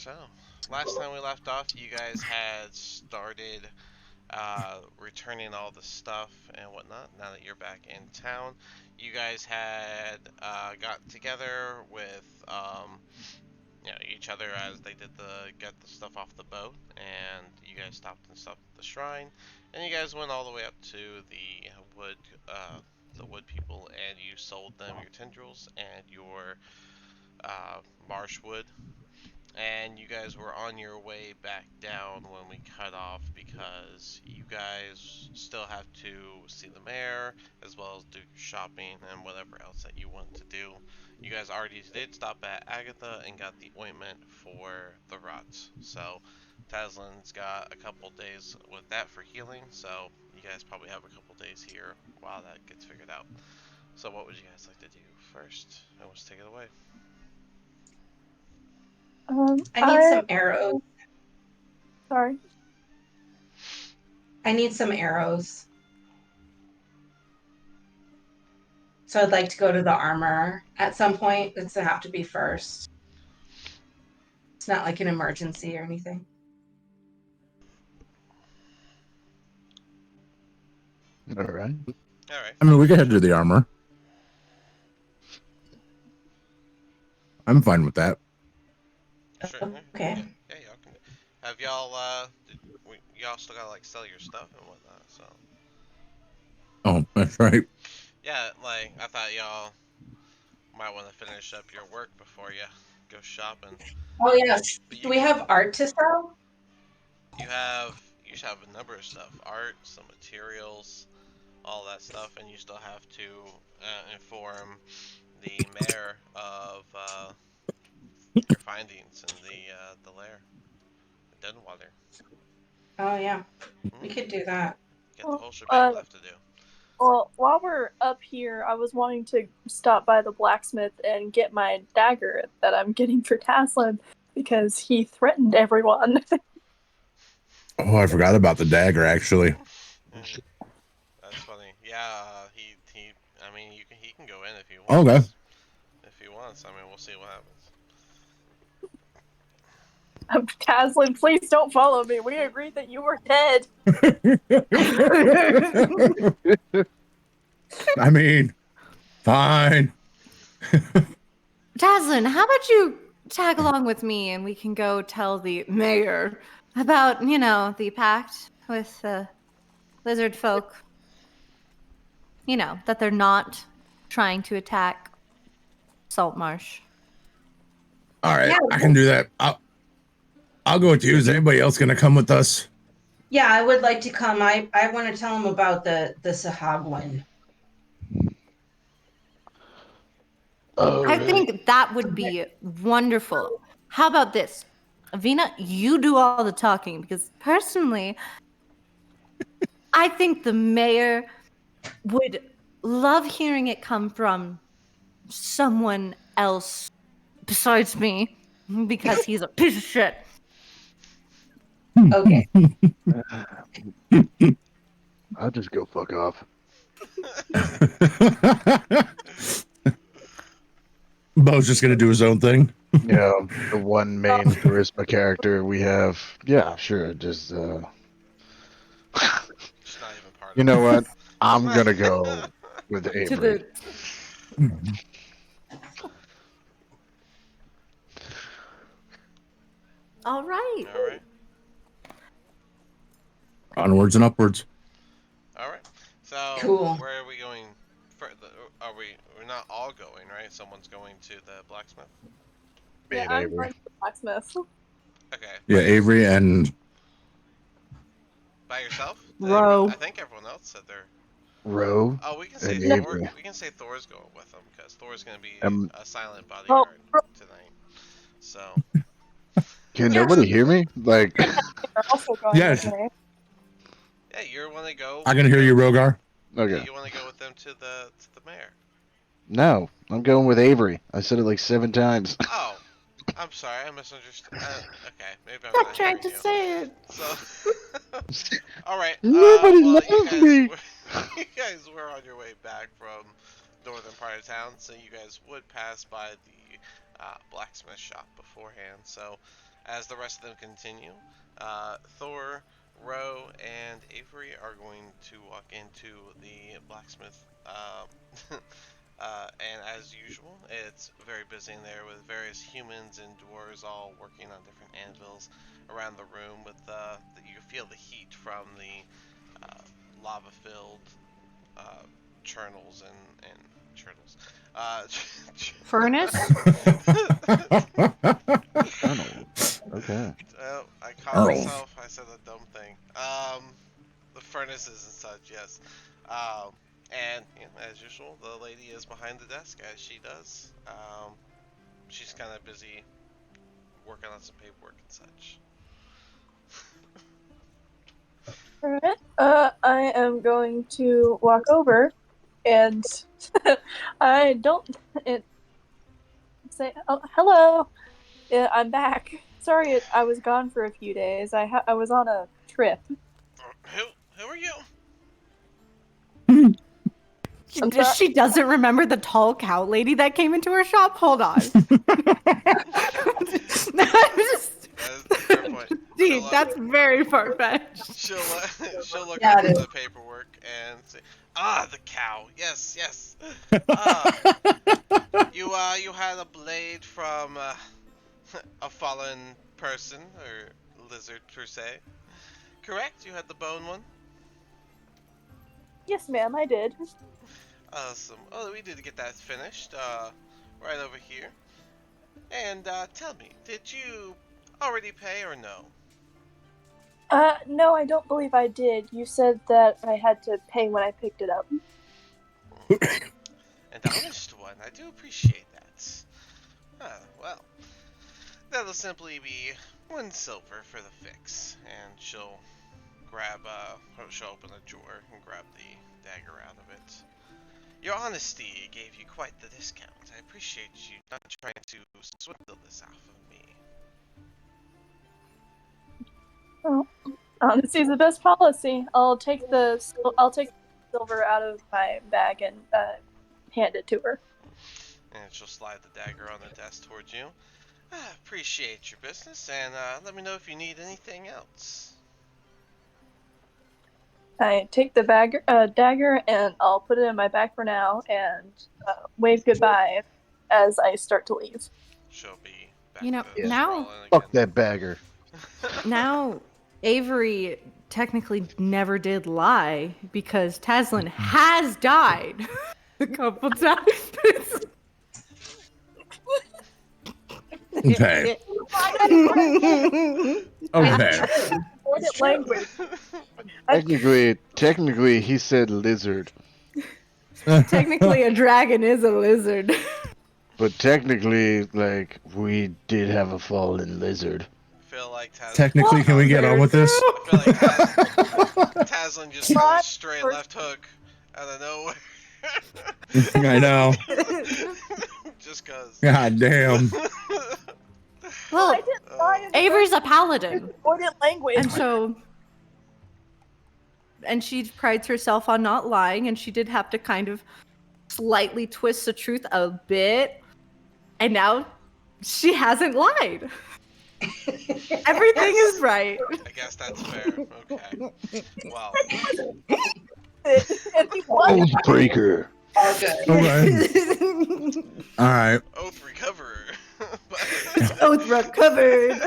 So, last time we left off, you guys had started returning all the stuff and whatnot. Now that you're back in town, you guys had got together with each other as they did the get the stuff off the boat, and you guys stopped and stopped at the shrine, and you guys went all the way up to wood the wood people, and you sold them your tendrils and your marsh wood, and you guys were on your way back down when we cut off because you guys still have to see the mayor as well as do your shopping and whatever else that you want to do. You guys already did stop at Agatha and got the ointment for the rots. So Taslin's got a couple days with that for healing, so you guys probably have a couple days here while that gets figured out. So what would you guys like to do first? And let's take it away. I need some arrows. Sorry. I need some arrows. So I'd like to go to the armor at some point. It's gonna have to be first. It's not like an emergency or anything. All right. All right. I mean, we can head to the armor. I'm fine with that. Sure. Okay. Yeah, y'all can. Have y'all still gotta like sell your stuff and whatnot? So. Oh, that's right. Yeah, like I thought y'all might want to finish up your work before you go shopping. Oh yeah. But Do we have art to sell? You should have a number of stuff, art, some materials, all that stuff, and you still have to inform the mayor of your findings in the lair, the Dunwater. Oh yeah. We could do that. Get the whole shebang left to do. Well, while we're up here, I was wanting to stop by the blacksmith and get my dagger that I'm getting for Taslin because he threatened everyone. Oh, I forgot about the dagger, actually. That's funny. Yeah, I mean, he can go in if he wants. Okay. If he wants, I mean, we'll see what happens. Taslin, please don't follow me. We agreed that you were dead. I mean, fine. Taslin, how about you tag along with me and we can go tell the mayor about, the pact with the lizard folk. That they're not trying to attack Saltmarsh. All right, Yeah. I can do that. I'll go with you. Is anybody else going to come with us? Yeah, I would like to come. I want to tell him about the Sahagwin. I think that would be wonderful. How about this? Avina, you do all the talking because personally, I think the mayor would love hearing it come from someone else besides me because he's a piece of shit. Okay. I'll just go fuck off. Bo's just going to do his own thing. Yeah, the one main charisma character we have. Yeah, sure. Just It's not even part you of know what? I'm gonna go with Avery. All right. All right. Onwards and upwards. All right. So, Cool. where are we going? We're not all going, right? Someone's going to the blacksmith. Me and I'm Avery. going to the blacksmith. Okay. Yeah, Avery and... By yourself? Row. I think everyone else said they're. Row. Oh, we can say And Thor. Avery. We can say Thor's going with them because Thor's going to be a silent Oh, bodyguard tonight. So. Can nobody hear me? Like, They're also going Yes. with me. Yeah, you want to go. I can hear you, Rogar. okay. You want to go with them to the mayor? No, I'm going with Avery. I said it like 7 times. Oh, I'm sorry, I misunderstood. Okay, maybe I'm Stop not trying hearing to you. say it. So, all right. Nobody well, loves me. You guys were on your way back from northern part of town, so you guys would pass by the blacksmith shop beforehand. So, as the rest of them continue, Thor, Ro, and Avery are going to walk into the blacksmith. And as usual, it's very busy in there with various humans and dwarves all working on different anvils around the room. You feel the heat from the lava-filled churnels and churnels. Furnace? Colonel. Okay. I caught Earls. myself. I said a dumb thing. The furnaces and such. Yes. And as usual, the lady is behind the desk as she does. She's kind of busy working on some paperwork and such. Alright. I am going to walk over and I don't say, "Oh, hello. Yeah, I'm back. Sorry, I was gone for a few days. I was on a trip." Who are you? I'm sorry. She doesn't remember the tall cow lady that came into her shop? Hold on. That's a fair point. Dude, that's very far-fetched. She'll look Yeah, at it the is. paperwork and say, the cow. Yes. You had a blade from a fallen person or lizard per se. Correct? You had the bone one? Yes, ma'am, I did. Awesome. Oh, we did get that finished. Right over here. And tell me, did you already pay or no? No, I don't believe I did. You said that I had to pay when I picked it up. An honest one. I do appreciate that. Well, that'll simply be 1 silver for the fix, and she'll she'll open a drawer and grab the dagger out of it. Your honesty gave you quite the discount. I appreciate you not trying to swindle this off of me. Oh, honesty's the best policy. I'll take the silver out of my bag and hand it to her. And she'll slide the dagger on the desk towards you. Appreciate your business, and let me know if you need anything else. I take the dagger and I'll put it in my bag for now and wave goodbye as I start to leave. She'll be back You know, to now- scrolling again. Fuck that bagger. Now, Avery technically never did lie because Taslin has died a couple times. Okay. Okay. Important language. Technically, he said lizard, Technically, a dragon is a lizard. but technically, like, we did have a fallen lizard. I feel like Taslin. Technically, can we get on with this? I feel like Taslin just threw a straight left hook out of nowhere. I know. Just cause. God damn. Well, I didn't lie in the Avery's a paladin, important language. and she prides herself on not lying, and she did have to kind of slightly twist the truth a bit, and now she hasn't lied. Everything is right. I guess that's fair. Okay. Well, And he was Oathbreaker. Okay. All right. oath recover. Oath recovered.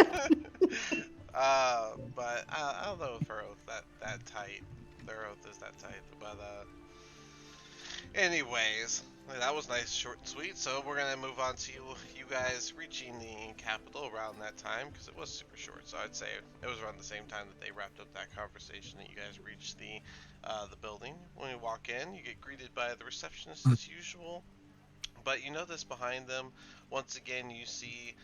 But I don't know if her oath that tight. Their oath is that tight. But anyways, that was nice, short and sweet. So we're gonna move on to you guys reaching the capital around that time because it was super short. So I'd say it was around the same time that they wrapped up that conversation that you guys reached the building. When you walk in, you get greeted by the receptionist as usual. But you notice behind them, once again, you see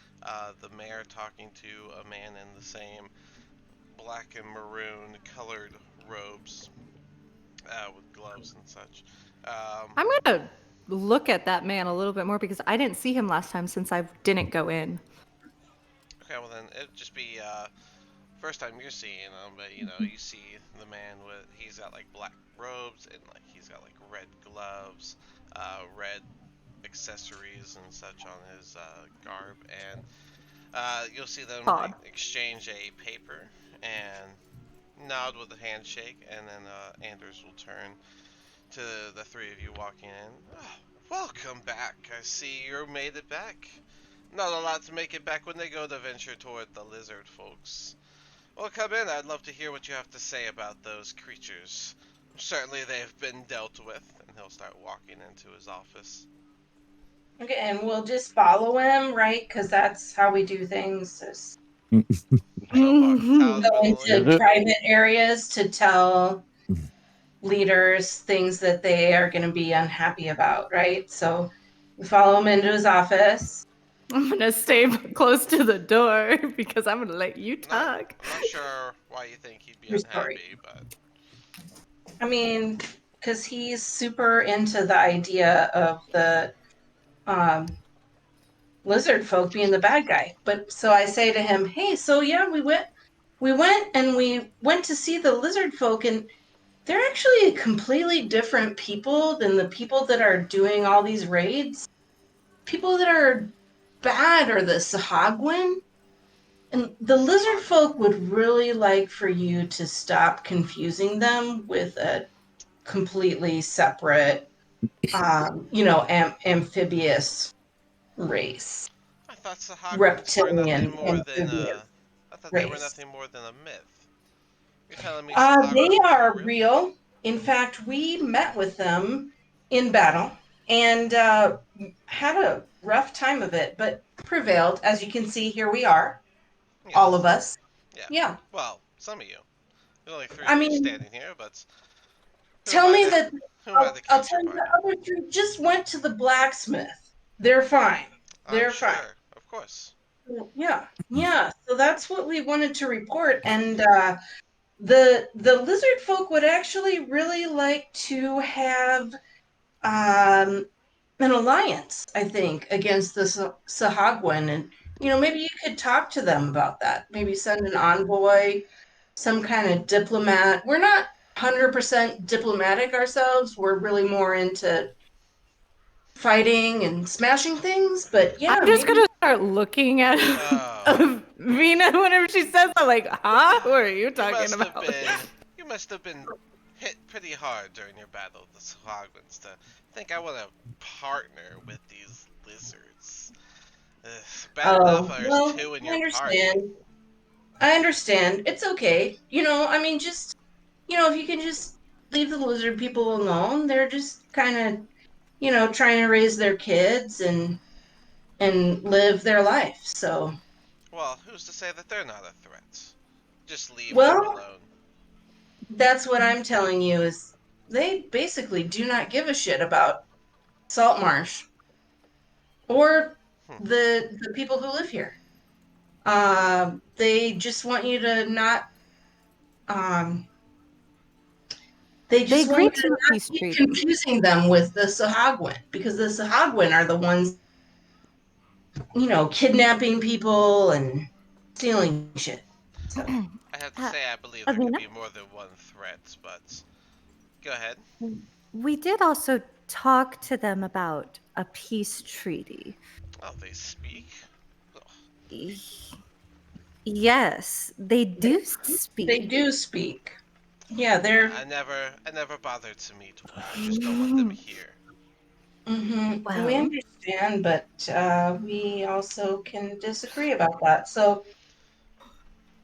the mayor talking to a man in the same black and maroon colored robes with gloves and such. I'm gonna look at that man a little bit more because I didn't see him last time since I didn't go in. Okay, well then it'd just be first time you're seeing him, but you see the man with he's got like black robes and like he's got like red gloves, red accessories and such on his garb, and You'll see them Pod. exchange a paper and nod with a handshake, and then Anders will turn to the three of you walking in. "Oh, welcome back. I see you made it back. Not a lot to make it back when they go to venture toward the lizard folks. Well, come in. I'd love to hear what you have to say about those creatures. Certainly they've been dealt with." And he'll start walking into his office. Okay, and we'll just follow him, right? Because that's how we do things. Just So far, Tal's go been into Is it? private areas to tell leaders things that they are going to be unhappy about, right? So we follow him into his office. I'm gonna stay close to the door because I'm gonna let you talk. I'm not sure why you think he'd be True story. unhappy, but I mean, because he's super into the idea of the lizard folk being the bad guy. But so I say to him, "Hey, so yeah, we went to see the lizard folk, and they're actually completely different people than the people that are doing all these raids. People that are bad are the Sahagwin, and the lizard folk would really like for you to stop confusing them with a completely separate, amphibious race, I thought Sahagwins were nothing reptilian more than amphibious I thought they were race. nothing more than a myth. You're telling me Sahagwins They are are real? real. In fact, we met with them in battle and had a rough time of it, but prevailed. As you can see, here we are, all of Yes. us. Yeah. Yeah. Well, some of you. There's only three I of you mean, standing here, but who tell am I me to that I'll count your tell you the party? other three just went to the blacksmith. They're fine. I'm They're fine. sure, of course. Yeah. Yeah. So that's what we wanted to report. And the lizard folk would actually really like to have an alliance, I think, against the Sahagwin. And, maybe you could talk to them about that. Maybe send an envoy, some kind of diplomat. We're not 100% diplomatic ourselves. We're really more into fighting and smashing things. But yeah, I'm just maybe. gonna start looking at Oh, Vina whenever she says that. Like, huh? What are you you talking must have about? been you must have been hit pretty hard during your battle with the Sahagwins to think I want to partner with these lizards. Ugh, bad enough Oh, there's well, two in I your party. understand. I understand. It's okay. I mean, just, if you can just leave the lizard people alone, they're just kind of, trying to raise their kids and live their life. So, Well, who's to say that they're not a threat? Just leave them well, alone. that's what I'm telling you is they basically do not give a shit about Saltmarsh or Hmm. the people who live here. They just want you to not um they They just want you agreed to to a not peace keep treaty. confusing them with the Sahagwin because the Sahagwin are the ones, kidnapping people and stealing shit. So, I have to Uh, say I believe there could Avina, be more than one threat, but go ahead. we did also talk to them about a peace treaty. Oh, they speak? Ugh, Y- Yes, they they, do they speak. do speak. Yeah, they're I never bothered to meet one. I just don't want them here. we Well, understand, but we also can disagree about that. So,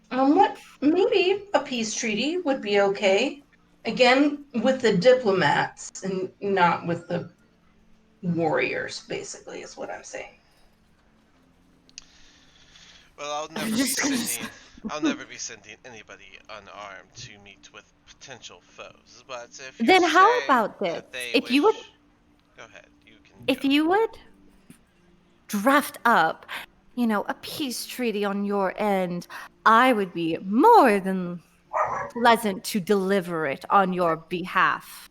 what maybe a peace treaty would be okay. Again, with the diplomats and not with the warriors, basically, is what I'm saying. Well, I'm just gonna. I'll never be sending anybody unarmed to meet with potential foes. But if you Then how say about this? that they If you would, wish, go ahead. You can if go. you would draft up, a peace treaty on your end, I would be more than pleasant to deliver it on your behalf.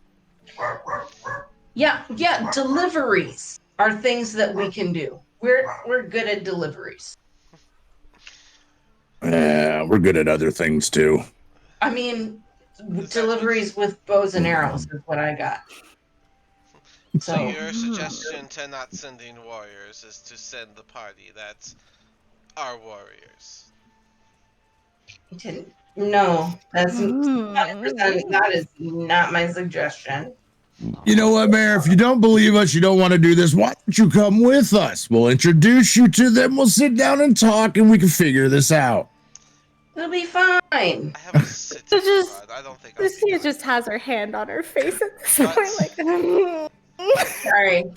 Yeah, yeah, deliveries are things that we can do. We're good at deliveries. Yeah, we're good at other things too. I mean, Is that what? deliveries with bows and arrows is what I got. So So, your Hmm. suggestion to not sending warriors is to send the party that are warriors. No, that's 100%. That is not my suggestion. You know what, Mayor? If you don't believe us, you don't want to do this, why don't you come with us? We'll introduce you to them. We'll sit down and talk, and we can figure this out. It'll be fine. I have a city card. I don't think I'll be Lucia doing just has her hand on her face at this But- point, like.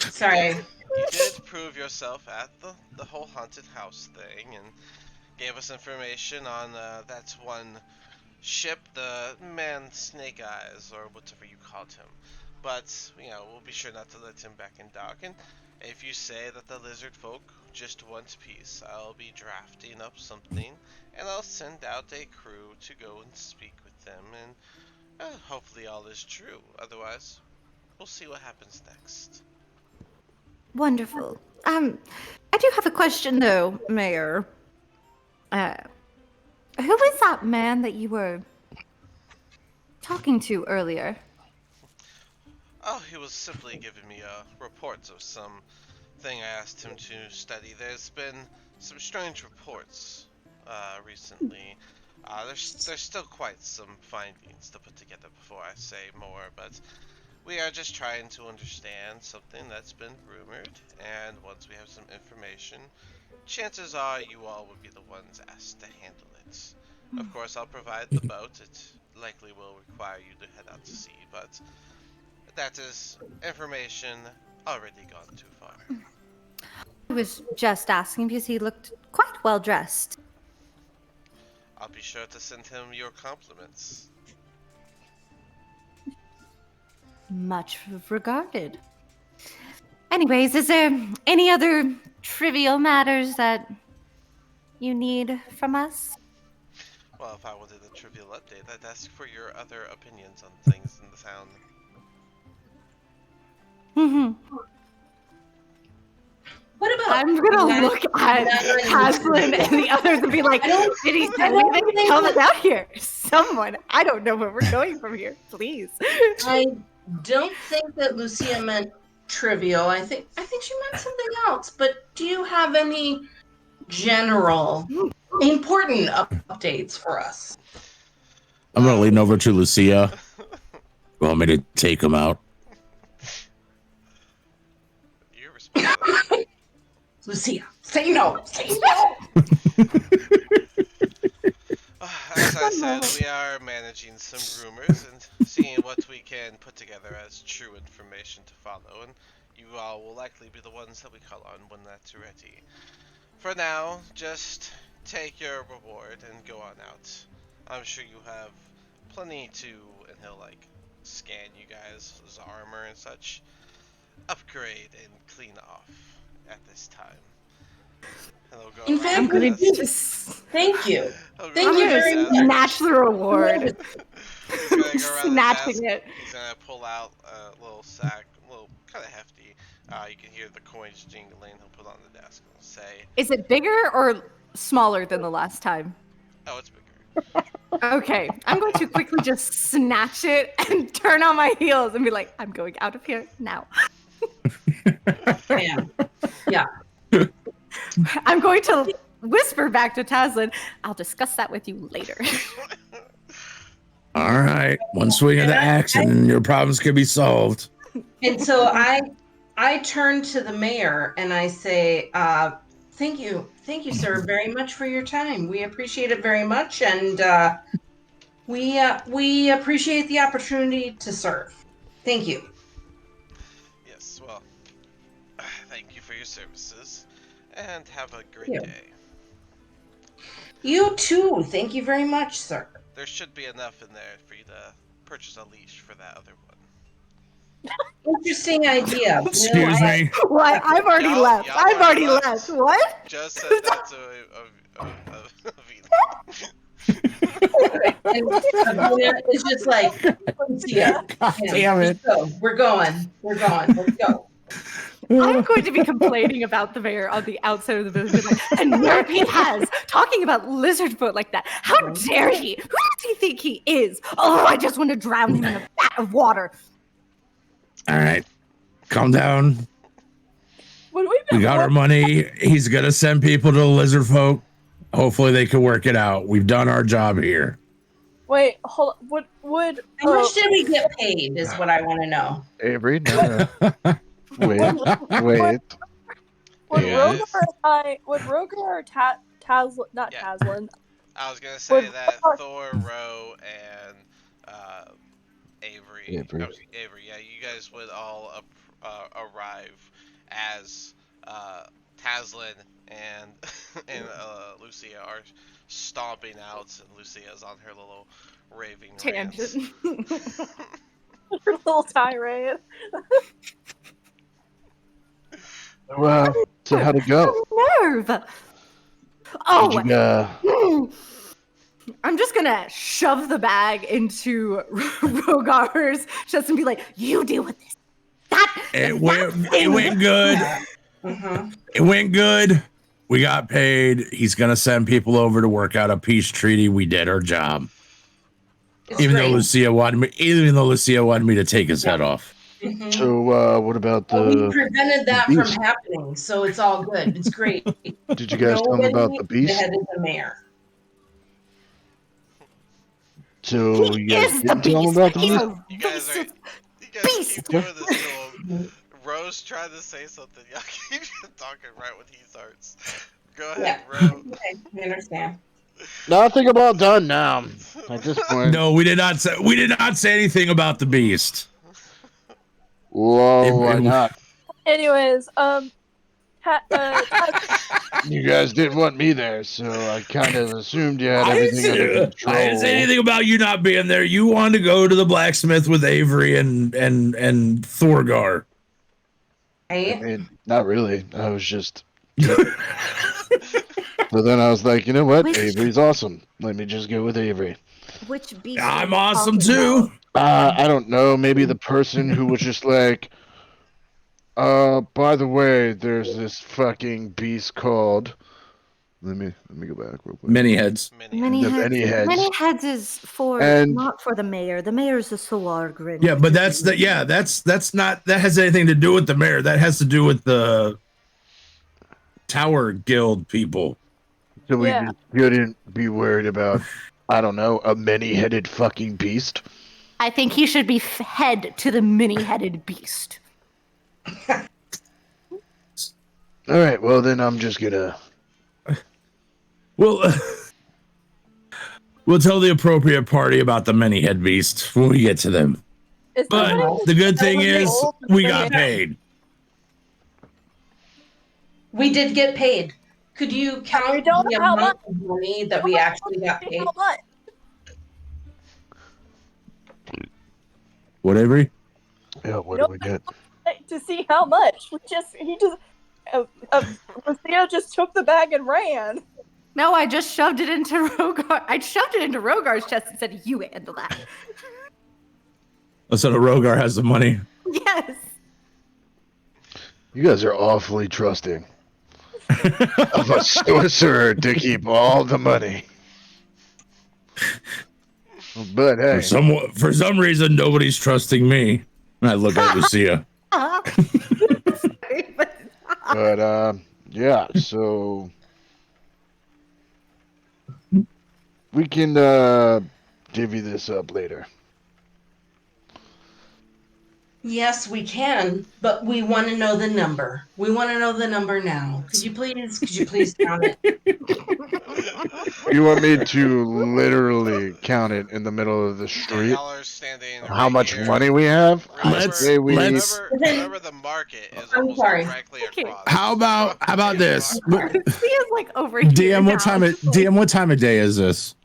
Sorry. You did prove yourself at the whole haunted house thing and gave us information on that one ship, the man Snake Eyes, or whatever you called him. But, we'll be sure not to let him back in dock. And if you say that the lizard folk just want peace, I'll be drafting up something, and I'll send out a crew to go and speak with them, and hopefully all is true. Otherwise, we'll see what happens next. Wonderful. I do have a question though, Mayor. Who is that man that you were talking to earlier? Oh, he was simply giving me reports of some thing I asked him to study. There's been some strange reports recently. There's still quite some findings to put together before I say more, but we are just trying to understand something that's been rumored, and once we have some information, chances are you all would be the ones asked to handle it. Of course, I'll provide the boat. It likely will require you to head out to sea, but that is information already gone too far. I was just asking because he looked quite well dressed. I'll be sure to send him your compliments. Much regarded. Anyways, is there any other trivial matters that you need from us? Well, if I wanted a trivial update, I'd ask for your other opinions on things in the town. What about? I'm gonna look at Haslin and the others and be like, did he say anything? Tell us out here. Someone. I don't know where we're going from here. Please. I don't think that Lucia meant trivial. I think she meant something else. But do you have any general important updates for us? I'm going to lean over to Lucia. You want me to take him out? You're responsible. Lucia, say no. Say no. As I said, we are managing some rumors and seeing what we can put together as true information to follow, and you all will likely be the ones that we call on when that's ready. For now, just take your reward and go on out. I'm sure you have plenty to, and he'll scan you guys' armor and such, upgrade and clean off at this time. And they'll go In fact, I'm gonna around and just Thank you. He'll go Thank around you his very desk. much. snatch the reward. He's gonna go around his desk. Snatching it. He's gonna pull out a little sack, a little kind of hefty. You can hear the coins jingling. He'll put it on the desk and say, Is it bigger or smaller than the last time? "Oh, it's bigger." Okay, I'm going to quickly just snatch it and turn on my heels and be like, I'm going out of here now. Yeah. I'm going to whisper back to Taslin, I'll discuss that with you later. All right. One swing of the axe and your problems can be solved. And so I turn to the mayor and I say, thank you, sir, very much for your time. We appreciate it very much, and we appreciate the opportunity to serve. Thank you. Yes. Well, thank you for your services, and have a great Yeah. day. You too. Thank you very much, sir. There should be enough in there for you to purchase a leash for that other one. Interesting idea. Excuse me. What? I've already Y'all- left. y'all I've already already left. What? Just said that to And it's just like, yeah. God damn it. So we're going. Let's go. I'm going to be complaining about the mayor on the outside of the building. Like, and Nerpy has talking about lizard foot like that. How dare he? Who does he think he is? Oh, I just want to drown him in a vat of water. All right. Calm down. Would we We got our money. He's gonna send people to the lizard folk. Hopefully, they can work it out. We've done our job here. Wait, hold on. Would How much did we get paid? Is what I want to know. Avery, no. Wait. would Yeah. Rogar or Taslin, not Yeah. Taslin. I was gonna say Would that Rogar- Thor, Ro, and Avery. Avery. Yeah, you guys would all arrive as Taslin and and Lucia are stomping out, and Lucia's on her little raving rant. Tangent. Her little tirade. Well, so how'd it go? Nerve. Oh, Did you, I'm just gonna shove the bag into Rogar's chest and be like, "You deal with this." It went good. Mm-hmm. It went good. We got paid. He's gonna send people over to work out a peace treaty. We did our job. Even though Lucia wanted me to take his head off. Mm-hmm. So, what about we prevented that from beast? happening, so it's all good. It's great. Did you guys tell me about the beast? Headed the mayor. So you guys didn't tell him about the beast? You guys keep doing this to him. Rose tried to say something. Y'all keep talking right when he starts. Go ahead, Rose. Okay, we understand. No, I think I'm all done now. At this point. No, we did not say anything about the beast. Whoa, why not? Anyways, You guys didn't want me there, so I kind of assumed you had everything under control. I didn't say anything about you not being there. You wanted to go to the blacksmith with Avery and Thorgar. Right? I mean, not really. I was just. So then I was like, you know what? Avery's awesome. Let me just go with Avery. Which beast? I'm awesome too. I don't know. Maybe the person who was just like, by the way, there's this fucking beast called. Let me go back real quick. Many heads. Many heads. Many heads is not for the mayor. The mayor's a Solargrin. Yeah, but that's not that has anything to do with the mayor. That has to do with the Tower Guild people. So we just shouldn't be worried about, I don't know, a many-headed fucking beast. I think he should be fed to the many-headed beast. All right, well then I'm just gonna. We'll tell the appropriate party about the many-head beast when we get to them. But the good thing is we got paid. We did get paid. Could you count the amount of money that we actually got paid? What, Avery? Yeah, what do we get? To see how much. Lucia just took the bag and ran. No, I just shoved it into Rogar. I shoved it into Rogar's chest and said, "You handle that." So the Rogar has the money. Yes. You guys are awfully trusting of a sorcerer to keep all the money. But hey, for some reason, nobody's trusting me. And I look at Lucia. but yeah, so we can divvy this up later. Yes, we can, but we want to know the number. We want to know the number now. Could you please count it? You want me to literally count it in the middle of the street? Y'all are standing How much money we have? Remember the market is almost directly across. How about this? Lucia's like over here. DM, what time of day is this?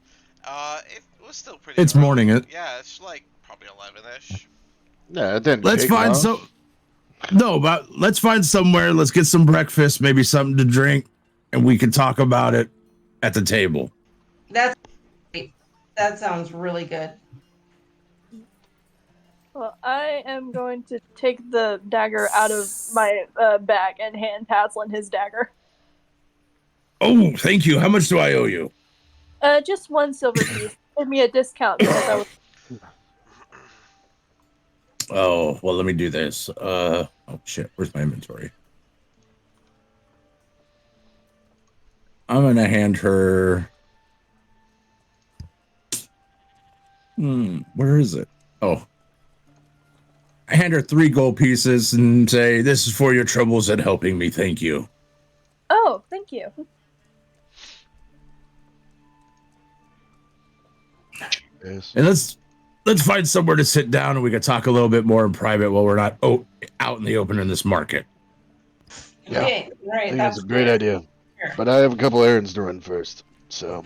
It was still pretty. It's early. morning. Yeah, it's like probably 11ish. Yeah, it didn't. Let's find let's find somewhere. Let's get some breakfast, maybe something to drink, and we can talk about it at the table. That sounds really good. Well, I am going to take the dagger out of my bag and hand Taslin his dagger. Oh, thank you. How much do I owe you? Just 1 silver piece. Give me a discount because I was. Oh, well, let me do this. Oh shit, where's my inventory? I'm gonna hand her. Where is it? Oh, I hand her 3 gold pieces and say, "This is for your troubles and helping me. Thank you." Oh, thank you. Yes. And let's find somewhere to sit down and we can talk a little bit more in private while we're not out in the open in this market. Yeah. Okay, I right. think That's that's a great good. idea. Here. But I have a couple errands to run first. So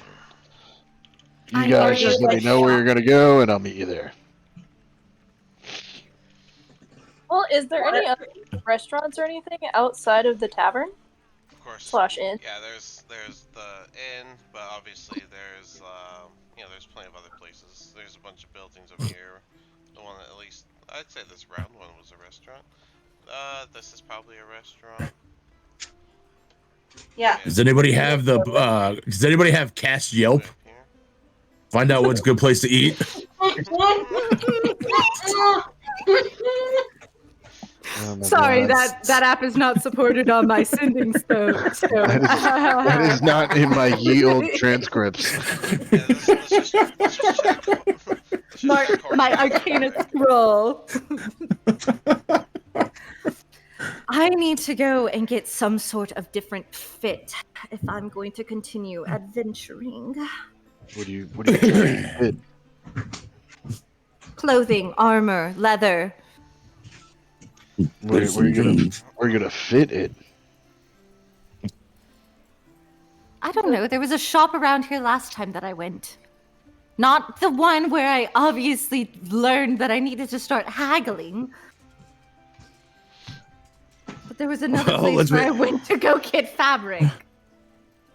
you I guys know just let me like know where you're gonna go and I'll meet you there. Well, is there any other restaurants or anything outside of the tavern Of course. / inn? Yeah, there's the inn, but obviously there's there's plenty of other places. There's a bunch of buildings over here. The one at least I'd say this round one was a restaurant. This is probably a restaurant. Yeah. Does anybody have Does anybody have Cast Yelp? Right here. Find out what's a good place to eat. Oh my Sorry, God. that app is not supported on my sending stone. That is not in my ye old transcripts. Yeah, let's just check. my arcana scroll. I need to go and get some sort of different fit if I'm going to continue adventuring. What do you fit? Clothing, armor, leather. Where you gonna fit it? I don't know. There was a shop around here last time that I went. Not the one where I obviously learned that I needed to start haggling. But there was another place where I went to go get fabric.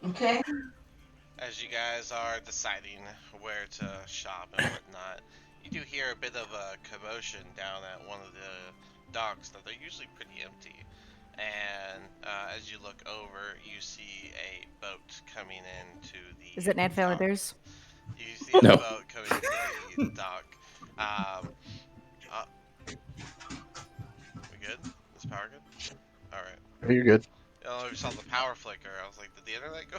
Okay. As you guys are deciding where to shop and whatnot, you do hear a bit of a commotion down at one of the docks that are usually pretty empty. And as you look over, you see a boat coming into the. Is it Ned Bears? You see a boat coming into the dock. We good? Is power good? All right. You're good. Oh, we saw the power flicker. I was like, did the internet go?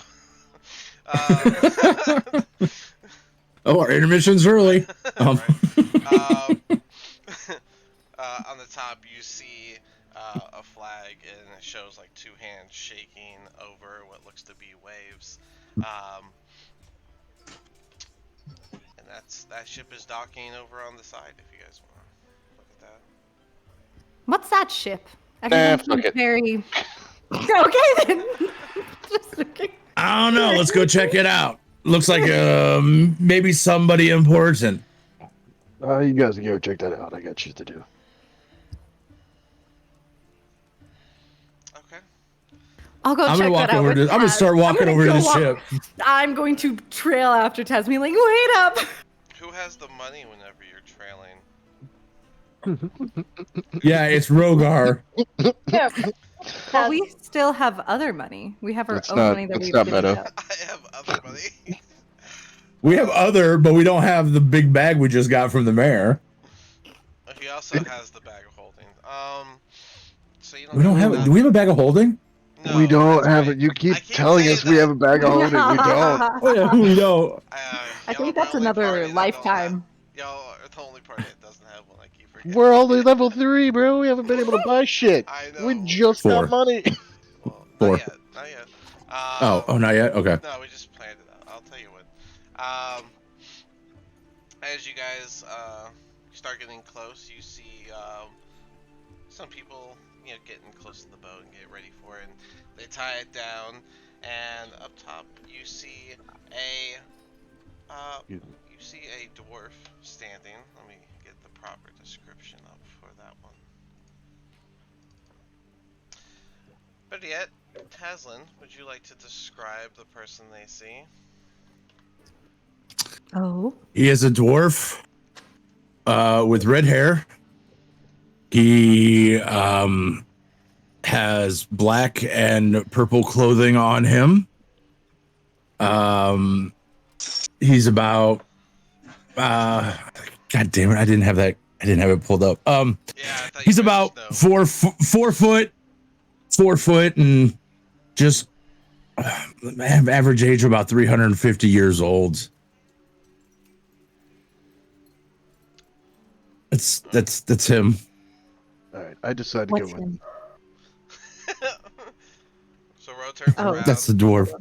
Oh, our intermission's early. On the top, you see a flag, and it shows like 2 hands shaking over what looks to be waves. And that ship is docking over on the side. If you guys want to look at that. What's that ship? Everything seems very. Okay then. Just looking. I don't know. Let's go check it out. Looks like maybe somebody important. You guys can go check that out. I got shit to do. Okay. I'll go check that out. I'm gonna start walking over to the ship. I'm going to trail after Tasmin, like, wait up. Who has the money whenever you're trailing? Yeah, it's Rogar. Yeah. Well, we still have other money. We have our own money that we've not divvied meta. up. I have other money. We have other, but we don't have the big bag we just got from the mayor. He also has the bag of holding. So you don't. We don't have it. Do we have a bag of holding? No, We don't that's have right. it. You keep I keep telling saying us we that. have a bag of holding. We don't. Oh, yeah, we don't. I think that's another lifetime. Y'all are the only party that doesn't have one. I keep forgetting. We're only level 3, bro. We haven't been able to buy shit. I know. We just got money. Well, 4. Not yet. Not yet. Okay. No, we just planned it out. I'll tell you when. As you guys start getting close, you see some people, getting close to the boat and get ready for it. And they tie it down, and up top you see a dwarf standing. Let me get the proper description up for that one. Better yet, Taslin, would you like to describe the person they see? Oh. He is a dwarf with red hair. He has black and purple clothing on him. He's about God damn it, I didn't have it pulled up. He's about 4 foot, and just Average age of about 350 years old. That's him. All right, I decided to go What's with. him? So Ro turns Oh. around, That's the dwarf.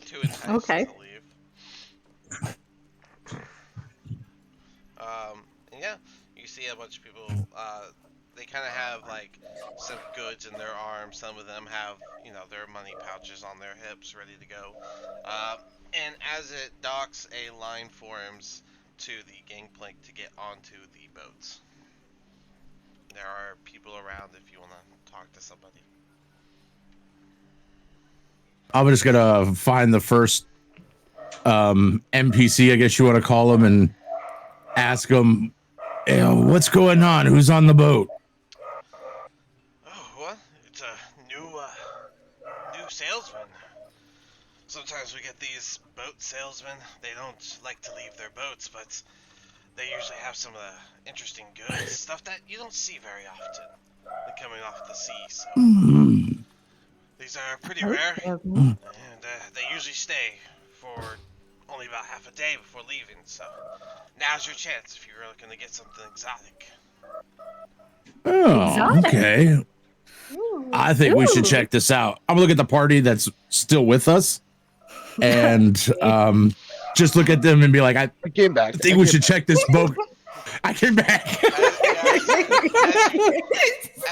too enticed Okay. to leave. And yeah, you see a bunch of people. They kind of have like some goods in their arms. Some of them have, their money pouches on their hips, ready to go. And as it docks, a line forms to the gangplank to get onto the boats. There are people around if you want to talk to somebody. I'm just gonna find the first NPC, I guess you want to call him, and ask him, hey, what's going on? Who's on the boat? Oh, well, it's a new salesman. Sometimes we get these boat salesmen. They don't like to leave their boats, but they usually have some of the interesting goods, stuff that you don't see very often. They're coming off the sea, so these are pretty rare, and they usually stay for only about half a day before leaving. So now's your chance if you're looking to get something exotic. Oh, Exotic. okay. I think we should check this out. I'm gonna look at the party that's still with us, and just look at them and be like, I came back. think we should check this boat. I came back.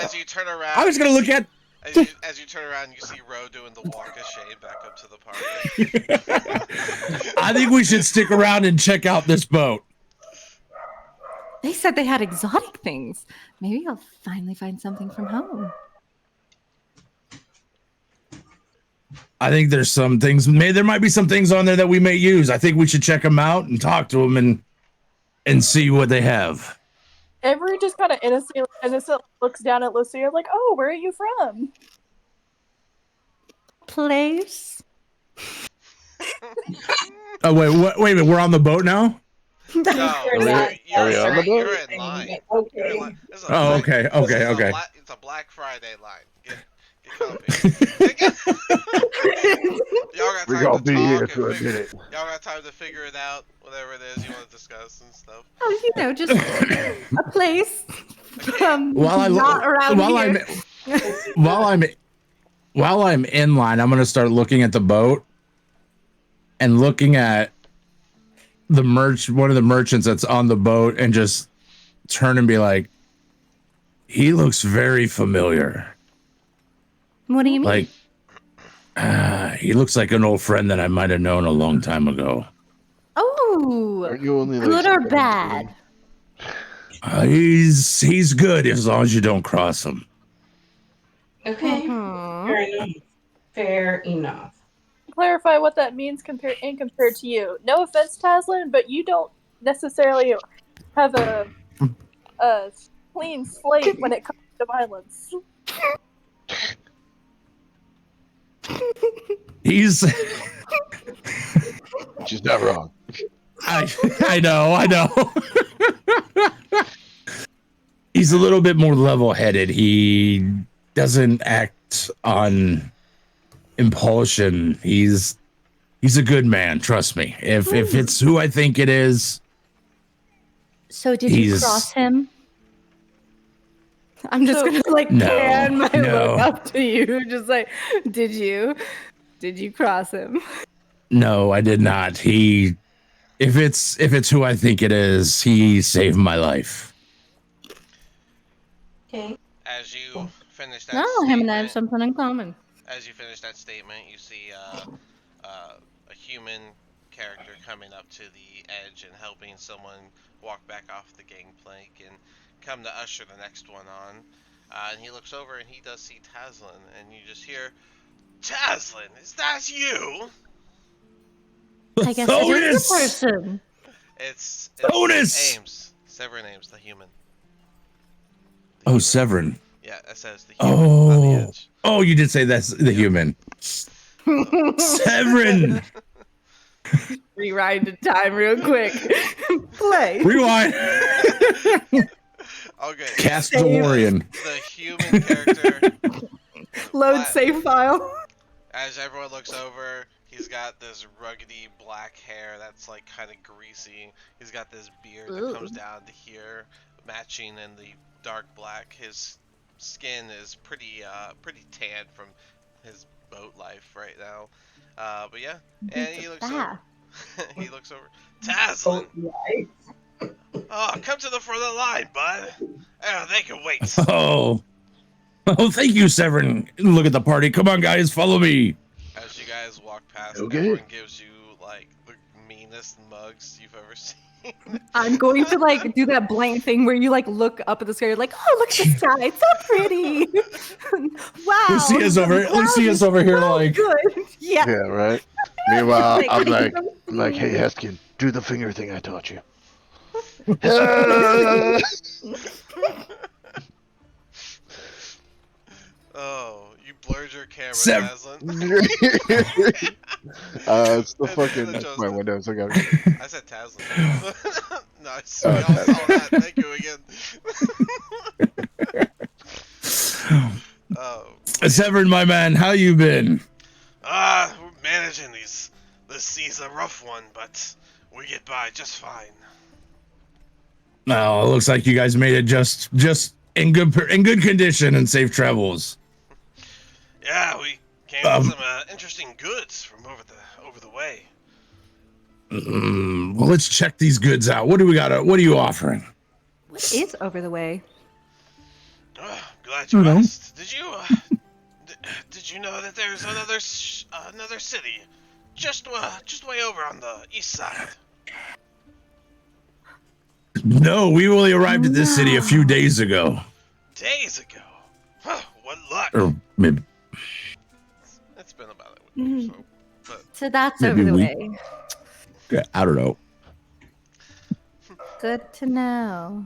As you turn around, I was gonna look at. As you turn around, you see Ro doing the walk of shame back up to the party. I think we should stick around and check out this boat. They said they had exotic things. Maybe I'll finally find something from home. I think there's some things. Maybe there might be some things on there that we may use. I think we should check them out and talk to them and see what they have. Avery just kind of innocent looks down at Lucia like, oh, where are you from? Place? Oh, wait a minute. We're on the boat now? No, Are we you're in line. You're in line. This is a Oh, Black- okay. It's a Black Friday line. Get comfy. Y'all got We're time gonna to be talk here and for a figure- minute. Y'all got time to figure it out, whatever it is you want to discuss and stuff. Oh, just a place. While I'm in line, I'm gonna start looking at the boat and looking at one of the merchants that's on the boat, and just turn and be like, he looks very familiar. What do you mean? Like, he looks like an old friend that I might have known a long time ago. Oh, Aren't you only like good or something bad? He's good as long as you don't cross him. Okay. Mhm. Fair enough. Fair enough. Clarify what that means compared to you. No offense, Taslin, but you don't necessarily have a clean slate when it comes to violence. He's She's not wrong. I know. He's a little bit more level-headed. He doesn't act on impulsion. He's a good man, trust me. If it's who I think it is. So did you cross him? I'm just gonna pan my look up to you, just like, did you cross him? No, I did not. If it's who I think it is, he saved my life. Okay. As you finish that No, him and I have statement, something in common. as you finish that statement, you see a human character coming up to the edge and helping someone walk back off the gangplank and come to usher the next one on. And he looks over and he does see Taslin, and you just hear, Taslin, is that you? I guess it is the person. It's Bonus! Ames. Severin Ames, the human. Oh, Severin. Yeah, it says the human on the edge. Oh, you did say that's the human. Severin! Rewind the time real quick. Play. Rewind. Okay. Cast DeLorean. The human character. Load save file. As everyone looks over, he's got this ruggedy black hair that's like kind of greasy. He's got this beard that comes down to here, matching in the dark black. His skin is pretty tan from his boat life right now. But yeah, and he looks over. He looks over. Taslin! Oh, come to the front of the line, bud. Oh, they can wait. Oh, thank you, Severin. Look at the party. Come on, guys, follow me. As you guys walk past, Okay. everyone gives you like the meanest mugs you've ever seen. I'm going to like do that blank thing where you like look up at the sky, you're like, oh, look at the sky, it's so pretty. Wow. Lucia's over here like, good. Yeah. Yeah, right. Meanwhile, Like, I'm what like, hey, Heskin, do the finger thing I taught you. Oh, you blurred your camera, Sev- Taslin. It's the It's fucking adjusted. my windows. I got I said Taslin. Nice. We all saw that. Thank you again. Oh. Severin, my man, how you been? We're managing these. This sea's a rough one, but we get by just fine. No, it looks like you guys made it just in good condition and safe travels. Yeah, we came with some interesting goods from over the way. Well, let's check these goods out. What do we got? What are you offering? What is over the way? Glad you asked. Did you did you know that there's another city just way over on the east side? No, we only arrived at this city a few days ago. Days ago. Huh, what luck. Or maybe It's been about a week or so. But So that's Maybe over the we- way. I don't know. Good to know.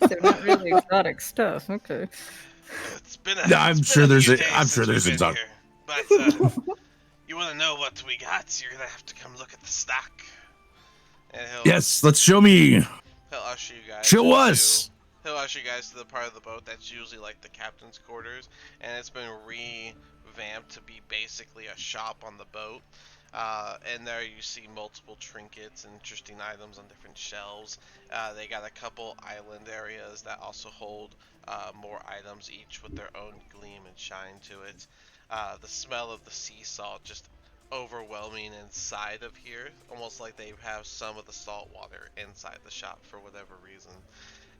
So not really exotic stuff. Okay. it's been No, I'm sure there's few a- days I'm sure since there's we've been exotic- here. But you want to know what we got? You're gonna have to come look at the stock. And Yes, let's show me. he'll usher you guys. Show into- us. He'll usher you guys to the part of the boat that's usually like the captain's quarters, and it's been revamped to be basically a shop on the boat. And there you see multiple trinkets and interesting items on different shelves. They got a couple island areas that also hold more items, each with their own gleam and shine to it. The smell of the sea salt just overwhelming inside of here, almost like they have some of the salt water inside the shop for whatever reason.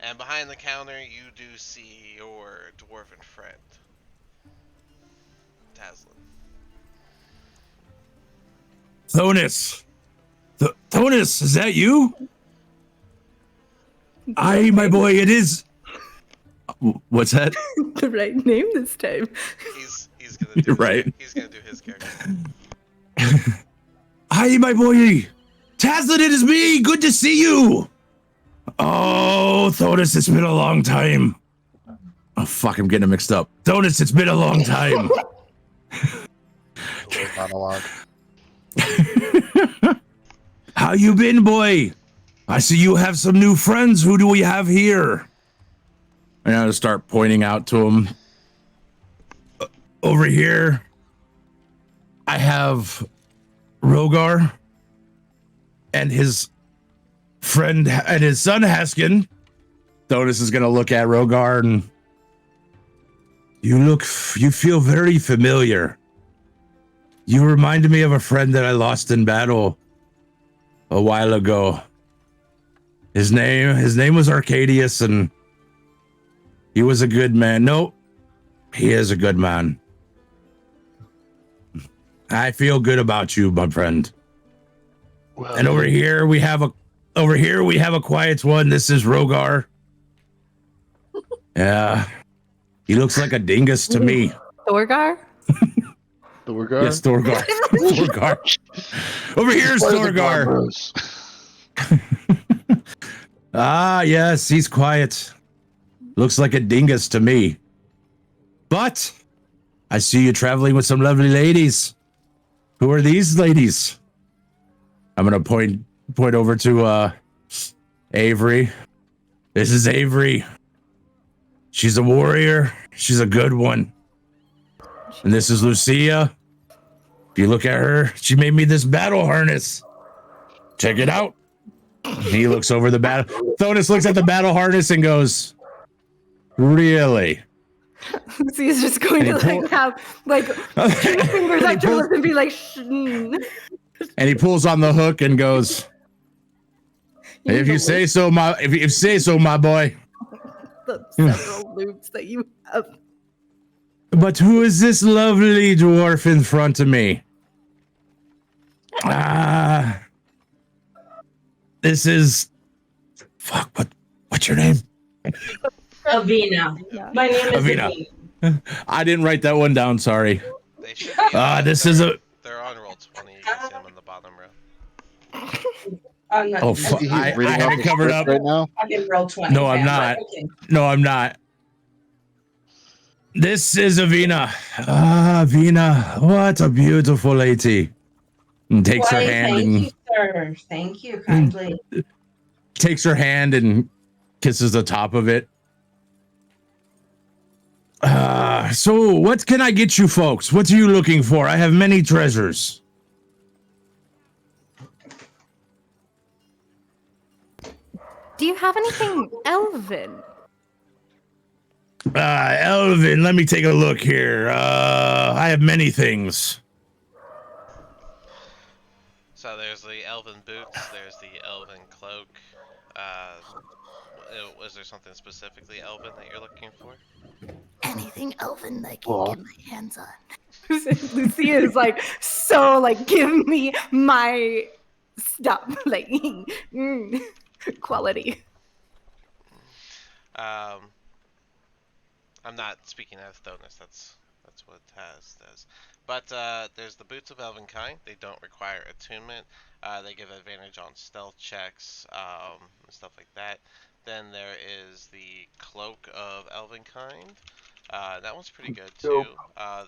And behind the counter, you do see your dwarven friend, Taslin. Thonus. Thonus, is that you? Aye, my boy, it is. What's that? The right name this time. He's gonna do Right. He's gonna do his character. Aye, my boy. Taslin, it is me. Good to see you. Oh, Thonus, it's been a long time. Oh, fuck, I'm getting it mixed up. Thonus, it's been a long time. monologue. How you been, boy? I see you have some new friends. Who do we have here? And I'll start pointing out to him. Over here, I have Rogar and his friend and his son Haskin. Thonus is gonna look at Rogar and you feel very familiar. You reminded me of a friend that I lost in battle a while ago. His name was Arcadius, and he was a good man. No, he is a good man. I feel good about you, my friend. Well, And over here we have a quiet one. This is Rogar. Yeah. He looks like a dingus to me. Thorgar? the regard. Yes, Thorgar. Thorgar. Over here's Where's the Thorgar. Bros? Ah, yes, he's quiet. Looks like a dingus to me. But I see you traveling with some lovely ladies. Who are these ladies? I'm gonna point over to Avery. This is Avery. She's a warrior. She's a good one. And this is Lucia. If you look at her, she made me this battle harness. Check it out. He looks over the battle. Thonus looks at the battle harness and goes, really? Lucy's just going to like have like two fingers at your lips and be like, and he pulls on the hook and goes, if you say so, my boy. The several loops that you have. But who is this lovely dwarf in front of me? This is what's your name? Avina. My name is Avina. Avina. I didn't write that one down, sorry. They should be this is a they're on roll 20. You can see them in the bottom row. I covered up right now. I'm in roll 20. No, I'm not. Okay. No, I'm not. This is Avina. Avina, what a beautiful lady. And takes her hand Thank and you, sir. Thank you kindly. takes her hand and kisses the top of it. So what can I get you folks? What are you looking for? I have many treasures. Do you have anything elven? Elvin, let me take a look here. I have many things. So there's the elven boots, there's the elven cloak. Was there something specifically elven that you're looking for? Anything elven that I can get my hands on. Lucia is like, so like, give me my stuff, like quality. I'm not speaking as Thonus, that's what Taz does. But there's the Boots of Elvenkind. They don't require attunement. They give advantage on stealth checks and stuff like that. Then there is the Cloak of Elvenkind. That one's pretty good too.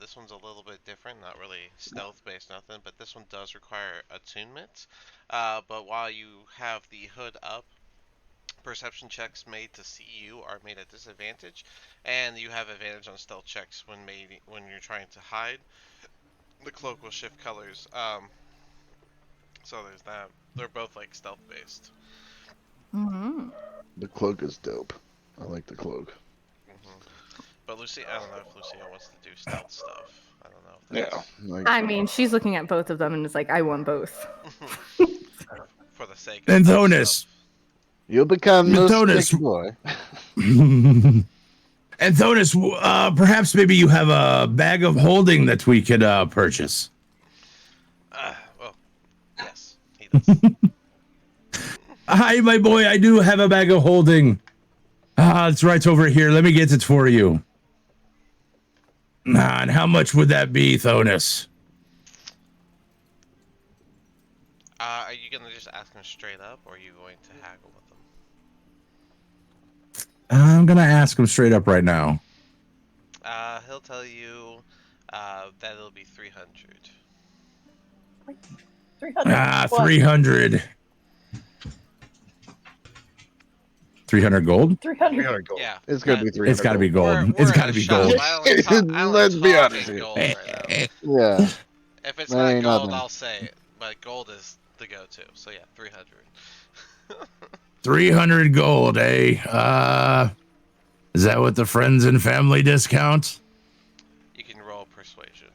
This one's a little bit different, not really stealth based nothing, but this one does require attunement. But while you have the hood up, perception checks made to see you are made at disadvantage, and you have advantage on stealth checks when you're trying to hide. The cloak will shift colors. So there's that. They're both like stealth based. Mm-hmm. The cloak is dope. I like the cloak. But Lucy, I don't know if Lucia wants to do stealth stuff. I don't know. If that's... Yeah. Like, I mean, she's looking at both of them and is like, I want both. For the sake of And Thonus. you'll become Thonus. no stick boy. And Thonus, perhaps maybe you have a bag of holding that we could purchase. Well, yes, he does. Hi, my boy. I do have a bag of holding. It's right over here. Let me get it for you. And how much would that be, Thonus? Are you gonna just ask him straight up, or are you going to haggle with him? I'm gonna ask him straight up right now. He'll tell you that it'll be 300. 300. 300. 300 gold? 300. 300 gold. Yeah, It's gonna be 300. It's got to be gold. We're It's in got to a be shop. gold. I only Let's be talk honest in here. gold right now. Yeah. If it's That not ain't gold, nothing. I'll say it. But gold is the go-to. So yeah, 300. 300 gold, eh? Is that what the friends and family discount? You can roll persuasion.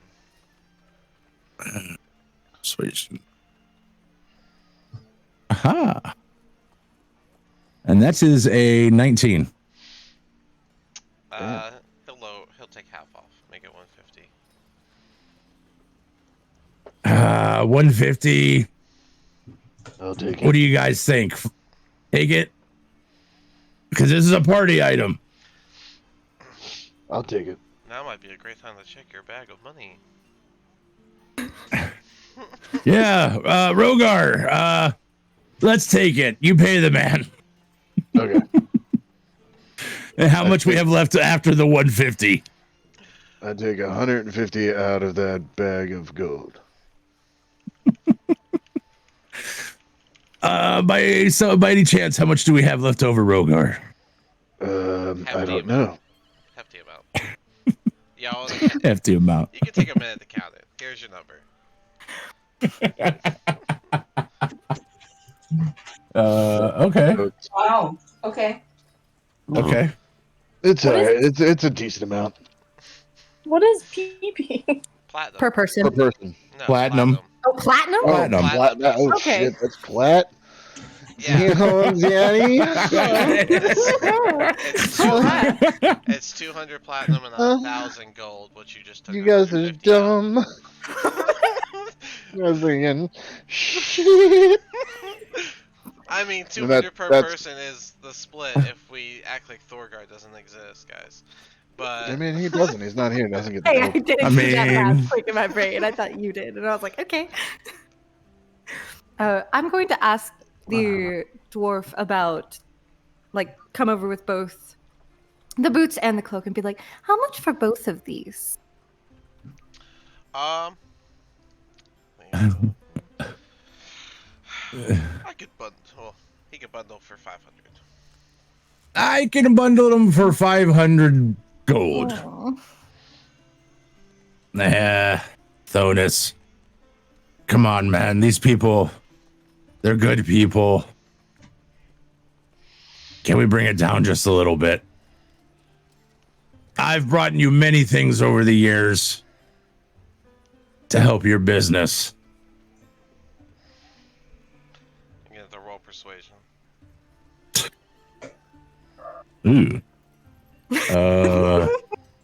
Persuasion. Aha. And that is a 19. He'll take half off. Make it 150. 150. I'll take it. What do you guys think? Take it? Because this is a party item. I'll take it. Now might be a great time to check your bag of money. Yeah, Rogar, let's take it. You pay the man. Okay. And how much we have left after the 150? I take 150 out of that bag of gold. By any chance, how much do we have left over, Rogar? I don't know. Hefty amount. Yeah, well, hefty amount. You can take a minute to count it. Here's your number. Okay. Wow. Okay. Okay. It's What is- alright. It's a decent amount What is PP? Platinum. Per person. per person. No, Platinum. Oh, platinum? Oh, Platinum. Oh Okay. shit, that's plat. Yeah. Danny. It's 200 platinum and 1,000 gold, which you just took. You guys are 150 out. dumb. You guys are thinking, shit. I mean, Well, 200 per that's- person is the split if we act like Thorgard doesn't exist, guys. But I mean, he doesn't. He's not here. Doesn't get the Hey, I gold. didn't I do that mean- math quick in my brain. I thought you did, and I was like, okay. I'm going to ask the dwarf about, like, come over with both the boots and the cloak and be like, how much for both of these? I could bundle. Well, he could bundle for 500. I can bundle them for 500 gold. Oh. Thonus. Come on, man. These people, they're good people. Can we bring it down just a little bit? I've brought you many things over the years to help your business. I'm gonna have to roll persuasion. Ooh.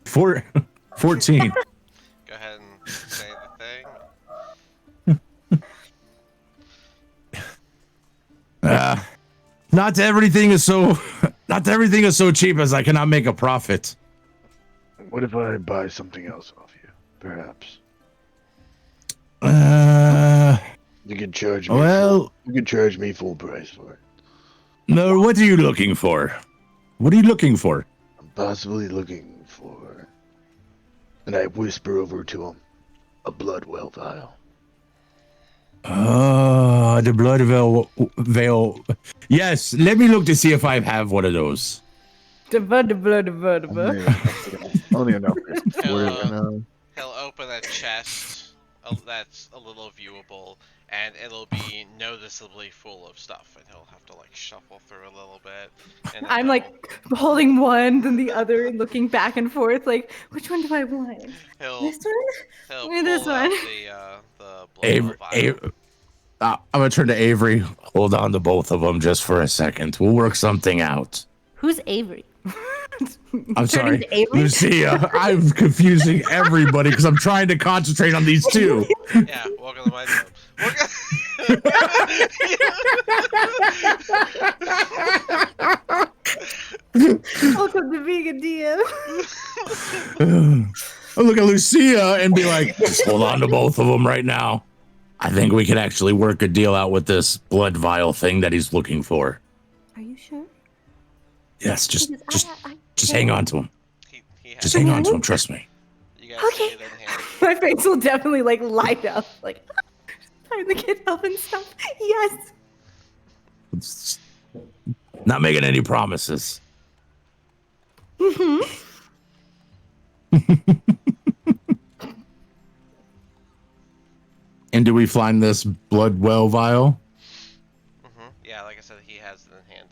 14. Go ahead and say the thing. Not everything is so cheap as I cannot make a profit. What if I buy something else off you? Perhaps you could charge me. Well, you could charge me full price for it. no, what are you looking for? What are you looking for? I'm possibly looking for, and I whisper over to him, a blood well vial. The blood veil. Yes, let me look to see if I have one of those. Only enough. He'll open a chest that's a little viewable, and it'll be noticeably full of stuff, and he'll have to like shuffle through a little bit. And then I'm like holding one, then the other, and looking back and forth, like, which one do I want? he'll This one? he'll Or this pull out one? the blood Avery, vial. I'm gonna turn to Avery. Hold on to both of them just for a second. We'll work something out. Who's Avery? I'm sorry, to Avery? Lucia. I'm confusing everybody because I'm trying to concentrate on these two. Yeah, welcome to my job. Welcome to being a DM. I'll look at Lucia and be like, just hold on to both of them right now. I think we can actually work a deal out with this blood vial thing that he's looking for. Are you sure? Yes, just I hang on to him. He has Just hang on to him. Trust me. You guys Okay. see it in hand. My face will definitely like light up, like find the kid helping stuff. Yes. It's not making any promises. Mm-hmm. And do we find this blood well vial? Yeah, like I said, he has it in hand.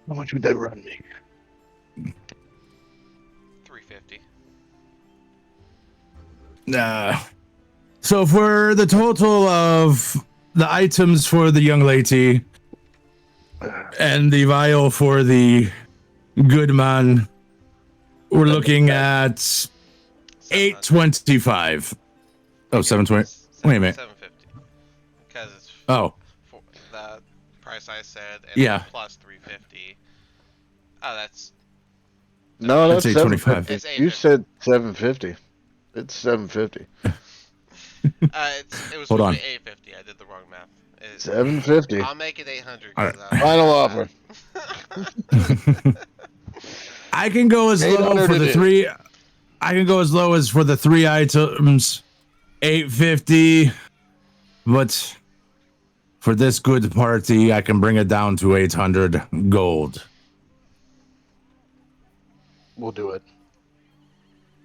How much would that run me? 350. So for the total of the items for the young lady and the vial for the good man, we're looking at 825. Oh, 720. Wait a minute. 750. Because it's Oh, for the price I said, and Yeah. plus 350. Oh, that's No, That's that's 825. 750. It's You 850. said 750. It's 750. it was Hold supposed on. to be 850. I did the wrong math. 750. I'll make it 800. All right. Final offer. I can go as low 800 for it the is. three. I can go as low as for the three items, 850. But for this good party, I can bring it down to 800 gold. We'll do it.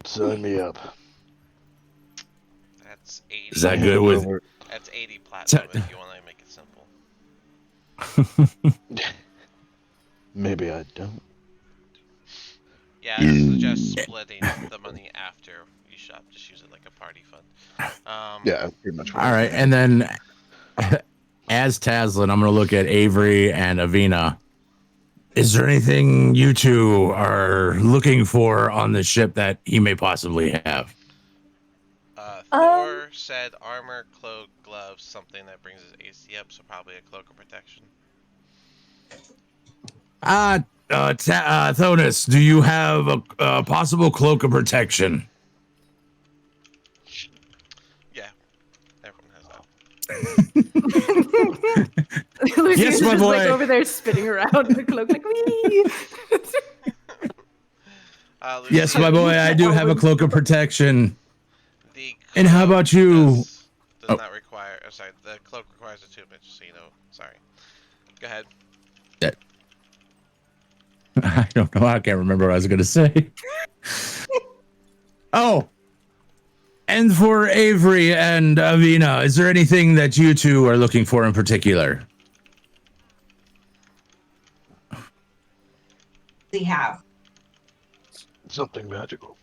Sign me up. That's 80. Is that good with? That's 80 platinum if you want to make it simple. Maybe I don't. Yeah, I suggest splitting the money after you shop. Just use it like a party fund. Yeah, pretty much. All right, and then as Taslin, I'm going to look at Avery and Avina. Is there anything you two are looking for on the ship that he may possibly have? Thor said armor, cloak, gloves, something that brings his AC up, so probably a cloak of protection. Thonus, do you have a possible cloak of protection? Yeah, everyone has that. Lucy's Yes, my just boy. like over there spinning around in the cloak, like wee. Yes, my boy, I do have a cloak of protection. The And how about you? Does not require. Oh, sorry, the cloak requires attunement, just so you know. Sorry. Go ahead. I don't know. I can't remember what I was going to say. Oh, and for Avery and Avina, is there anything that you two are looking for in particular? We have. Something magical.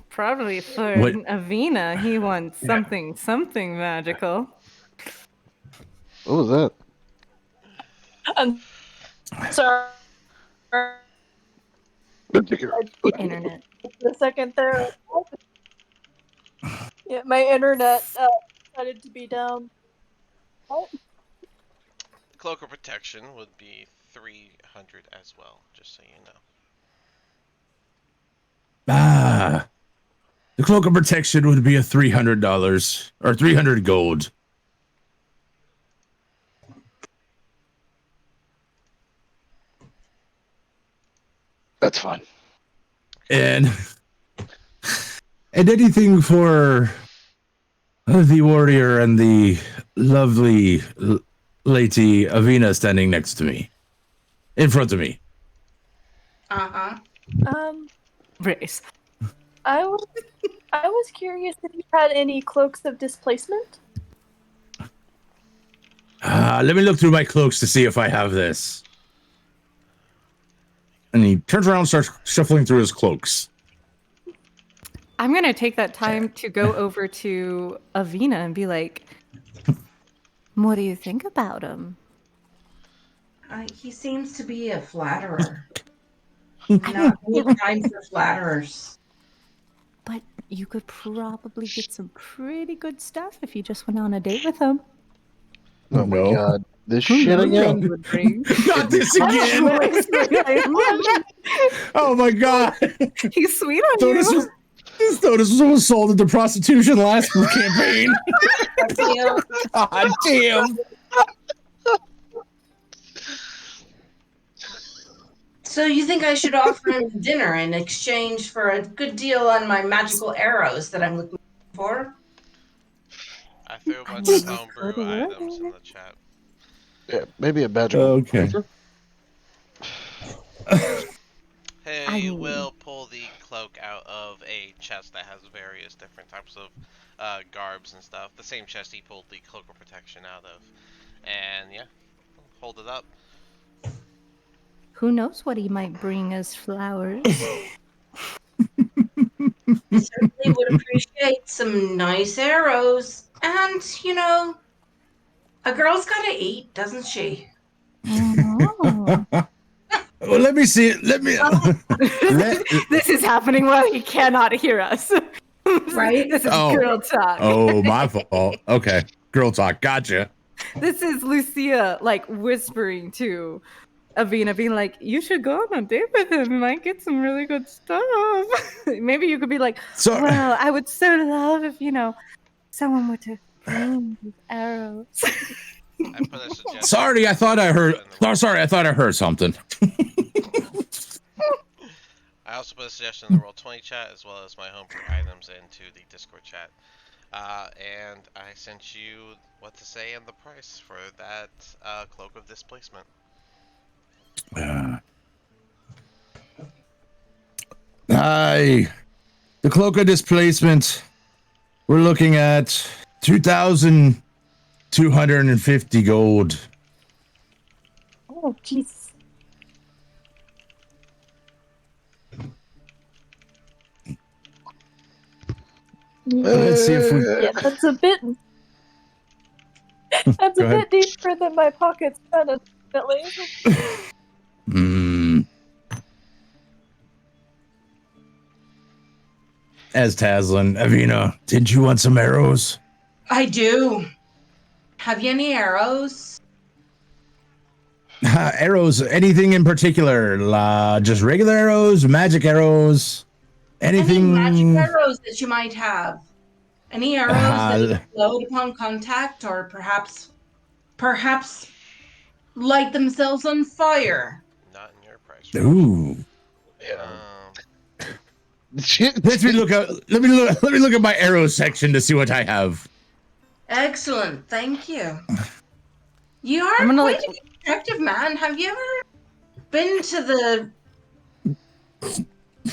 Probably for What? Avina, he wants something magical. What was that? I'm sorry. Internet. The second there. Yeah, my internet decided to be down. What? Cloak of protection would be 300 as well, just so you know. The cloak of protection would be a $300 or 300 gold. That's fine. And anything for the warrior and the lovely lady Avina standing next to me, in front of me. Brace. I was curious if you had any cloaks of displacement. Let me look through my cloaks to see if I have this. And he turns around and starts shuffling through his cloaks. I'm gonna take that time to go over to Avina and be like, "What do you think about him?" He seems to be a flatterer. Not any time for flatterers. But you could probably get some pretty good stuff if you just went on a date with him. Oh my god. This shit again? Not this again! Oh my god! He's sweet on you. This Dotus was almost sold into prostitution last campaign. God damn. So you think I should offer him dinner in exchange for a good deal on my magical arrows that I'm looking for? I threw a bunch of homebrew items in the chat. Yeah, maybe a magical. Okay. He will pull the cloak out of a chest that has various different types of garbs and stuff. The same chest he pulled the cloak of protection out of. And yeah, hold it up. Who knows what he might bring as flowers? I certainly would appreciate some nice arrows. And, you know, a girl's gotta eat, doesn't she? Oh. Well, let me see it. This is happening while he cannot hear us. Right? This is girl talk. Oh, my fault. Okay. Girl talk. Gotcha. This is Lucia, like, whispering to Avina, being like, you should go on a date with him. You might get some really good stuff. Maybe you could be like, well, I would so love if, you know, someone were to bring these arrows. I put a suggestion. Sorry, I thought I heard. Oh, sorry, I thought I heard something. I also put a suggestion in the Roll20 chat as well as my homebrew items into the Discord chat. And I sent you what to say and the price for that cloak of displacement. Aye. The cloak of displacement. We're looking at 2,250 gold. Oh, jeez. Let's see if we. Yeah, that's a bit. That's a Go ahead. bit deeper than my pockets, definitely. As Taslin, Avina, didn't you want some arrows? I do. Have you any arrows? Arrows, anything in particular? Just regular arrows, magic arrows, anything? Any magic arrows that you might have? Any arrows that explode upon contact, or perhaps light themselves on fire? Not in your price. Ooh. Yeah. Let me look at my arrow section to see what I have. Excellent, thank you. You are quite a attractive man. Have you ever been to the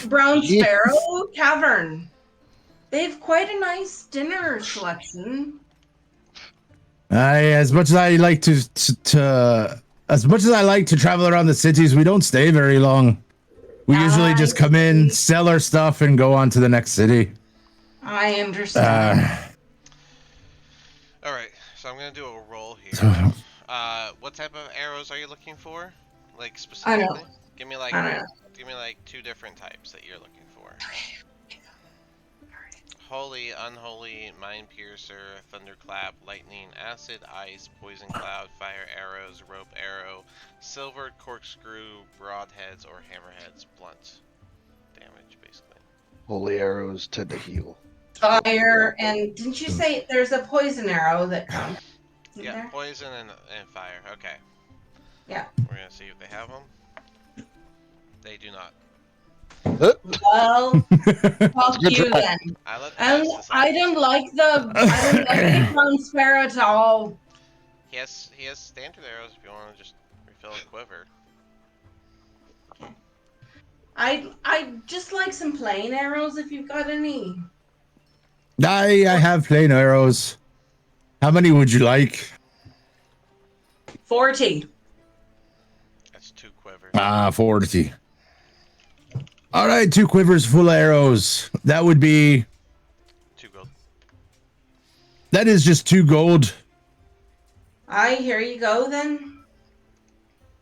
Brown Sparrow Tavern? They have quite a nice dinner selection. As much as I like to travel around the cities, we don't stay very long. We usually just come in, sell our stuff, and go on to the next city. I understand. All right, so I'm gonna do a roll here. What type of arrows are you looking for? Like specifically? I know. Give me like 2 different types that you're looking for. Holy, unholy, mind piercer, thunderclap, lightning, acid, ice, poison cloud, fire arrows, rope arrow, silver, corkscrew, broadheads, or hammerheads, blunt damage, basically. Holy arrows tend to heal. Fire, and didn't you say there's a poison arrow that comes? Yeah, there? poison and fire. Okay. Yeah. We're gonna see if they have them. They do not. Well, fuck you then. I don't like the Brown Sparrow at all. He has standard arrows if you want to just refill a quiver. I just like some plain arrows if you've got any. I have plain arrows. How many would you like? 40. That's 2 quivers. 40. All right, 2 quivers full of arrows. That would be 2 gold. That is just 2 gold. Here you go then.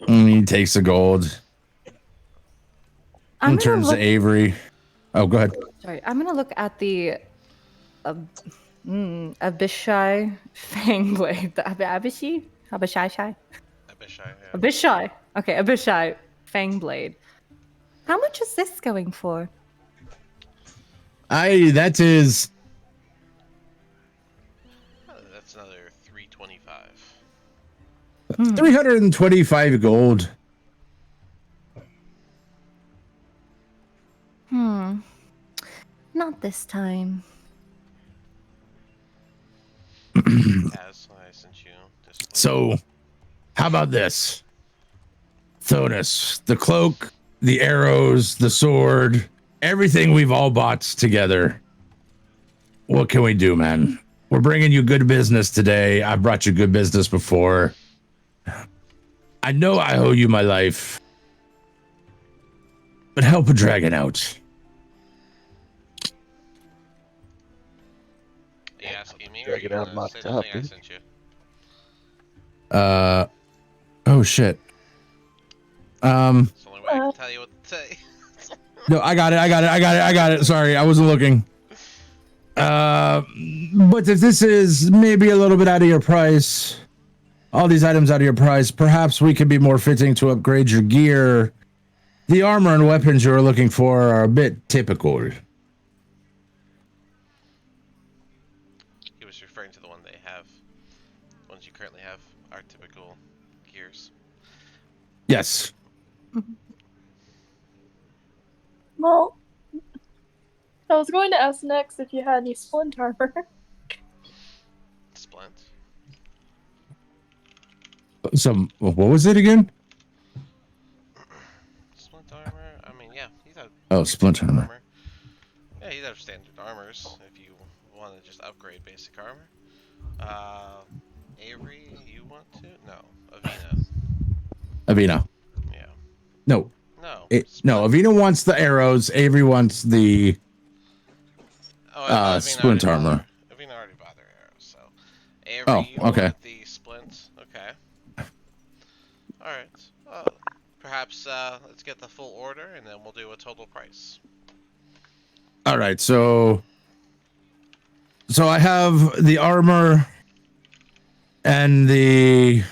He takes the gold. And turns to Avery. Oh, go ahead. Sorry, I'm gonna look at the Abishai Fangblade. The Abishai? Abishai? Abishai. Okay, Abishai Fangblade. How much is this going for? That is. That's another 325. 325 gold. Not this time. As I sent you this one. So, how about this? Thonus, the cloak, the arrows, the sword, everything we've all bought together. What can we do, man? We're bringing you good business today. I brought you good business before. I know I owe you my life. But help a dragon out. Are you asking me? Dragon out my top, I sent you? Oh shit. It's the only way I can tell you what to say. No, I got it. Sorry, I wasn't looking. But if this is maybe a little bit out of your price, all these items out of your price, perhaps we could be more fitting to upgrade your gear. The armor and weapons you're looking for are a bit typical. He was referring to the one they have. The ones you currently have are typical gears. Yes. Well, I was going to ask next if you had any splint armor. Splint? What was it again? Splint armor? I mean, yeah, he's had Oh, splint armor. Yeah, you'd have standard armors if you want to just upgrade basic armor. Avery, you want to? No, Avina. Avina. Yeah. No. No. No, Avina wants the arrows. Avery wants the Oh, I thought Avina splint armor. Avina already bought her arrows, so. Avery, Oh, you okay. want the splints? Okay. Alright. Well, perhaps let's get the full order and then we'll do a total price. All right, so I have the armor and the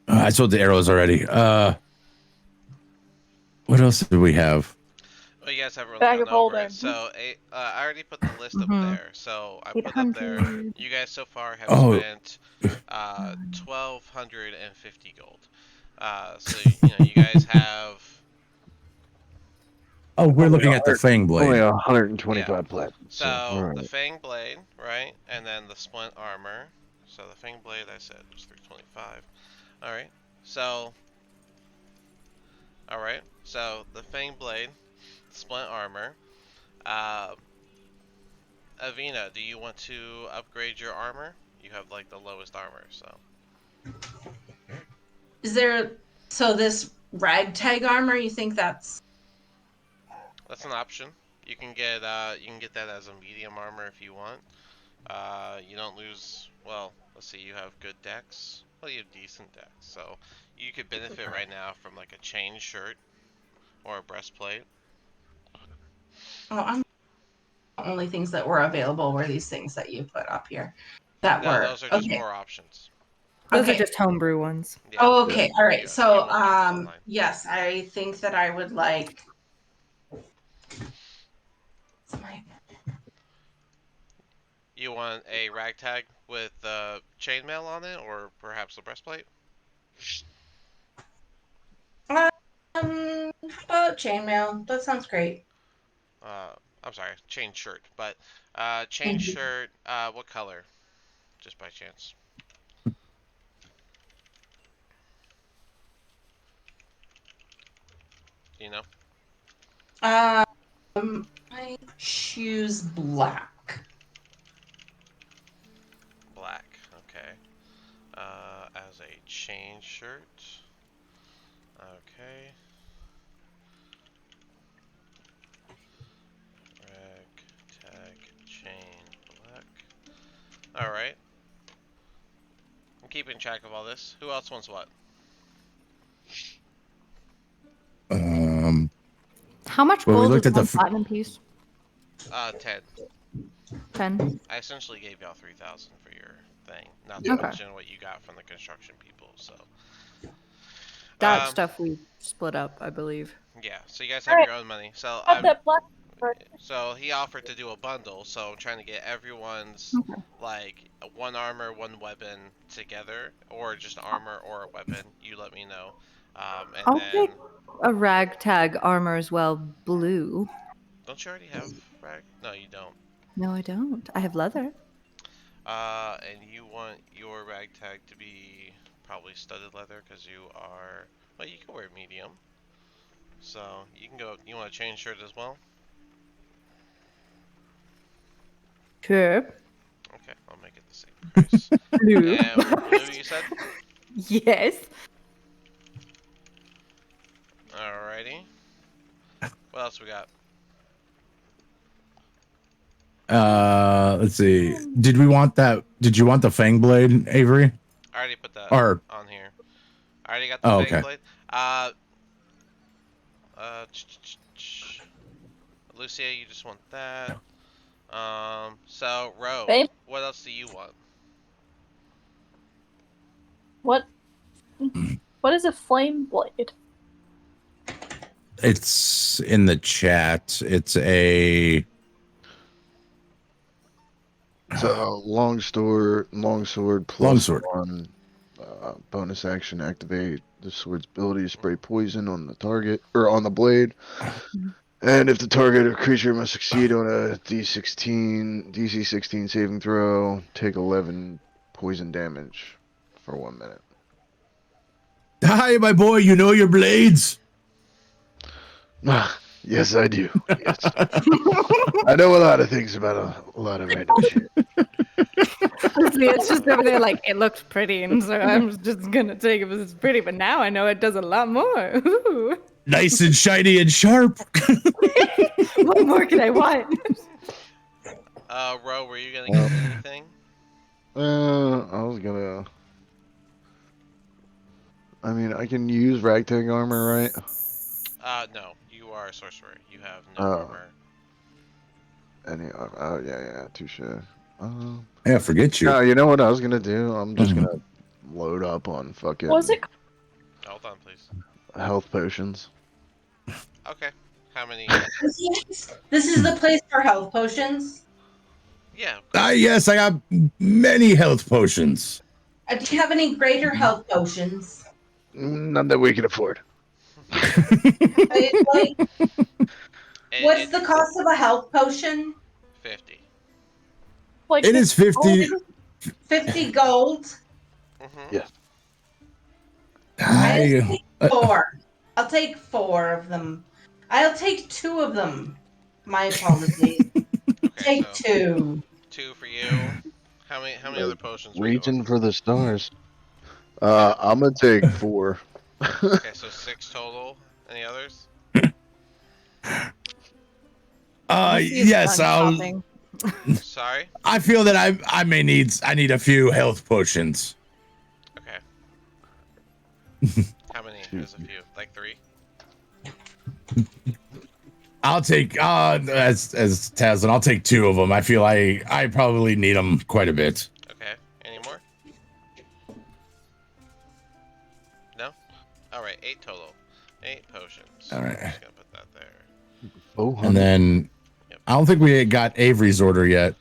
I sold the arrows already. What else do we have? Well, you guys have really Bag gone of over holding. it. So I already put the list up there. So I put up there. 800. You guys so far have Oh. spent 1,250 gold. So you guys have. Oh, we're looking at the Fang Only Blade. 125 platinum. So the Fang Blade, right, and then the Splint Armor. So the Fang Blade, I said was 325. All right. So. All right. So the Fang Blade, Splint Armor. Avina, do you want to upgrade your armor? You have like the lowest armor, so. Is there this ragtag armor? You think that's That's an option. You can get that as a medium armor if you want. You don't lose. Well, let's see. You have good decks. Well, you have decent decks, so you could benefit right now from like a chain shirt or a breastplate. I'm the only things that were available were these things that you put up here. That No, were those are just okay. more options. Those Okay. are just homebrew ones. Yeah. Oh, okay. All right. You So, won't find them online. yes, I think that I would like. You want a ragtag with chainmail on it, or perhaps a breastplate? How about chainmail? That sounds great. I'm sorry, chain shirt. But chain shirt, what color? Just by chance. Do you know? I choose black. Black. Okay. As a chain shirt. Okay. Ragtag chain black. All right. I'm keeping track of all this. Who else wants what? How much Well, we gold looked is at the one platinum piece? 10. 10. I essentially gave y'all 3,000 for your thing, not Yeah. to mention what you got from the construction people. So That stuff we split up, I believe. yeah. So you guys have Alright. your own money. So Got that black. so he offered to do a bundle. So I'm trying to get everyone's Okay. like one armor, one weapon together, or just armor or a weapon. You let me know. And I'll then take a ragtag armor as well, blue. don't you already have rag? No, you don't. No, I don't. I have leather. And you want your ragtag to be probably studded leather because you are. Well, you can wear medium. So you can go. You want a chain shirt as well? Sure. Okay, I'll make it the same price. Blue. And blue, you said? Yes. Alrighty. What else we got? Let's see. Did we want that? Did you want the Fang Blade, Avery? I already put that Or on here. I already got the Fang okay. Blade. Lucia, you just want that. So Ro, Babe? what else do you want? What is a flame blade? It's in the chat. It's a longsword plus longsword. 1 bonus action. Activate the sword's ability to spray poison on the target or on the blade. And if the target or creature must succeed on a DC 16 saving throw, take 11 poison damage for 1 minute. Hi, my boy. You know your blades. Yes, I do. Yes. I know a lot of things about a lot of random shit. Honestly, it's just over there like, it looks pretty, and so I'm just gonna take it because it's pretty, but now I know it does a lot more. Ooh. Nice and shiny and sharp. What more can I want? Ro, were you gonna get anything? I was gonna. I mean, I can use ragtag armor, right? No. You are a sorcerer. You have no Oh. armor. Oh yeah, touche. Yeah, forget you. No, you know what I was gonna do? I'm just Mhm. gonna load up on fucking Was it? Hold on, please. health potions. Okay. How many? This is the place for health potions. Yeah. Yes, I got many health potions. Do you have any greater health potions? None that we can afford. Like, what's It, the cost of a health potion? 50. Like It is 50. 50 gold. Mm-hmm. Yes. I'll I, take 4. I'll take 4 of them. I'll take 2 of them. My apologies. Okay, Take so 2. 2 for you. How many other potions were you Reaching looking for the stars. Yeah. I'm gonna take 4. Okay, so 6 total. Any others? yes, Sorry? I feel that I need a few health potions. Okay. How many? There's a few. Like 3? I'll take as Tazlin, I'll take 2 of them. I feel I probably need them quite a bit. Okay. Any more? No? Alright, 8 total. 8 potions. All right. I'm just gonna put that there. Oh, And then Yep. I don't think we got Avery's order yet.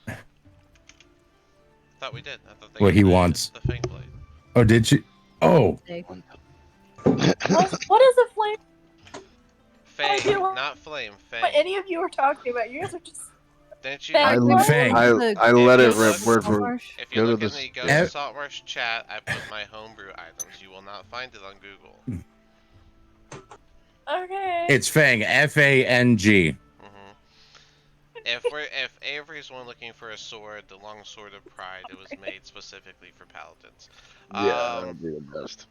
Thought we did. I thought they What got he the, wants. the Fang Blade. Oh, did she? Oh, what is a flame? Fang, feel like- not Flame. Fang. What any of you are talking about? You guys are just. Didn't you Fang. not? Fang. I let it rip word for Saltmarsh? If you Go to look in the the Ghost Eh. of Saltmarsh chat, I put my homebrew items. You will not find it on Google. Okay. it's Fang. Fang. If Avery's one looking for a sword, the long sword of pride, it was made specifically for paladins. Yeah, that'd be the best.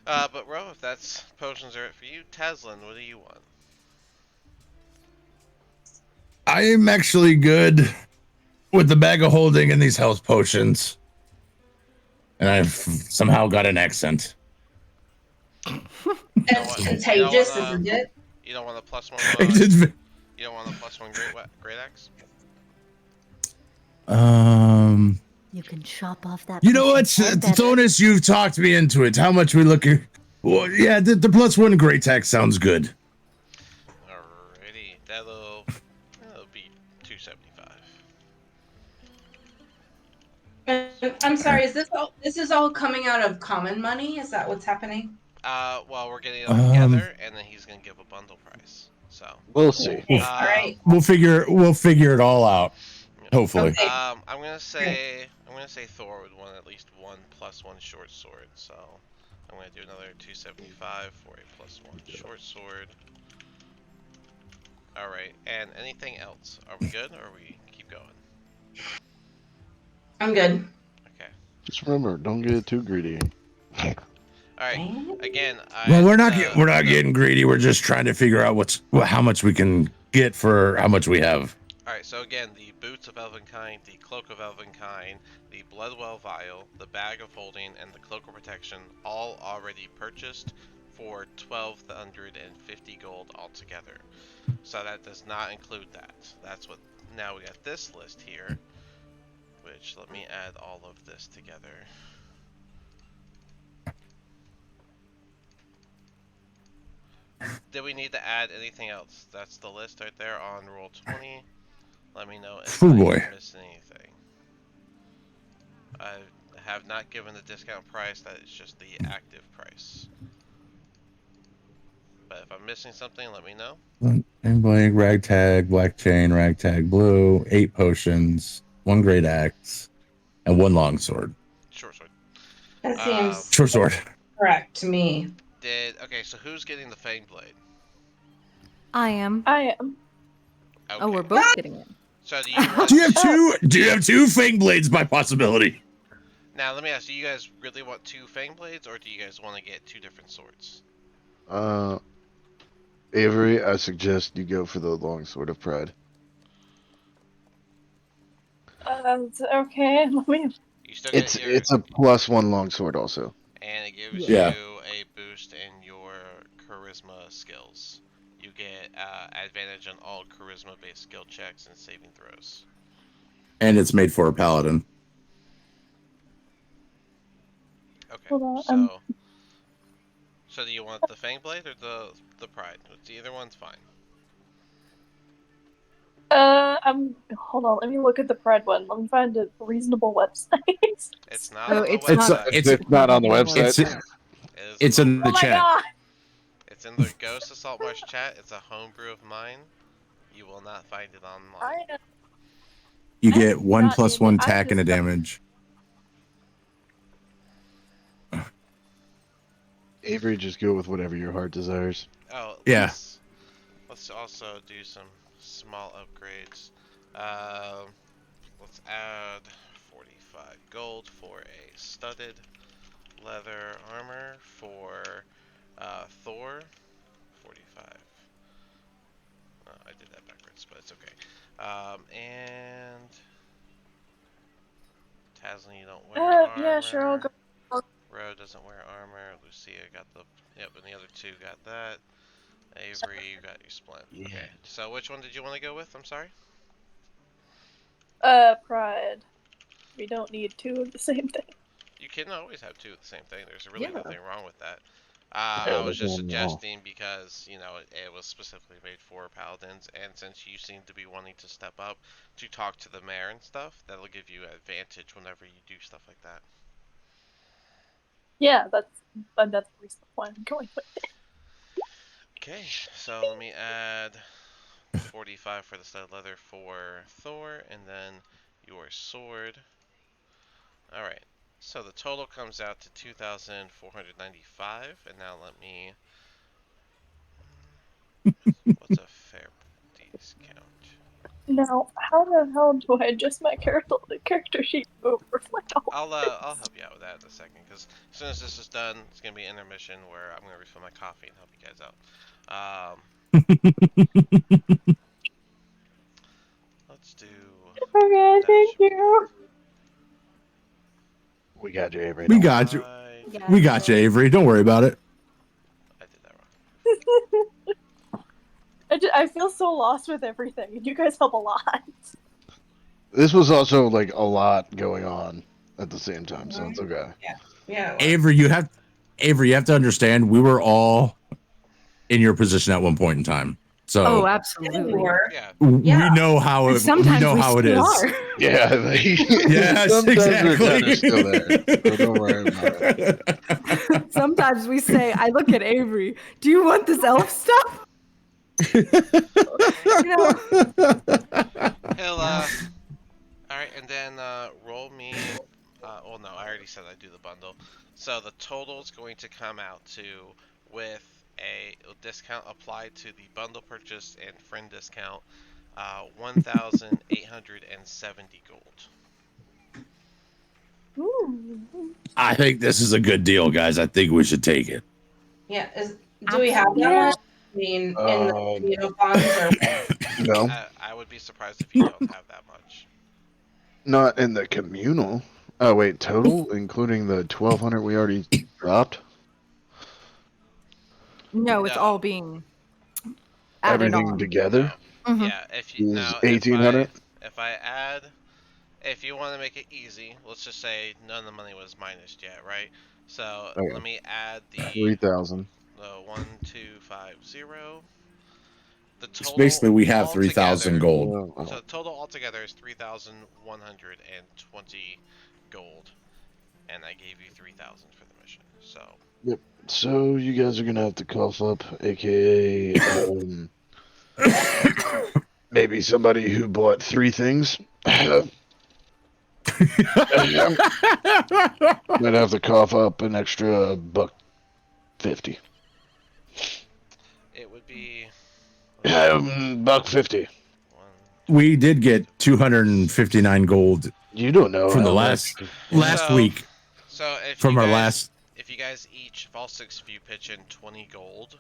But Ro, if that's potions are it for you, Tazlin, what do you want? I am actually good with the bag of holding and these health potions. And I've somehow got an accent. That's contagious, isn't it? You don't want a plus 1. It's- You don't want a plus 1 great axe. You can chop off that. You know what, potion for better. Thonis, you've talked me into it. How much we looking? Well, yeah, the plus 1 great tax sounds good. Alrighty, that'll be 275. I'm sorry, this is all coming out of common money? Is that what's happening? Well, we're getting it all together, and then he's gonna give a bundle price. So We'll see. All right. We'll figure it all out. Hopefully. Okay. I'm gonna say Thor would want at least 1 plus 1 short sword. So I'm gonna do another 275 for a plus 1 short sword. All right, and anything else? Are we good, or we keep going? I'm good. Okay. Just remember, don't get too greedy. All right. Again, Well, we're not getting greedy. We're just trying to figure out how much we can get for how much we have. Alright, so again, the Boots of Elvenkind, the Cloak of Elvenkind, the Bloodwell Vial, the Bag of Holding, and the Cloak of Protection, all already purchased for 1,250 gold altogether. So that does not include that. That's what, now we got this list here, which, let me add all of this together. Did we need to add anything else? That's the list right there on roll 20. Let me know if I missed anything. I have not given the discount price, that is just the active price. But if I'm missing something, let me know. And blank, ragtag, black chain, ragtag, blue, 8 potions, 1 great axe, and 1 long sword. Short sword. That seems short sword. correct to me. Okay, so who's getting the Fang Blade? I am. I am. Okay. Oh, we're both getting it. So do you want? Do you have two fang blades by possibility? Now let me ask: do you guys really want 2 fang blades, or do you guys want to get 2 different swords? Avery, I suggest you go for the long sword of pride. Okay, let me. You still get It's a +1 long sword also. and it gives Yeah. you a boost in your charisma skills. You get advantage on all charisma-based skill checks and saving throws. And it's made for a paladin. Okay, Hold on, so do you want the fang blade or the pride? Either one's fine. Hold on. Let me look at the Pride one. Let me find a reasonable website. It's not Oh, on the it's website. It's not on the website. It's in the Oh my chat. god! It's in the Ghost of Saltmarsh chat. It's a homebrew of mine. You will not find it online. You I get am 1 not plus in 1 it. I attack and a just- damage. Avery, just go with whatever your heart desires. Oh, Yeah. let's also do some small upgrades. Let's add 45 gold for a studded leather armor for Thor. 45. I did that backwards, but it's okay. And Taslin, you don't wear armor. Yeah, sure, I'll go. Ro doesn't wear armor. Lucia got the yep, and the other 2 got that. Avery, you got your splint. Yeah. Okay. So which one did you want to go with? I'm sorry. Pride. We don't need 2 of the same thing. You can always have 2 of the same thing. There's really Yeah. nothing wrong with that. Yeah, I was just there's nothing wrong. suggesting because, you know, it was specifically made for paladins, and since you seem to be wanting to step up to talk to the mayor and stuff, that'll give you advantage whenever you do stuff like that. Yeah, that's the reason why I'm going with it. Okay, so let me add 45 for the studded leather for Thor, and then your sword. Alright, so the total comes out to 2,495, and now let me... What's a fair discount? Now, how the hell do I adjust my character sheet to reflect all? I'll help you out with that in a second, because as soon as this is done, it's going to be an intermission where I'm going to refill my coffee and help you guys out. Let's do... Okay, thank you. We got you, Avery. We don't got you. Yeah. We got you, Avery. Don't worry about it. I did that wrong. I feel so lost with everything, and you guys help a lot. worry. This was also like a lot going on at the same time, so it's okay. Yeah. Avery, you have to understand we were all in your position at one point in time. So Oh, You absolutely. were. Yeah. we know how And it sometimes we know we how it still is. are. Yeah, Yes, sometimes exactly. we're kind of still there. So don't worry about it. Sometimes we say, I look at Avery, do you want this elf stuff? You know? He'll, alright, and then, roll me, well, no, I already said I'd do the bundle. So the total's going to come out to, with a discount applied to the bundle purchase and friend discount, 1,870 gold. Ooh. I think this is a good deal, guys. I think we should take it. Yeah. Do we have that Yeah. much? I mean, in the funds or No, I would be surprised if you don't have that much. not in the communal. Oh wait, total including the 1,200 we already dropped. No, it's No. all being added Everything on. together Mhm. Yeah, if you is now 1,800. if I add, if you want to make it easy, let's just say none of the money was minused yet, right? So Okay. let me add the 3,000. 1250. The It's total basically we have altogether- 3,000 gold. So the total altogether is 3,120 gold, and I gave you 3,000 for the mission. So So you guys are gonna have to cough up, aka maybe somebody who bought 3 things. Might have to cough up an extra $1.50. it would be $150. We did get 259 gold You don't know from how the much. last week So from our last. if you guys each, if all 6 of you pitch in 20 gold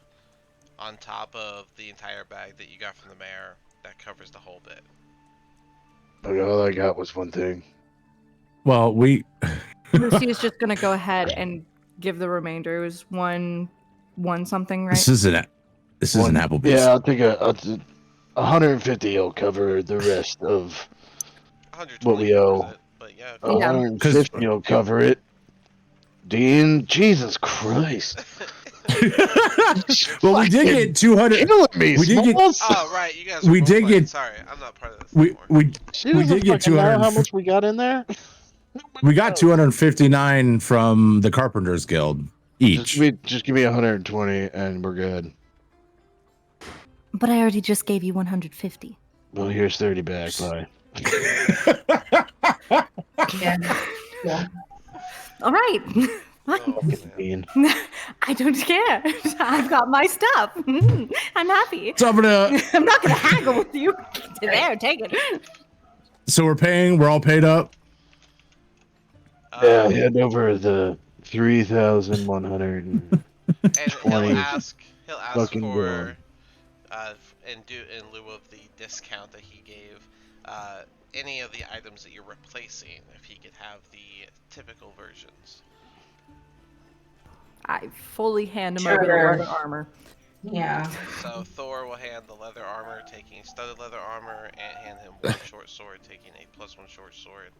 on top of the entire bag that you got from the mayor, that covers the whole bit. But all I got was one thing. Well, we. Lucy is just gonna go ahead and give the remainder. It was one something, right? This isn't Applebee's. Yeah, I'll take 150 will cover the rest of 120 what we owe. covers it, but yeah. Yeah. 150 will cover it. Dean, Jesus Christ. Well, we did get 200. Killing me, We did get. Smalls. Oh right, you guys. We Are did playing. get. Sorry, I'm not part of this We anymore. we She we doesn't did get fucking know 200. how much we got in there. We got 259 from the Carpenters Guild each. Just give me 120 and we're good. But I already just gave you 150. Well, here's 30 back. Bye. Yeah. All right. Oh, man. Dean. I don't care. I've got my stuff. I'm happy. So I'm gonna. I'm not gonna haggle with you. There, take it. So we're all paid up. Yeah, hand over the 3,100. And he'll ask fucking for, in lieu of the discount that he gave, any of the items that you're replacing, if he could have the typical versions. I fully hand him Sure. over the leather armor. Yeah. So Thor will hand the leather armor, taking studded leather armor, and hand him one short sword, taking a +1 short sword,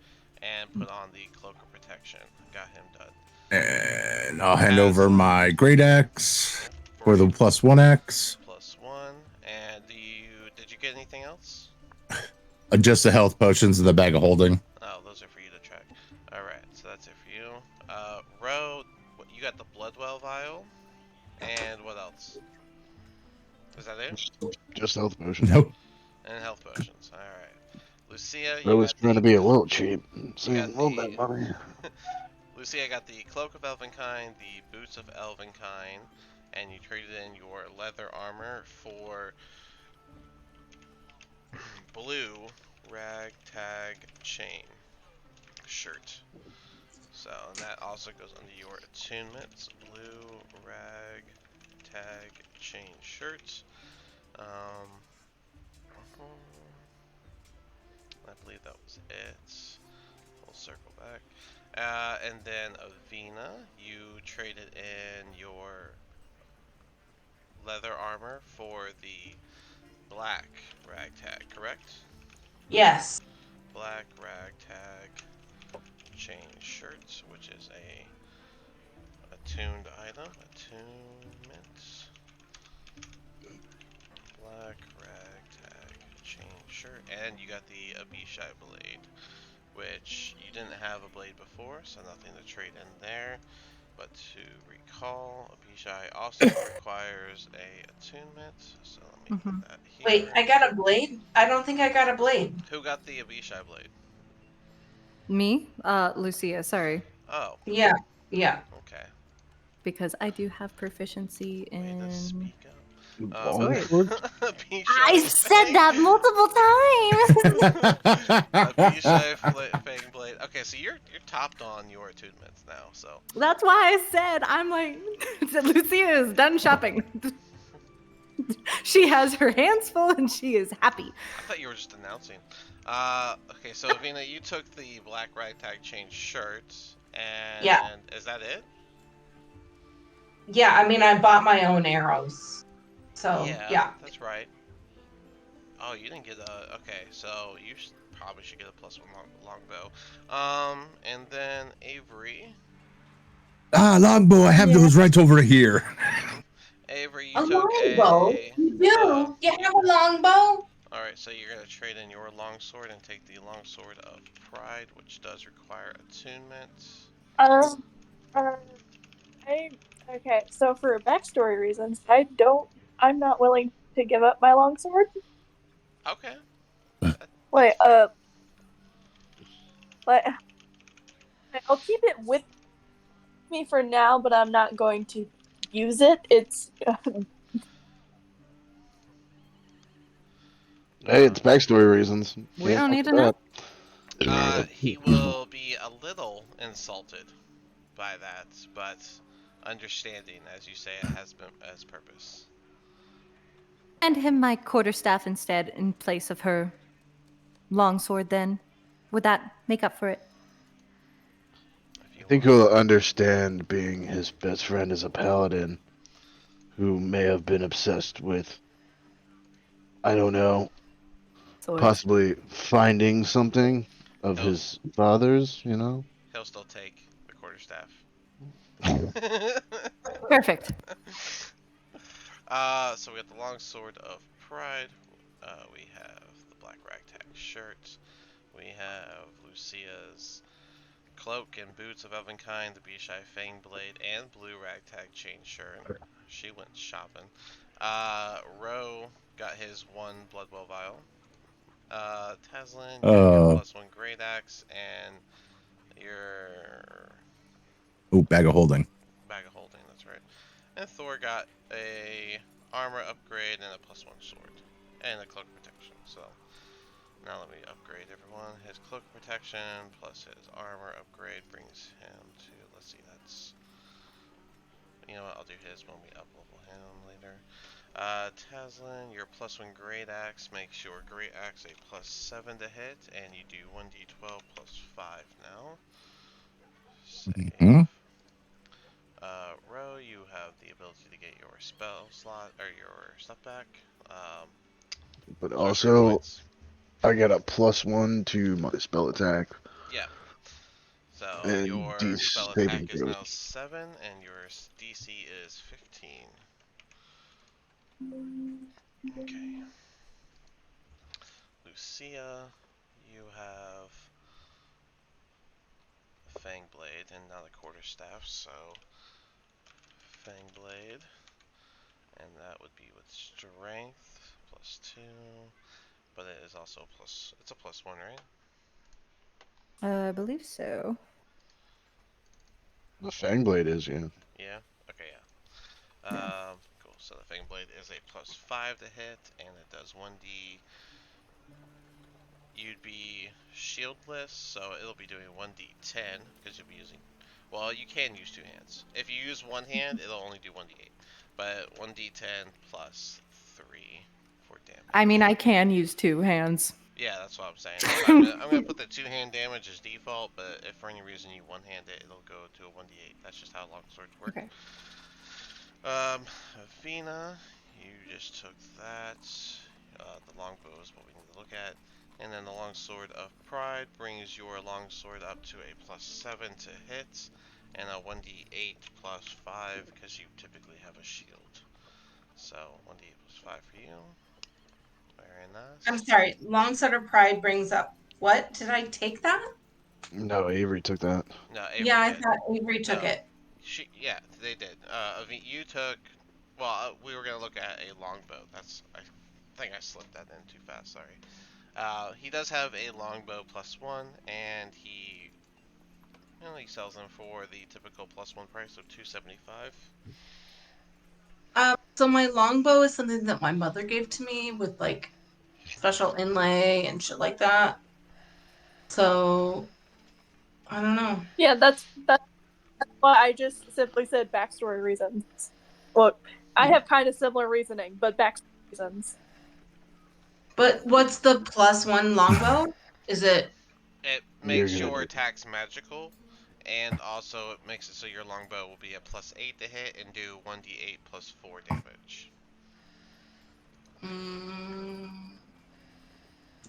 and put on the cloak of protection. Got him done. And I'll hand over my great axe for the +1 axe. +1. And did you get anything else? Just the health potions in the bag of holding. Oh, those are for you to track. Alright, so that's it for you. Ro, you got the Bloodwell vial. And what else? Is that it? Just health potion. Nope. And health potions. Alright. Lucia, I was trying to be a little cheap. You got a little bit money. Lucia got the Cloak of Elvenkind, the Boots of Elvenkind, and you traded in your leather armor for blue ragtag chain shirt. So, and that also goes under your attunements. Blue ragtag chain shirt. I believe that was it. We'll circle back. And then Avina, you traded in your leather armor for the black ragtag, correct? Yes. Black ragtag chain shirt, which is a attuned item. Attunement. Black ragtag chain shirt, and you got the Abishai blade, which you didn't have a blade before, so nothing to trade in there. But to recall, Abishai also requires a attunement, so let me put that here. Wait, I got a blade? I don't think I got a blade. Who got the Abishai blade? Me? Lucia, sorry. Oh, Yeah. Yeah. okay. Because I do have proficiency Way to in. speak up. I said that multiple times. Abishai Fang Blade. Okay, so you're topped on your attunements now, so. That's why I said I'm like Lucia is done shopping. She has her hands full and she is happy. I thought you were just announcing. Okay, so Avina, you took the black ragtag chain shirt, and Yeah. Is that it? Yeah, I mean, I bought my own arrows. So, yeah. That's right. Oh, you didn't get a. Okay, so you probably should get a +1 longbow. And then Avery. Longbow. I have those right over here. Avery, A you took longbow? You do? You have a longbow? Alright, so you're gonna trade in your longsword and take the longsword of pride, which does require attunement. Okay, so for backstory reasons, I'm not willing to give up my longsword. Okay. I'll keep it with me for now, but I'm not going to use it. It's Hey, it's backstory reasons. We Can't don't need to help know. He will be a little insulted by that, but understanding, as you say, it has been as purpose. And him my quarterstaff instead in place of her longsword then. Would that make up for it? If I you think want. he'll understand being his best friend as a paladin who may have been obsessed with, I don't know, Swords. possibly finding something of He'll, his father's, you know? he'll still take the quarterstaff. Perfect. So we got the longsword of pride. We have the black ragtag shirt. We have Lucia's cloak and boots of elvenkind, the Bishai fang blade, and blue ragtag chain shirt. She went shopping. Ro got his one Bloodwell vial. Taslin, you got your +1 great axe and your Bag of holding. bag of holding. That's right. And Thor got a armor upgrade and a +1 sword and a cloak protection. So now let me upgrade everyone. His cloak protection plus his armor upgrade brings him to, let's see, that's, you know what, I'll do his when we up-level him later. Taslin, your +1 great axe makes your great axe a +7 to hit, and you do 1d12 +5 now. Save. Mhm. Ro, you have the ability to get your spell slot, or your stuff back. But Sorcery also, points. I got a +1 to my spell attack Yeah. So and your D spell saving attack is throws. now 7, and your DC is 15. Okay. Lucia, you have a Fang Blade and not a Quarterstaff, so Fang Blade. And that would be with Strength, +2. But it is also it's a +1, right? I believe so. The Fang Blade is, yeah. Yeah? Okay, yeah. Yeah. Cool. So the Fang Blade is a +5 to hit, and it does 1d. You'd be shieldless, so it'll be doing 1d10, because you'll be using... Well, you can use two hands. If you use one hand, it'll only do 1d8. But 1d10 +3 for damage. I mean, I can use two hands. Yeah, that's what I'm saying. That's why I'm gonna put the two-hand damage as default, but if for any reason you one-hand it, it'll go to a 1d8. That's just how longswords work. Okay. Vina, you just took that. The longbow is what we need to look at. And then the longsword of pride brings your longsword up to a +7 to hit, and a 1d8 +5 because you typically have a shield. So 1d8 +5 for you. Very nice. I'm sorry. Longsword of Pride brings up what? Did I take that? No, Avery took that. No, Yeah, Avery I did. thought Avery took No, it. yeah, they did. You took. Well, we were gonna look at a longbow. I think I slipped that in too fast. Sorry. He does have a longbow +1, and he sells them for the typical +1 price of 275. So my longbow is something that my mother gave to me with like special inlay and shit like that. So I don't know. Yeah, that's why I just simply said backstory reasons. Look, I have kind of similar reasoning, but backstory reasons. But what's the +1 longbow? Is it It You're makes your gonna attacks magical, and also it makes it so your longbow will be a +8 to hit and do 1d8 +4 damage. mm,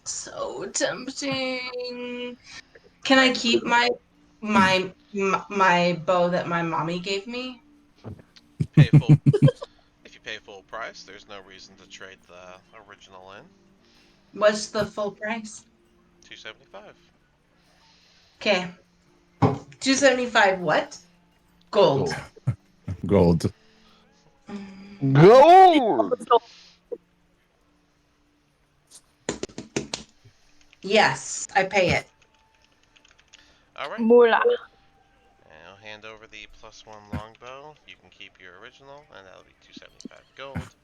so tempting? Can I Alright, keep my bow that my mommy gave me? pay full. If you pay full price, there's no reason to trade the original in. What's the full price? 275. Okay. 275 what? Gold. gold. Gold. Mm, Gold. yes, I pay it. Alright. Moolah. And I'll hand over the +1 longbow. You can keep your original, and that'll be 275 gold.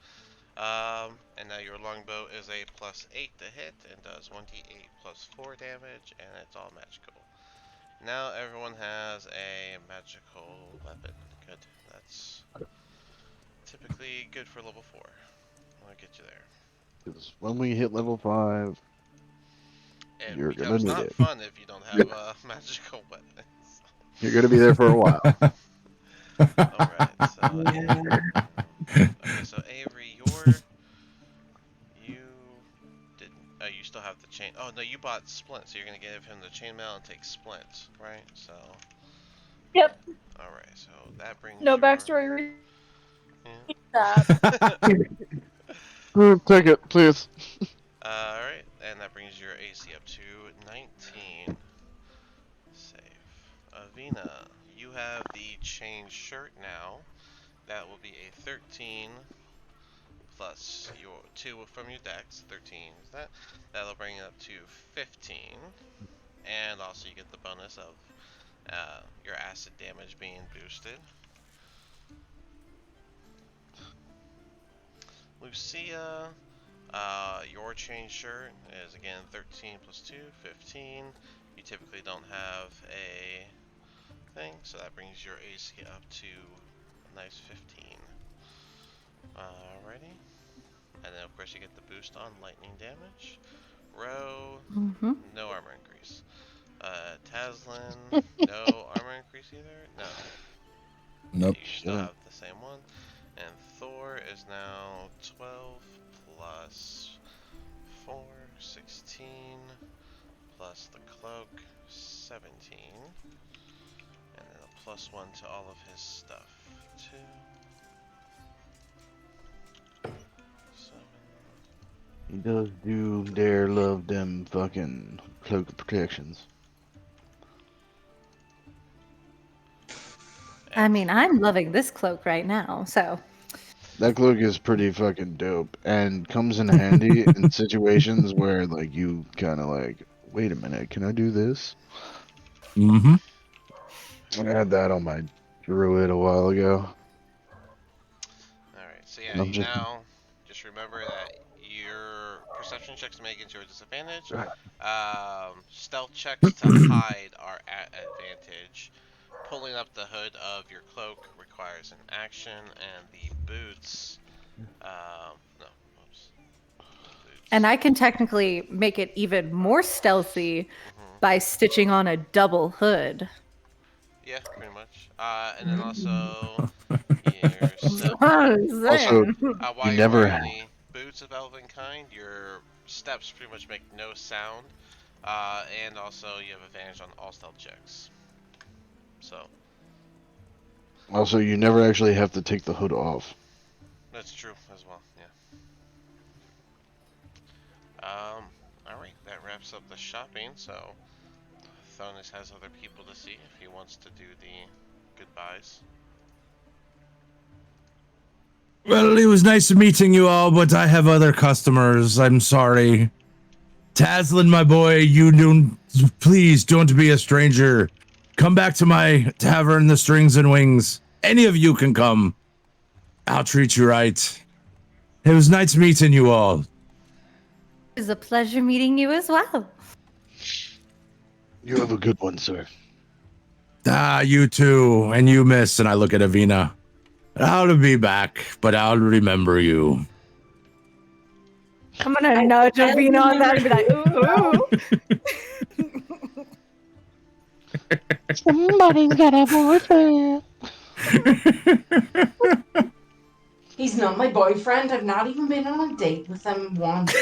And now your longbow is a +8 to hit and does 1d8 +4 damage, and it's all magical. Now everyone has a magical weapon. Good. That's typically good for level 4. I'll get you there. Because when we hit level 5, It you're gonna becomes need not it. fun if you don't have magical weapons. You're gonna be there for a while. Alright, so okay, so Avery, you didn't you still have the chain. Oh no, you bought Splint, so you're gonna give him the chainmail and take Splint, right? So Yep. alright, so that brings No your backstory. yeah. Take it, please. Alright, and that brings your AC up to 19. Save. Avina, you have the chain shirt now. That will be a 13 plus your 2 from your dex. 13 is that. That'll bring it up to 15. And also you get the bonus of your acid damage being boosted. Lucia, your chain shirt is again 13 plus 2, 15. You typically don't have a thing, so that brings your AC up to a nice 15. Alrighty. And then of course you get the boost on lightning damage. Ro, no armor increase. Taslin, no armor increase either? No. Nope. You still have the same one. And Thor is now 12 plus 4, 16, plus the cloak, 17. And then a +1 to all of his stuff, 2. 7. He does do dare love them fucking cloak of protections. I mean, I'm loving this cloak right now, so. That cloak is pretty fucking dope and comes in handy in situations where like you kind of like, wait a minute, can I do this? Mm-hmm. I had that on my druid a while ago. Alright, so yeah, now just remember that your perception checks to make it your disadvantage. Stealth checks to hide are at advantage. Pulling up the hood of your cloak requires an action, and the boots, no, oops. Boots. And I can technically make it even more stealthy by stitching on a double hood. Yeah, pretty much. And then also, your step, Also, while you you're never wearing the boots of elven kind, your steps pretty much make no sound. And also you have advantage on all stealth checks. So. Also, you never actually have to take the hood off. That's true as well, yeah. Alright, that wraps up the shopping, so Thonus has other people to see if he wants to do the goodbyes. Well, it was nice meeting you all, but I have other customers. I'm sorry. Taslin, my boy, please don't be a stranger. Come back to my tavern, the Strings and Wings. Any of you can come. I'll treat you right. It was nice meeting you all. It was a pleasure meeting you as well. You have a good one, sir. You too. And you, miss. And I look at Avina. I'll be back, but I'll remember you. I'm gonna nudge Avina on that and be like, ooh. Somebody's got a boyfriend. He's not my boyfriend. I've not even been on a date with him once.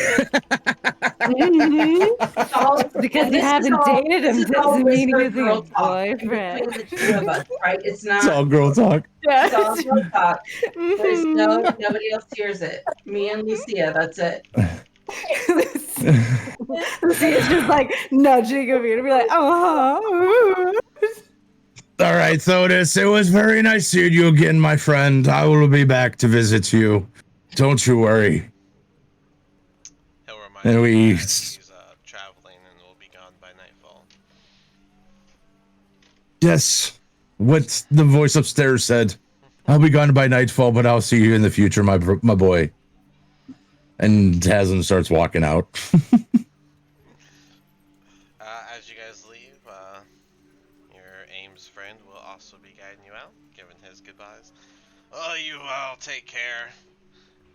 Because you haven't dated him doesn't mean he's your boyfriend. Between the two of us, right? It's not. It's all girl talk. It's all girl talk. There's nobody else hears it. Me and Lucia. That's it. Lucia's just like nudging Avina to be like, All right, Thotis, it was very nice seeing you again, my friend. I will be back to visit you. Don't you worry. He'll remind And you we... that he's traveling and will be gone by nightfall. Yes, what the voice upstairs said. I'll be gone by nightfall, but I'll see you in the future, my boy. And Tasm starts walking out. As you guys leave, your Ames friend will also be guiding you out, giving his goodbyes. Oh, you all take care.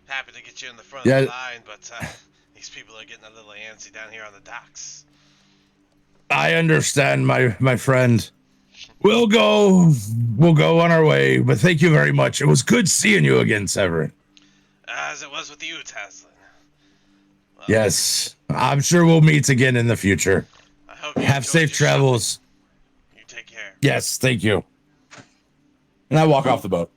Happy to get you in the front of Yeah, the line, but these people are getting a little antsy down here on the docks. I understand, my friend. We'll go on our way, but thank you very much. It was good seeing you again, Severin. As it was with you, Taslin. Well, Yes, I'm sure we'll meet again in the future. I hope you Have enjoyed safe your travels. shopping. You take care. Yes, thank you. And I walk off the boat.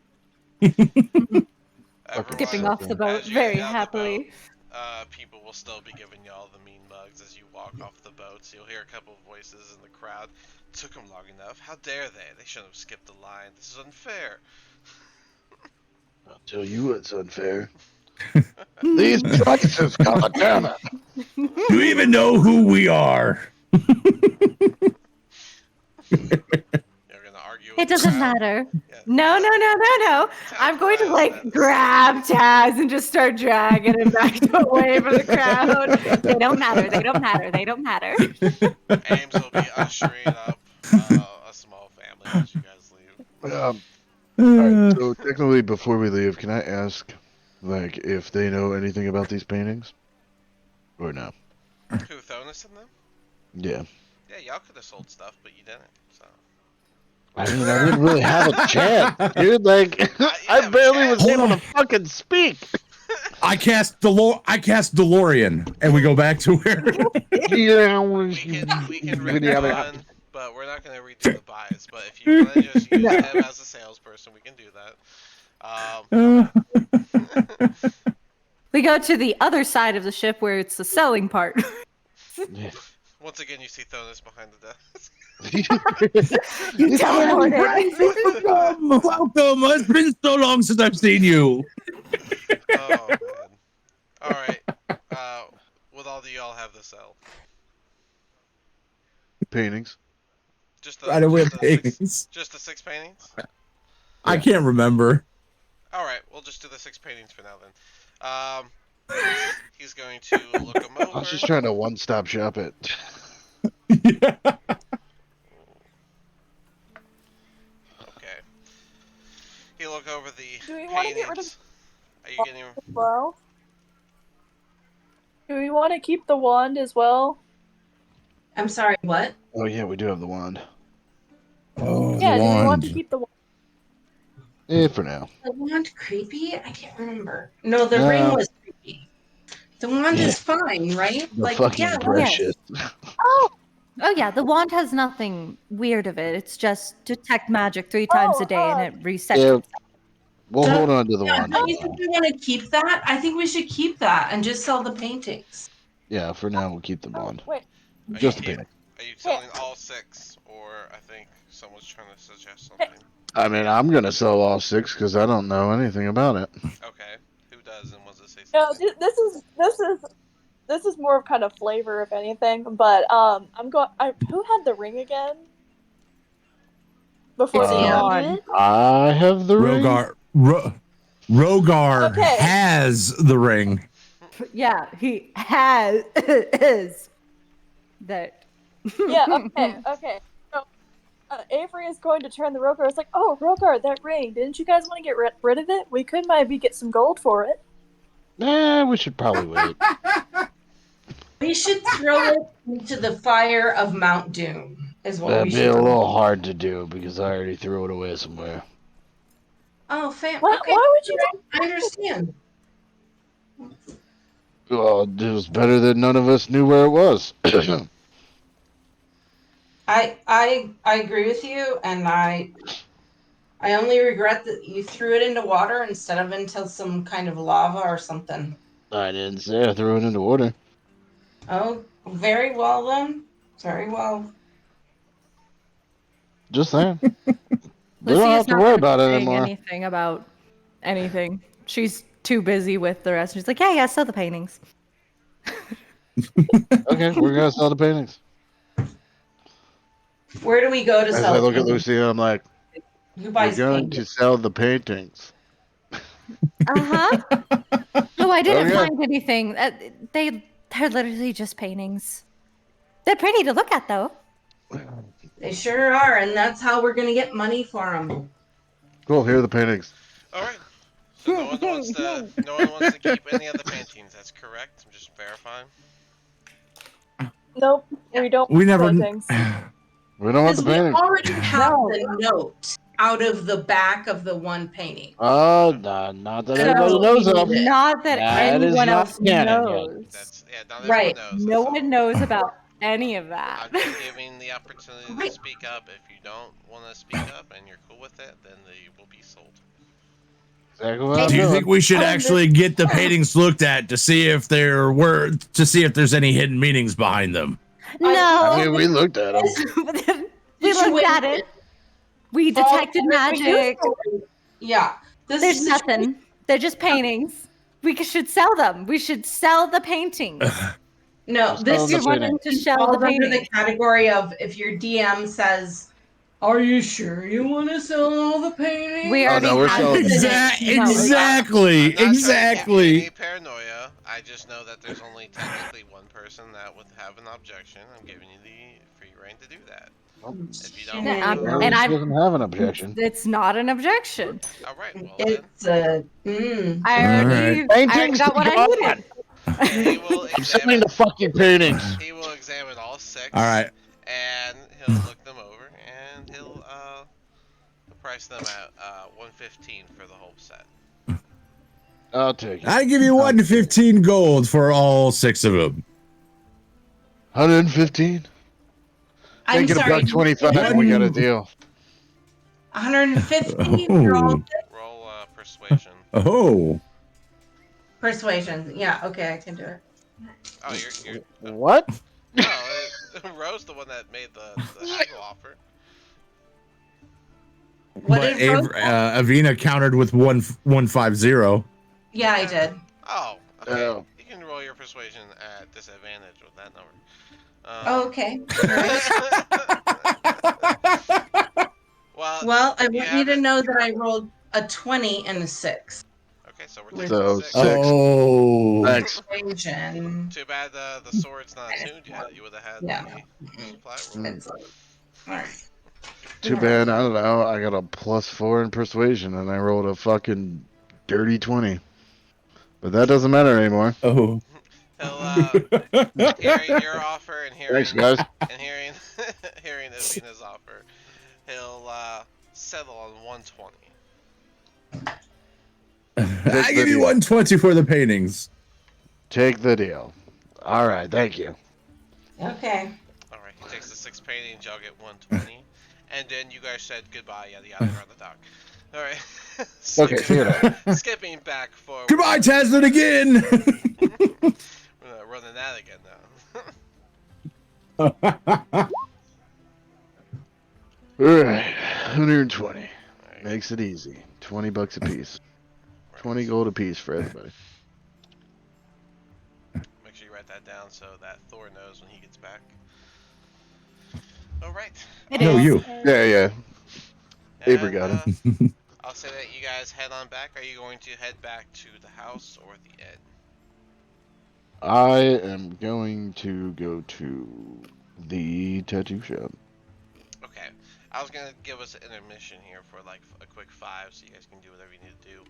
Skipping off the boat as you very get out the happily. boat, people will still be giving you all the mean mugs as you walk off the boat. So you'll hear a couple of voices in the crowd. Took them long enough. How dare they? They shouldn't have skipped the line. This is unfair. I'll tell you it's unfair. These choices, goddammit. Do you even know who we are? You're gonna argue with It doesn't the crowd? matter. Yeah. No. I'm going to like grab Taz and just start dragging him back away from the crowd. They don't matter. Ames will be ushering up a small family as you guys leave. Alright, so technically before we leave, can I ask, like, if they know anything about these paintings? Or no? Who, Thonus and them? Yeah. Yeah, y'all could have sold stuff, but you didn't, so. I mean, I didn't really have a chance, dude. Like, I barely was able to fucking speak. I cast DeLorean, and we go back to where. We can read one, but we're not going to redo the buys. But if you want to just use him as a salesperson, we can do that. We go to the other side of the ship where it's the selling part. Once again, you see Thonus behind the desk. You teleported. Welcome. It's been so long since I've seen you. Oh, man. All right. What all do y'all have to sell? Paintings. Just the 6 paintings? I can't remember. All right, we'll just do the 6 paintings for now then. He's going to look them over. I was just trying to one-stop shop it. Yeah. Okay. He'll look over the Do we paintings. want to get rid of Are you getting? well? Do we want to keep the wand as well? I'm sorry, what? Oh yeah, we do have the wand. Oh, Yeah, the do we want wand. to keep the wand? For now. The wand creepy? I can't remember. No, the ring was creepy. The wand is fine, right? The fucking precious. Oh yeah, the wand has nothing weird of it. It's just detect magic 3 times a day and it resets. Yeah. We'll hold on to the wand. Don't you think we want to keep that? I think we should keep that and just sell the paintings. Yeah, for now we'll keep the wand. Wait. Just the painting. Are you selling all 6, or I think someone's trying to suggest something? I mean, I'm gonna sell all 6 because I don't know anything about it. Okay, who does and wants to say No, something? this is more of kind of flavor, if anything. But who had the ring again? Before the end. I have the ring. Rogar has the ring. Yeah, he has that. Yeah. Okay. So Avery is going to turn the Rogar. It's like, oh, Rogar, that ring. Didn't you guys want to get rid of it? We could maybe get some gold for it. We should probably wait. We should throw it into the fire of Mount Doom, is what That'd we be should a do. little hard to do because I already threw it away somewhere. Oh, Why would you? I understand. Well, it was better that none of us knew where it was. I agree with you, and I only regret that you threw it into water instead of into some kind of lava or something. I didn't say I threw it into water. Oh, very well then. Very well. Just saying. We Lucy don't is have to not worry gonna about be it saying anymore. anything about anything. She's too busy with the rest. She's like, yeah, sell the paintings. Okay, we're gonna sell the paintings. Where do we go to As sell? I look at paintings? Lucy, I'm like, Who we're buys going to paintings? sell the paintings. Oh, I didn't Okay. find anything. They're literally just paintings. They're pretty to look at, though. They sure are, and that's how we're gonna get money for them. Cool. Here are the paintings. All right. So no one wants to keep any of the paintings. That's correct. I'm just verifying. Nope, we don't. We never. Paintings. We don't want Because the we paintings. already have No. the note out of the back of the one painting. Not that So anybody knows of. we- Not that That is anyone not else canon yet. knows. That's not Right. everyone knows. No that's one all. knows about any of that. I'm just giving the opportunity to Right. speak up. If you don't want to speak up and you're cool with it, then they will be sold. Exactly what I'm Do you doing. think we should actually get the paintings looked at to see if there's any hidden meanings behind them? I No. mean, we looked at them. We looked at it. We detected magic. Yeah. This There's is nothing. They're just paintings. We should sell them. We should sell the paintings. No, this Just You're is the wanting to sell falls the under the paintings. category of if your DM says, "Are you sure you want to sell all the paintings?" We Oh, already no, we're have selling it. Exactly. No, Exactly. I'm not trying to give you Exactly. any paranoia. I just know that there's only technically one person that would have an objection. I'm giving you the free reign to do that. If you don't, Yeah, do it. and I- doesn't have an objection. It's not an objection. All right. Well then, It's a. I already, Alright. I already got what I needed. he will I'm selling examine. the fucking paintings. He will examine all 6. All right. And he'll look them over, and he'll price them at 115 for the whole set. I'll take it. I give you 1 to 15 gold for all 6 of them. 115. I'm Make it sorry. $1.25. We got a deal. 150 for all Roll persuasion. Oh. persuasion. Yeah. Okay, I can do it. Oh, you're What? no, Rose the one that made the haggle offer. What But did Rose- Avina countered with 150. Yeah, I did. Oh, okay. Oh. You can roll your persuasion at disadvantage with that number. Oh, okay. Well, Well, I you want you to haven't- know that I rolled a 20 and a 6. Okay, so we're So, taking 6. Six. Oh. Thanks. Persuasion. Too bad the sword's not attuned yet. You would have had Yeah. the supply roll. It's like, all right. Too bad. I don't know. I got a +4 in persuasion, and I rolled a fucking dirty 20. But that doesn't matter anymore. Oh. He'll hearing your offer and hearing Thanks, guys. and hearing hearing Avina's offer, he'll settle on 120. I give you 120 for the paintings. Take the deal. All right. Thank you. Okay. All right, he takes the 6 paintings. Y'all get 120, and then you guys said goodbye. Yada yada around the dock. All right. Okay, see you later. Skipping back forward. Goodbye, Tasman again. We're not running that again now. All right. 120. Alright, Makes it easy. $20 a piece. 20 gold a piece for everybody. Make sure you write that down so that Thor knows when he gets back. All right. No, you. Yeah. Avery And, got him. I'll say that you guys head on back. Are you going to head back to the house or the inn? I am going to go to the tattoo shop. Okay. I was gonna give us an intermission here for like a quick 5, so you guys can do whatever you need to do.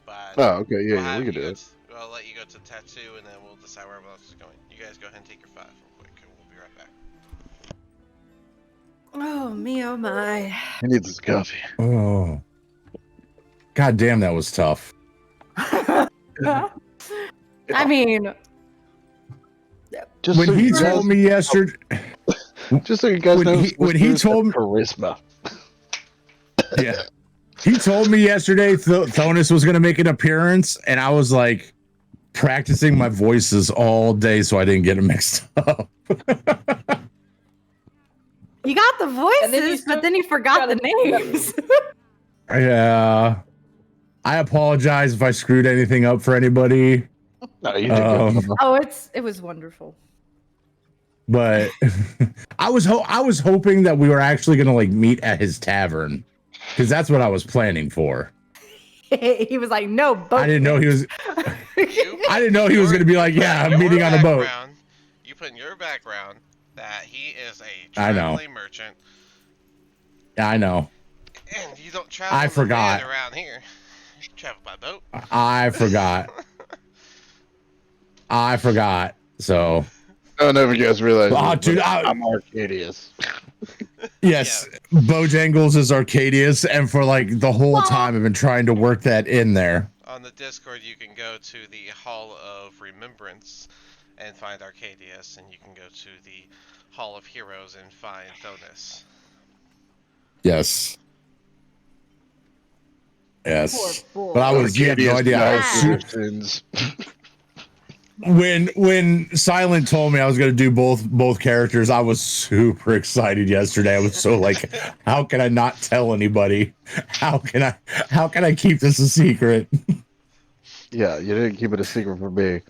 But Oh, okay. we'll Yeah, have we can you do go it. I'll let you go to the tattoo, and then we'll decide where everyone else is going. You guys go ahead and take your 5 real quick, and we'll be right back. Oh me, oh my. I need this coffee. Oh. God damn, that was tough. I mean, Just When so he you guys, told me yesterday, just so you guys when know, he listeners have told me- charisma. yeah, he told me yesterday Thonus was going to make an appearance, and I was like practicing my voices all day so I didn't get them mixed up. you got the And then you voices, but then you forgot the names. Yeah, I apologize if I screwed anything up for anybody, No, you did good. Oh, it was wonderful. but I was hoping that we were actually going to like meet at his tavern, because that's what I was planning for. He was like, no boat. I didn't know he was. You I didn't know he was your- going to be like, you yeah, put I'm in meeting your on a boat. background- You put in your background that he is a I know. traveling merchant, Yeah, I know. and you don't travel I in the land forgot. around here. You travel by boat. I forgot. I forgot. So, I don't know if you guys realize this, dude, but I'm Arcadius. yes, Bojangles is Arcadius, and for like the whole Well- time I've been trying to work that in there. On the Discord, you can go to the Hall of Remembrance and find Arcadius, and you can go to the Hall of Heroes and find Thonus. Yes. Yes. Poor boy. But I was, you have no Arcadius idea died how for their su- sins. when Silent told me I was going to do both characters, I was super excited yesterday. I was so like, how can I not tell anybody? How can I keep this a secret? Yeah, you didn't keep it a secret from me.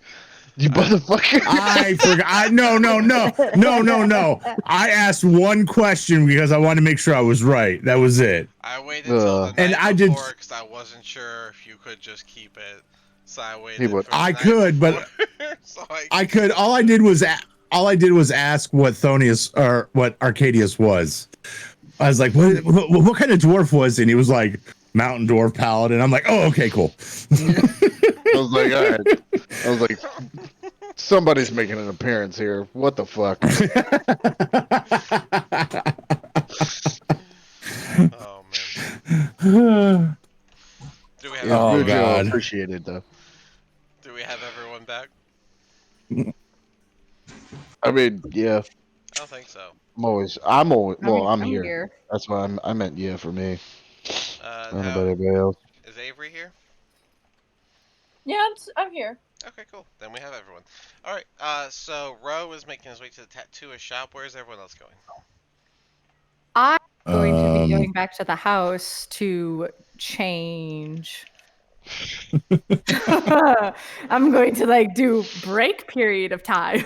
You motherfucker. I forgot. No. I asked one question because I wanted to make sure I was right. That was it. I waited till the And night I did- before because I wasn't sure if you could just keep it. So I waited. would. For the I night could, but before, so I could. All I did was ask what Thonius or what Arcadius was. I was like, what kind of dwarf was he? And he was like, mountain dwarf paladin. I'm like, oh, okay, cool. I was like, all right. I was like, somebody's making an appearance here. What the fuck? Oh man. Do we have Yeah, Oh, everyone, God. Appreciate it though. Do we have everyone back? I mean, yeah. I don't think so. I'm here. That's why I meant yeah for me. I don't know about everybody else. Is Avery here? Yeah, I'm here. Okay, cool. Then we have everyone. All right. So Ro is making his way to the tattooist shop. Where's everyone else going? I'm going to be going back to the house to change. I'm going to like do break period of time.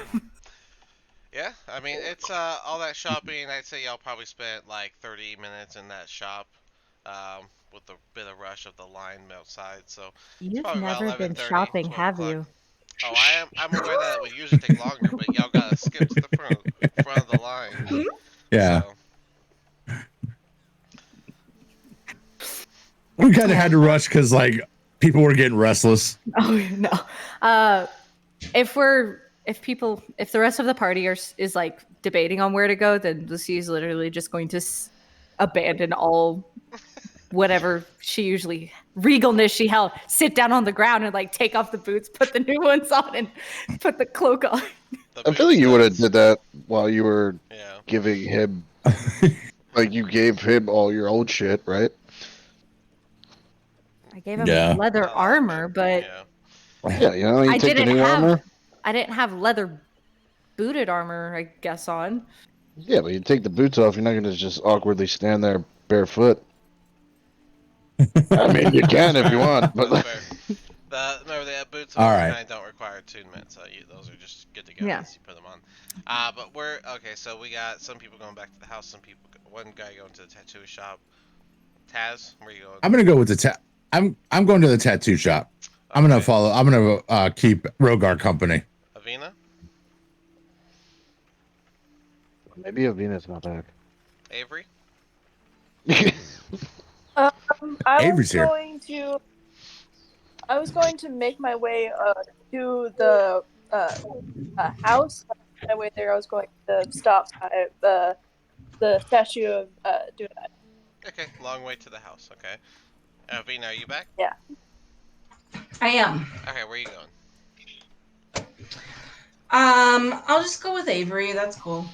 Yeah, I mean it's all that shopping. I'd say y'all probably spent like 30 minutes in that shop, with a bit of rush of the line outside. So You've probably about never been 11:30, shopping, 12 have o'clock. you? Oh, I'm aware that it would usually take longer, but y'all gotta skip to the front of the line. Yeah. So, We kind of had to rush because like people were getting restless. Oh no. If the rest of the party is like debating on where to go, then Lucy is literally just going to abandon all whatever she usually regalness she held, sit down on the ground and like take off the boots, put the new ones on, and put the cloak on. I feel like you would have did that while you were Yeah. giving him, like you gave him all your old shit, right? I gave him Yeah. leather armor, but Yeah. Yeah, you know, you I take the didn't new have armor. I didn't have leather booted armor, I guess, on. Yeah, but you take the boots off, you're not gonna just awkwardly stand there barefoot. I mean, you can if you want, but That's fair. Remember the boots All of right. kind don't require attunement, so those are just good to go Yeah. once you put them on. But we're okay. So we got some people going back to the house. Some people, one guy going to the tattoo shop. Taz, where you going? I'm gonna go with the I'm going to the tattoo shop. I'm gonna Okay. follow. I'm gonna keep Rogar company. Avina, maybe Avina's not back. Avery. Avery's here. I was going to make my way to the house. On my way there, I was going to stop at the statue of Dunai. Okay, long way to the house. Okay. Avina, are you back? I am. Okay, where are you going? I'll just go with Avery. That's cool.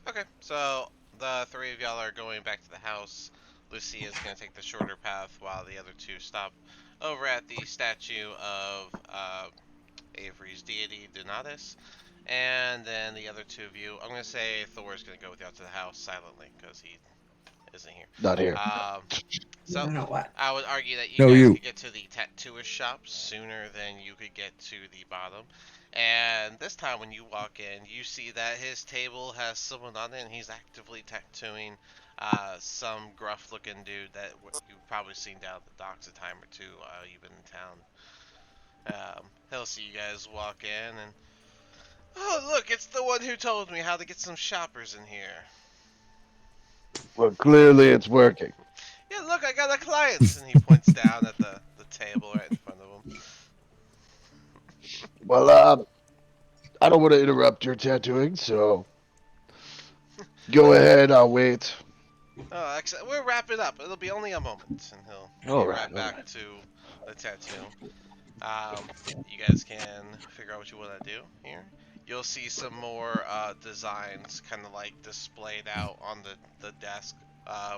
Okay, so the three of y'all are going back to the house. Lucy is going to take the shorter path while the other two stop over at the statue of Avery's deity, Donatus. And then the other two of you, I'm going to say Thor is going to go with y'all to the house silently because he isn't here. Not here. So You know what? I would argue that No, you guys you. could get to the tattooist shop sooner than you could get to the bottom. And this time when you walk in, you see that his table has someone on it, and he's actively tattooing some gruff-looking dude that you've probably seen down at the docks a time or two while you've been in town. He'll see you guys walk in, and oh look, it's the one who told me how to get some shoppers in here. Well, clearly it's working. Yeah, look, I got a client, and he points down at the table right in front of him. Well, I don't want to interrupt your tattooing, so go ahead. I'll wait. Oh, we're wrapping up. It'll be only a moment, and he'll All get right, right all back right. to the tattoo. You guys can figure out what you want to do here. You'll see some more designs kind of like displayed out on the desk,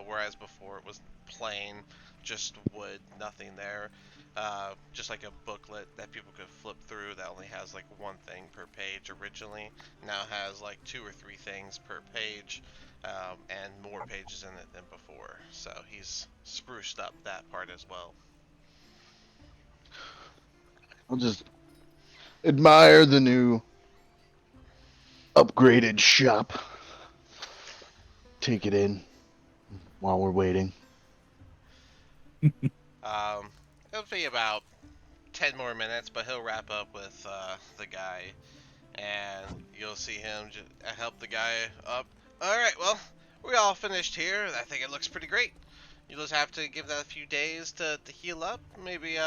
whereas before it was plain, just wood, nothing there. Just like a booklet that people could flip through that only has like one thing per page originally. Now has like 2 or 3 things per page, and more pages in it than before. So he's spruced up that part as well. I'll just admire the new upgraded shop. Take it in while we're waiting. It'll be about 10 more minutes, but he'll wrap up with the guy, and you'll see him help the guy up. Alright, well, we're all finished here. I think it looks pretty great. You just have to give that a few days to heal up. Maybe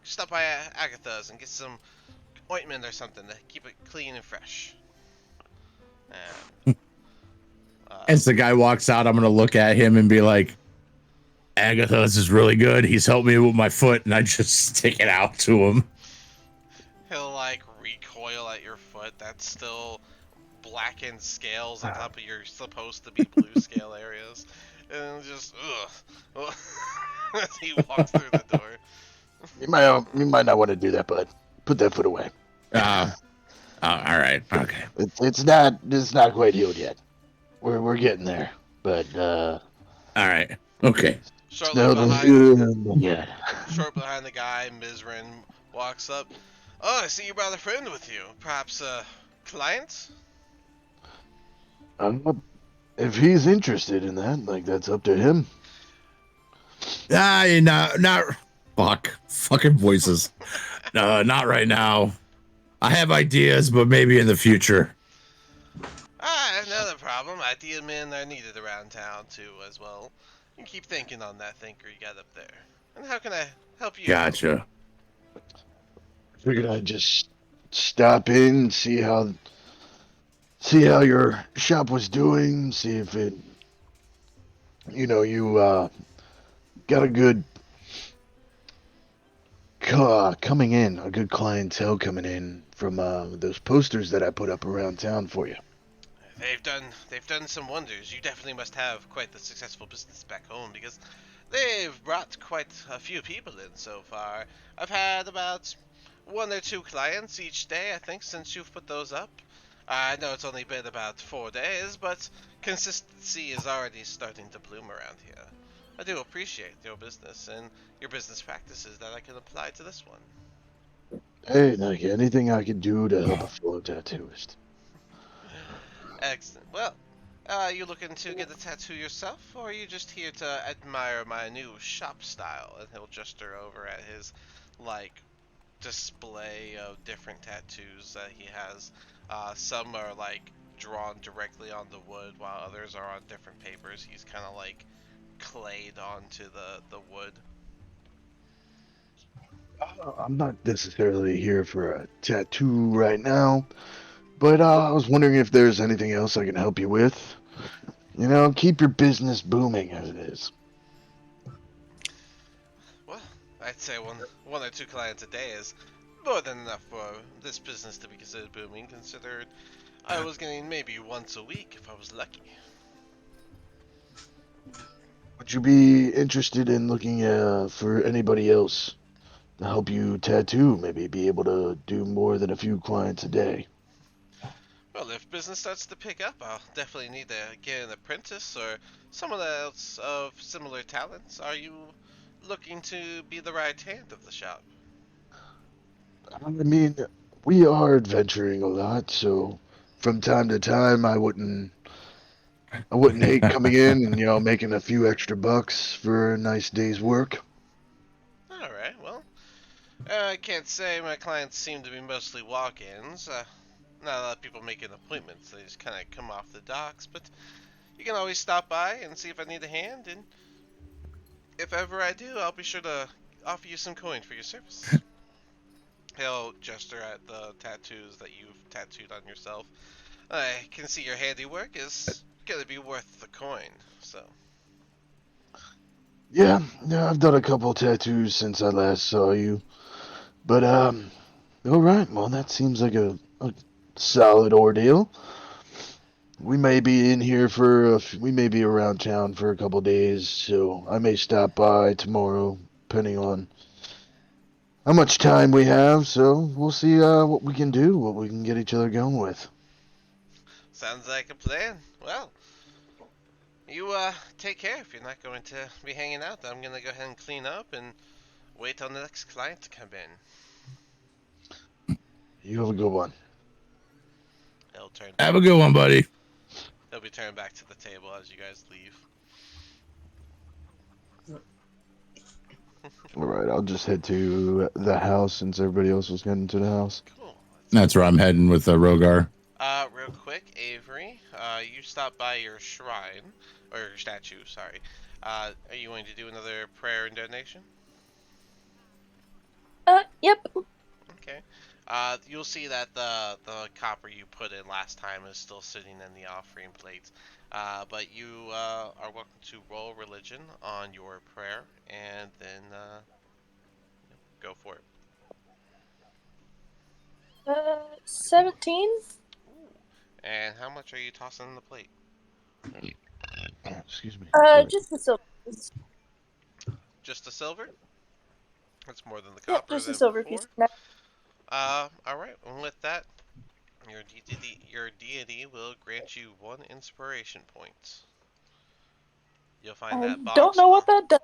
stop by Agatha's and get some ointment or something to keep it clean and fresh. And, As the guy walks out, I'm gonna look at him and be like, Agatha, this is really good. He's helped me with my foot, and I just stick it out to him. he'll like recoil at your foot. That's still blackened scales on top of your supposed to be blue scale areas, and just ugh. As he walks through the door. You might not want to do that, bud. Put that foot away. All right, okay. It's not quite healed yet. We're getting there, but All right, okay. Shortly behind the guy, Mizrin walks up. Oh, I see you brought a friend with you. Perhaps a client? if he's interested in that, like that's up to him. Not fucking voices. No, not right now. I have ideas, but maybe in the future. Another problem. Idea men are needed around town too, as well. You keep thinking on that thinker you got up there. And how can I help you? Gotcha. Figured I'd just stop in, see how your shop was doing, see if it, you got a good coming in, a good clientele coming in from those posters that I put up around town for you. They've done some wonders. You definitely must have quite the successful business back home, because they've brought quite a few people in so far. I've had about 1 or 2 clients each day, I think, since you've put those up. I know it's only been about 4 days, but consistency is already starting to bloom around here. I do appreciate your business and your business practices that I can apply to this one. Hey, like anything I could do to help a fellow tattooist. Excellent. Well, are you looking to get a tattoo yourself, or are you just here to admire my new shop style? And he'll gesture over at his, like, display of different tattoos that he has. Some are, like, drawn directly on the wood, while others are on different papers. He's kind of, like, clayed onto the wood. I'm not necessarily here for a tattoo right now, but I was wondering if there's anything else I can help you with. Keep your business booming as it is. Well, I'd say one or 2 clients a day is more than enough for this business to be considered booming, considered I was getting maybe once a week if I was lucky. Would you be interested in looking for anybody else to help you tattoo? Maybe be able to do more than a few clients a day. Well, if business starts to pick up, I'll definitely need to get an apprentice or someone else of similar talents. Are you looking to be the right hand of the shop? I mean, We are adventuring a lot, so from time to time, I wouldn't hate coming in and making a few extra bucks for a nice day's work. All right. Well, I can't say my clients seem to be mostly walk-ins. Not a lot of people making appointments. They just kind of come off the docks. But you can always stop by and see if I need a hand. And if ever I do, I'll be sure to offer you some coin for your service. He'll gesture at the tattoos that you've tattooed on yourself. I can see your handiwork is gonna be worth the coin. So. Yeah, I've done a couple tattoos since I last saw you. But, all right, well, that seems like a solid ordeal. We may be in here we may be around town for a couple days, so I may stop by tomorrow, depending on how much time we have. So we'll see what we can do, what we can get each other going with. Sounds like a plan. Well, you take care if you're not going to be hanging out. I'm gonna go ahead and clean up and wait on the next client to come in. You have a good one. He'll turn. Have a good one, buddy. He'll be turning back to the table as you guys leave. All right, I'll just head to the house since everybody else was heading to the house. Cool. That's where I'm heading with Rogar. Real quick, Avery, you stopped by your shrine, or your statue, sorry. Are you going to do another prayer and donation? Yep. Okay. You'll see that the copper you put in last time is still sitting in the offering plate. But you are welcome to roll religion on your prayer, and then go for it. 17? And how much are you tossing in the plate? Excuse me. Sorry. Just the silver piece. Just a silver? That's more than the Yep, copper just a than silver before. piece. Alright, and with that, your deity will grant you 1 inspiration point. You'll find I that box. don't know what that does.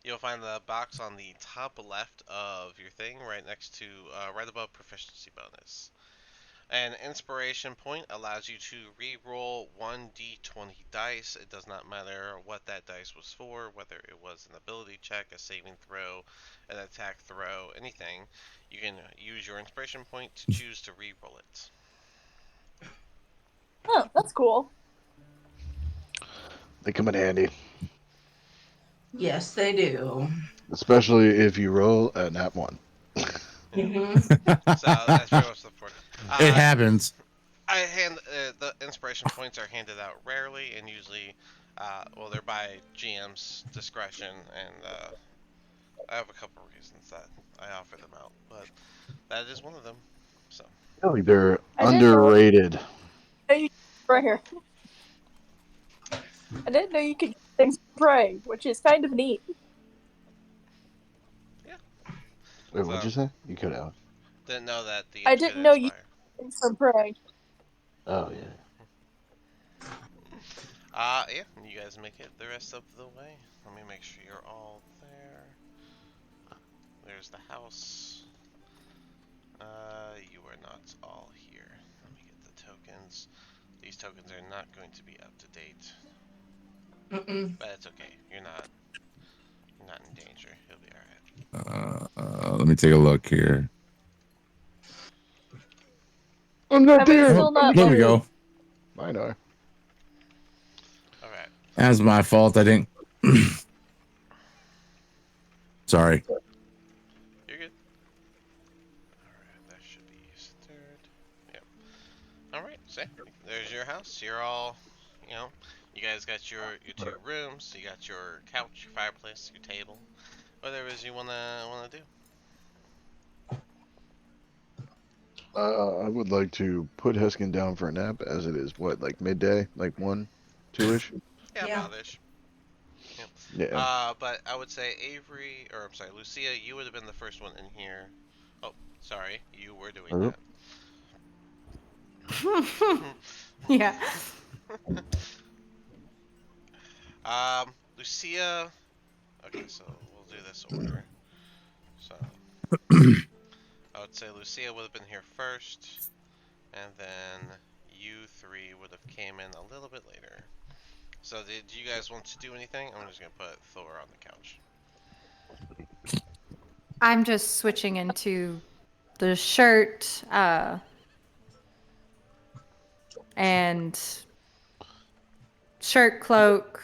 You'll find the box on the top left of your thing, right next to, right above proficiency bonus. An inspiration point allows you to re-roll 1d20 dice. It does not matter what that dice was for, whether it was an ability check, a saving throw, an attack throw, anything. You can use your inspiration point to choose to re-roll it. Oh, that's cool. They come in handy, Yes, they do. especially if you roll a nat 1. Mm-hmm. So that's pretty much the point. It happens. I hand the inspiration points are handed out rarely, and usually, well, they're by GM's discretion, and I have a couple reasons that I offer them out, but that is one of them. So. I feel like they're I didn't know- underrated. Right here. I didn't know you could get things to pray, which is kind of neat. Wait, what'd you say? You cut out. Didn't know that the. I didn't know you could get things from praying. Oh, yeah. Yeah, you guys make it the rest of the way. Let me make sure you're all there. There's the house. You are not all here. Let me get the tokens. These tokens are not going to be up to date. But it's okay. You're not in danger. You'll be alright. Let me take a look here. I'm not there. Still not There we go. Mine are. Alright. That's my fault. I didn't. Sorry. You're good. Alright, that should be centered. Yep. Alright, so there's your house. You're all, you guys got your 2 rooms. You got your couch, your fireplace, your table. Whatever it is you wanna do. I would like to put Heskin down for a nap, as it is, like midday? Like 1, 2-ish? Yeah, about-ish. Yep. Yeah. But I would say Lucia, you would have been the first one in here. Oh, sorry, you were doing that. Yeah. Lucia. Okay, so we'll do this order. So I'll let's say Lucia would have been here first, and then you three would have came in a little bit later. So did you guys want to do anything? I'm just gonna put Thor on the couch. I'm just switching into the shirt and shirt, cloak,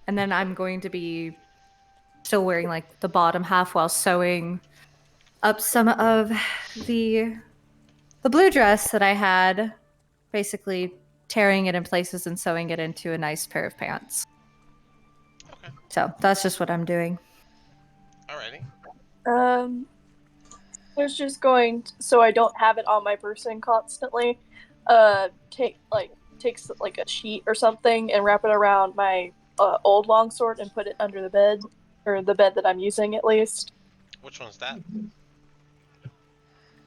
and then I'm going to be still wearing like the bottom half while sewing up some of the blue dress that I had, basically tearing it in places and sewing it into a nice pair of pants. Okay. So that's just what I'm doing. Alrighty. I was just going so I don't have it on my person constantly. Take a sheet or something and wrap it around my old longsword and put it under the bed, or the bed that I'm using at least. Which one's that?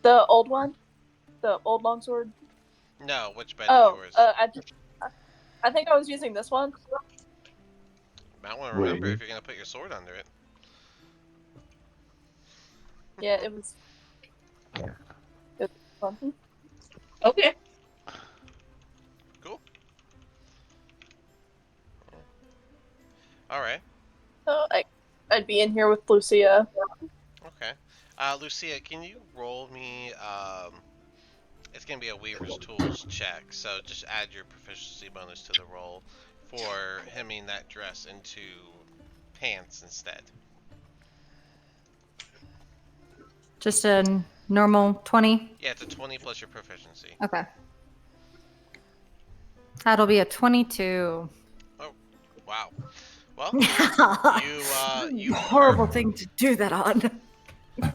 The old one, the old longsword. No, which bed Oh, is yours? I think I was using this one. Might want to remember if you're gonna put your sword under it. Yeah, it was. Fun. Okay. Cool. Alright. So I'd be in here with Lucia. Okay. Lucia, can you roll me, it's gonna be a Weaver's Tools check, so just add your proficiency bonus to the roll for hemming that dress into pants instead. Just a normal 20? Yeah, it's a 20 plus your proficiency. Okay. That'll be a 22. Oh, wow. Well, you horrible thing to do that on.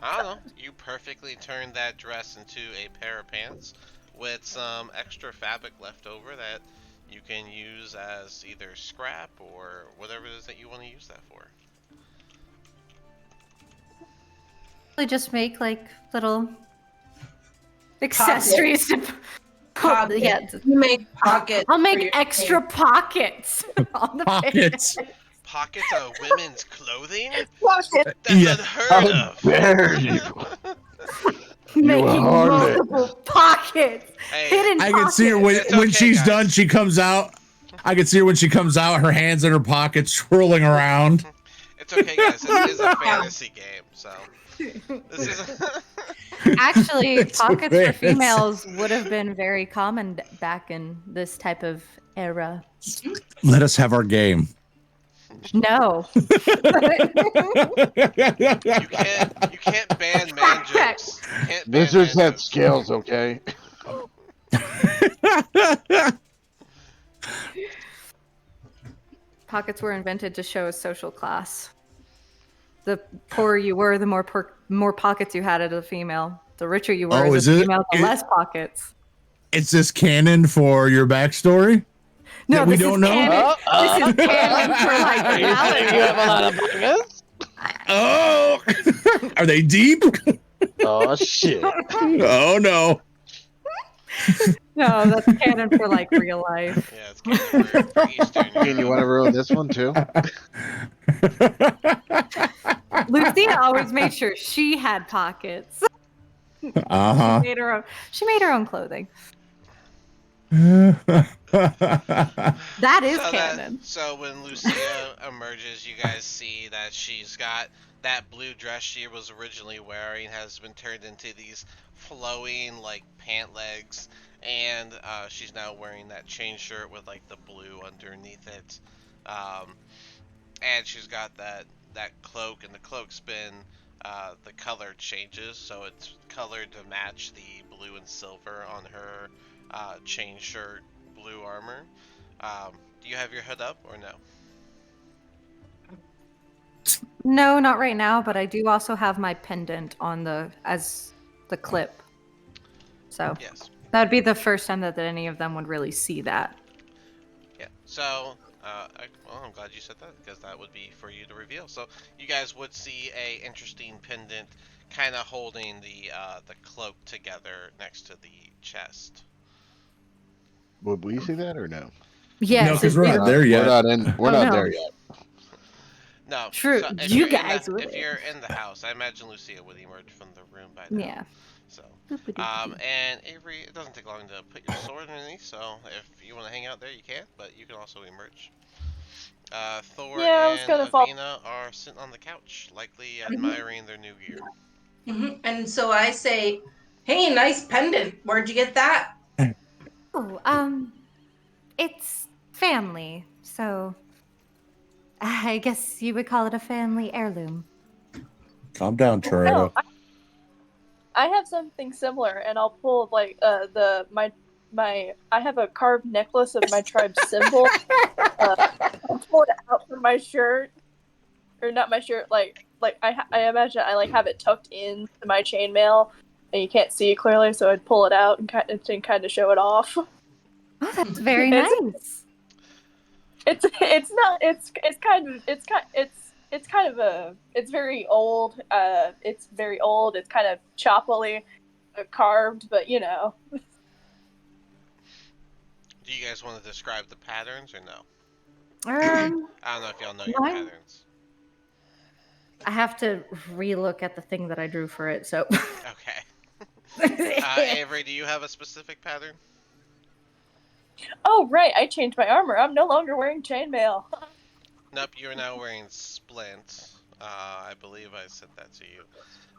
I don't know. You perfectly turned that dress into a pair of pants with some extra fabric left over that you can use as either scrap or whatever it is that you want to use that for. We just make like little accessories. Pockets. Yeah, You make pockets. I'll for make your extra pockets on the Pockets. Pockets of women's clothing? Pocket. That's Yeah. unheard How of. dare you? Making harlot. multiple pockets. Hey, Hidden I can see her pockets. when okay, she's guys. done. She comes out. I can see her when she comes out. Her hands in her pockets, swirling around. It's okay, guys. This is a fantasy game, so this is. Actually, It's pockets for fancy. females would have been very common back in this type of era. Let us have our game. No. You can't ban man jokes. You can't ban Wizards man have jokes. scales, okay? Pockets were invented to show a social class. The poorer you were, the more pockets you had as a female. The richer you were Oh, as is a it? female, the less pockets. Is this canon for your backstory? No, that we this don't is know? canon. This is canon for like reality. You have a lot of pockets? Oh, are they deep? Oh, shit. Oh no. No, that's canon for like real life. Yeah, it's kind of for Eastern Ian, you want to Europe. ruin this one, too? Lucia always made sure she had pockets. Uh She made her own clothing. huh. That is canon. So when Lucia emerges, you guys see that she's got that blue dress she was originally wearing has been turned into these flowing like pant legs, and she's now wearing that chain shirt with like the blue underneath it, and she's got that cloak, and the cloak's been the color changes, so it's colored to match the blue and silver on her chain shirt blue armor. Do you have your hood up or no? No, not right now, but I do also have my pendant on the clip. So Yes. that would be the first time that any of them would really see that. Yeah. So, well, I'm glad you said that because that would be for you to reveal. So you guys would see a interesting pendant, kind of holding the cloak together next to the chest. Would we see that or no? Yes, No, 'cause it's we're not beautiful. there yet. We're Oh, not no. there yet. No. True. So if You you're guys would. if you're in the house, I imagine Lucia would emerge from the room by now. Yeah. So, Boop-a-doop-a-doo. and Avery, it doesn't take long to put your sword underneath. So if you want to hang out there, you can. But you can also emerge. Thor Yeah, I was and gonna fall. Avina are sitting on the couch, likely Mhm. admiring their new gear. And so I say, "Hey, nice pendant. Where'd you get that?" Oh, it's family, so I guess you would call it a family heirloom. Calm down, No, Churro. I have something similar, and I'll pull like my I have a carved necklace of my tribe's symbol. I'll pull it out from my shirt, or not my shirt. I imagine I like have it tucked into my chainmail, and you can't see it clearly, so I'd pull it out and kind of show it off. Oh, that's very It's nice. it's not it's kind of a it's very old. It's very old. It's kind of choppily carved, but you know. Do you guys want to describe the patterns or no? Um, I don't know if y'all know your Mine- patterns. I have to relook at the thing that I drew for it. So, Okay. Avery, do you have a specific pattern? Oh right, I changed my armor. I'm no longer wearing chainmail. Nope, you're now wearing splint. I believe I said that to you.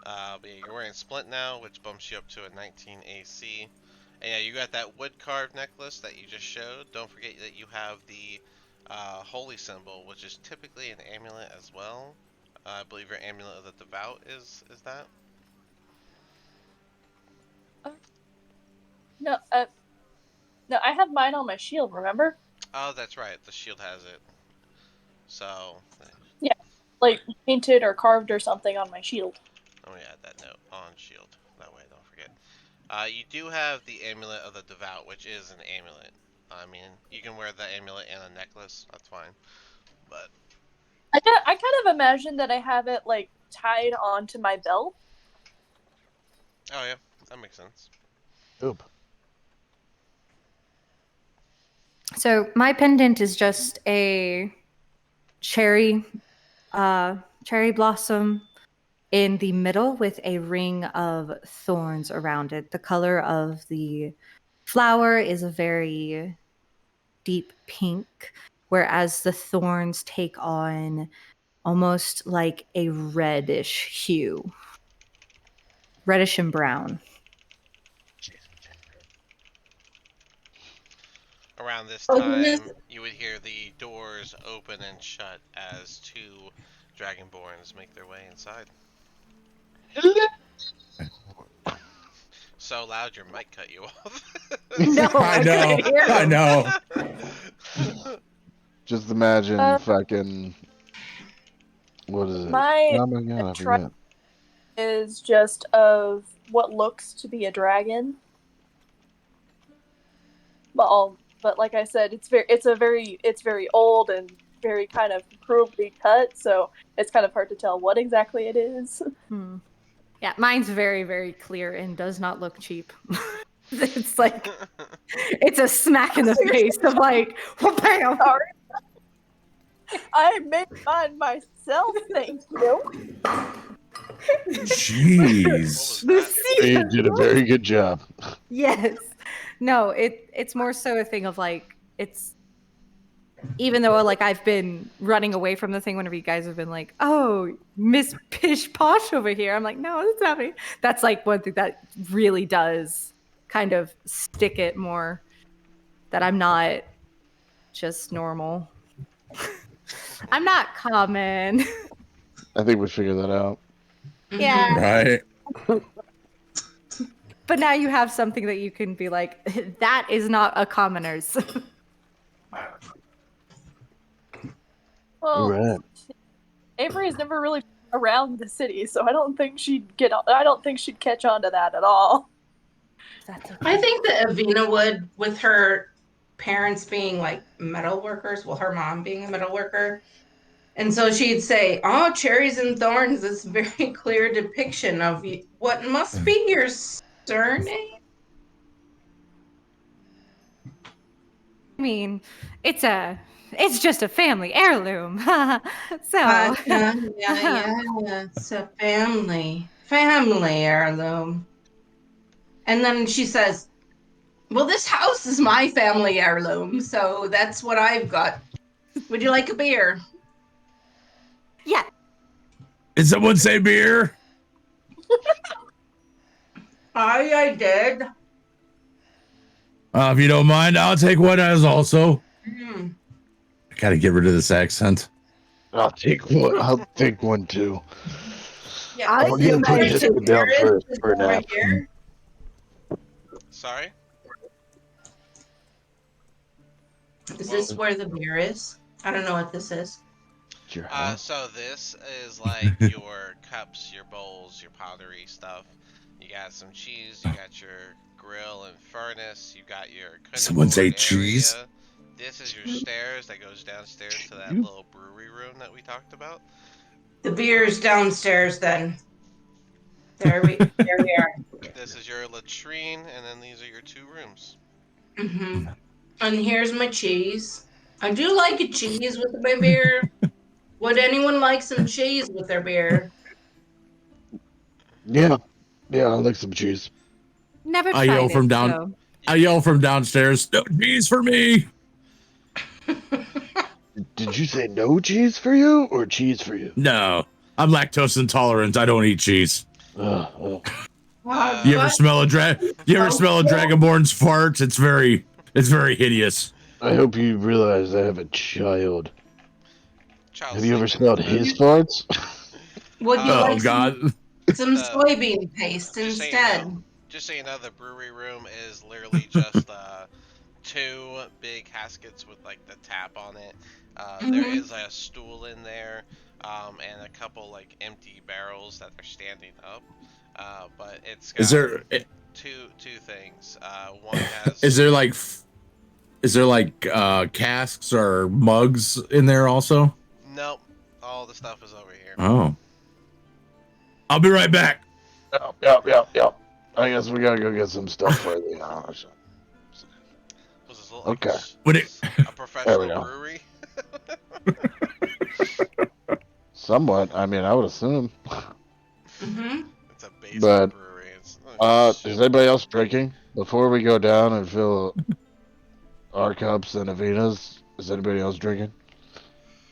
But yeah, you're wearing splint now, which bumps you up to a 19 AC. And yeah, you got that wood carved necklace that you just showed. Don't forget that you have the holy symbol, which is typically an amulet as well. I believe your amulet of the devout is that. No, no, I have mine on my shield. Remember? Oh, that's right. The shield has it. So, Yeah, like painted or carved or something on my shield. let me add that note on shield. That way I don't forget. You do have the amulet of the devout, which is an amulet. I mean, you can wear the amulet and a necklace. That's fine. But I kind of imagine that I have it like tied onto my belt. oh yeah, that makes sense. Oop. so my pendant is just a cherry, cherry blossom in the middle with a ring of thorns around it. The color of the flower is a very deep pink, whereas the thorns take on almost like a reddish hue, reddish and brown. Around this Oh goodness. time, you would hear the doors open and shut as two dragonborns make their way inside. So loud your mic cut you off. No, I know. couldn't hear I them. know. Just imagine Uh, fucking. What is it? my Oh my god, I tribe forget. is just of what looks to be a dragon. But like I said, it's very old and very kind of crudely cut, so it's kind of hard to tell what exactly it is. Hmm. Yeah, mine's very, very clear and does not look cheap. It's like it's a smack in the face of like, bam. Sorry, I made mine myself. Thank you. Jeez. What was that? You did a very good job. Yes. No, it's more so a thing of like it's even though like I've been running away from the thing whenever you guys have been like, oh, Miss Pish Posh over here. I'm like, no, that's not me. That's like one thing that really does kind of stick it more that I'm not just normal. I'm not common. I think we figured that out. Yeah. Right. But now you have something that you can be like, that is not a commoner's. Well, Right. Avery has never really been around the city, so I don't think I don't think she'd catch on to that at all. That's okay. I think that Avina would, with her parents being like metal workers, well, her mom being a metal worker. And so she'd say, "Oh, cherries and thorns, this very clear depiction of what must be your surname." I mean, it's just a family heirloom. So Yeah. It's a family heirloom. And then she says, well, this house is my family heirloom, so that's what I've got. Would you like a beer? Yeah. Did someone say beer? I did. If you don't mind, I'll take one as also. Mm. I gotta get rid of this accent. I'll take one. I'll take one too. Yeah, I I'm gonna think put I this should- one down first for over now. here. Sorry? Is this where the beer is? I don't know what this is. It's your house. So this is like your cups, your bowls, your pottery stuff. You got some cheese, you got your grill and furnace, you got your cutting Someone say board cheese? area. This is your stairs that goes downstairs to that little brewery room that we talked about. The beer's downstairs then. There we are. This is your latrine, and then these are your 2 rooms. Mm-hmm. And here's my cheese. I do like a cheese with my beer. Would anyone like some cheese with their beer? Yeah, I like some cheese. Never I tried yell it, from down. so- I yell from downstairs. No cheese for me. Did you say no cheese for you or cheese for you? No, I'm lactose intolerant. I don't eat cheese. You ever smell a dragonborn's fart? It's very hideous. I hope you realize I have a child. Child Have you ever sleeping in smelled bed. his farts? Would you Oh, like God. some soybean paste Just so you instead? know. Just so you know, the brewery room is literally just 2 big caskets with like the tap on it. There Mhm. is a stool in there, and a couple like empty barrels that are standing up. But it's got Is there two things. One has is there like casks or mugs in there also? nope. All the stuff is over here. Oh. I'll be right back. Yep. I guess we gotta go get some stuff for the house. Was this Okay. Would it- a professional go. brewery? Somewhat. I mean, I would assume. Mm-hmm. It's a basement But, brewery. It's, is anybody else drinking before we go down and fill our cups and Avina's? Is anybody else drinking?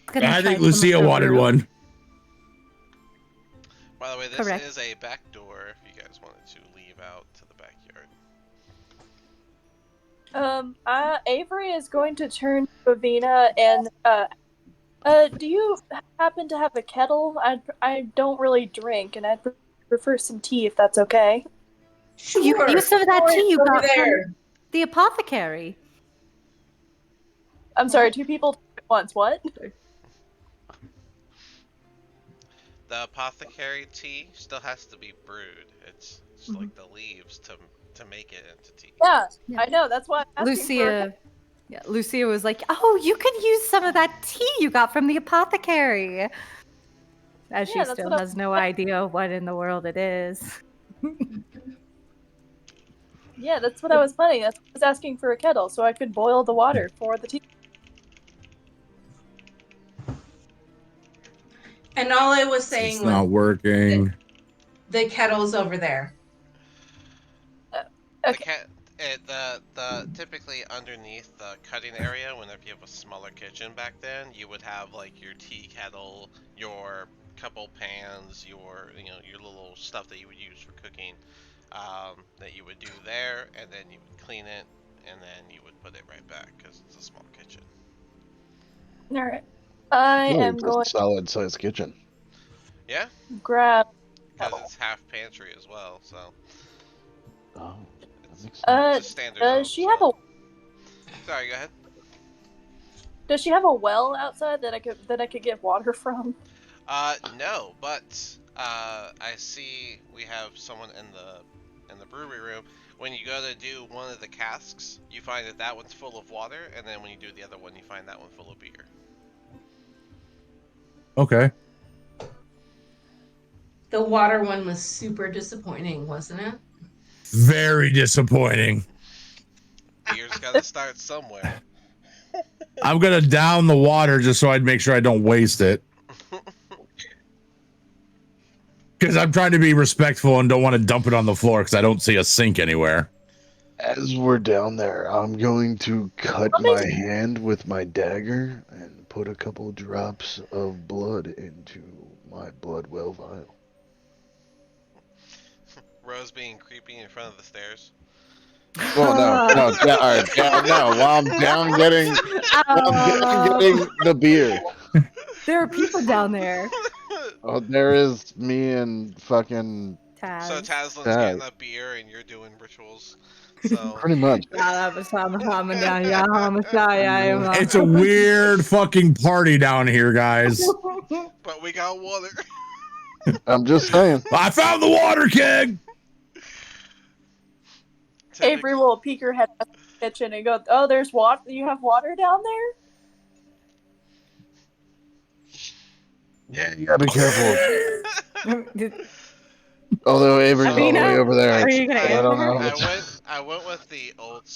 Gonna I try think some of Lucia the wanted brew. one. By the way, this Correct. is a back door if you guys wanted to leave out to the backyard. Avery is going to turn to Avina and do you happen to have a kettle? I don't really drink, and I'd prefer some tea if that's okay. Sure. You use some of that tea you Over got there. from the apothecary. I'm sorry, 2 people at once. What? The apothecary tea still has to be brewed. It's like the leaves to make it into tea. Yeah, Yeah. I know. That's why I'm asking for- Lucia was like, "Oh, you could use some of that tea you got from the apothecary." As Yeah, she that's still what I- has no idea what in the world it is. Yeah, that's what I was planning. That's why I was asking for a kettle so I could boil the water for the tea. And all I was saying It's was not working. the kettle's over there. Okay. The typically underneath the cutting area, whenever you have a smaller kitchen back then, you would have like your tea kettle, your couple pans, your little stuff that you would use for cooking, that you would do there, and then you would clean it, and then you would put it right back because it's a small kitchen. All right. I am It's a going solid sized kitchen. Yeah, to grab. because it's half pantry as well, so Oh, that makes sense. it's a standard. home, Does she have so- a Sorry, go ahead. Does she have a well outside that I could get water from? No, but I see we have someone in the brewery room. When you go to do one of the casks, you find that one's full of water, and then when you do the other one, you find that one full of beer. Okay. The water one was super disappointing, wasn't it? Very disappointing. Beer's got to start somewhere. I'm gonna down the water just so I'd make sure I don't waste it. Because I'm trying to be respectful and don't want to dump it on the floor because I don't see a sink anywhere. As we're down there, I'm going to cut my hand with my dagger and put a couple drops of blood into my blood well vial. Rose being creepy in front of the stairs. Well, no, while I'm down getting the beer. There are people down there. Oh, there is me and fucking Taz. So Taslin's Taz. getting a beer and you're doing rituals. So Pretty much. It's a weird fucking party down here, guys. but we got water. I'm just saying. I found the water keg. Avery will peek her head out the kitchen and go, "Oh, there's water. You have water down there?" Yeah, you gotta be careful. Although Avery's all the way over there. Are you gonna I don't answer know. I went with the old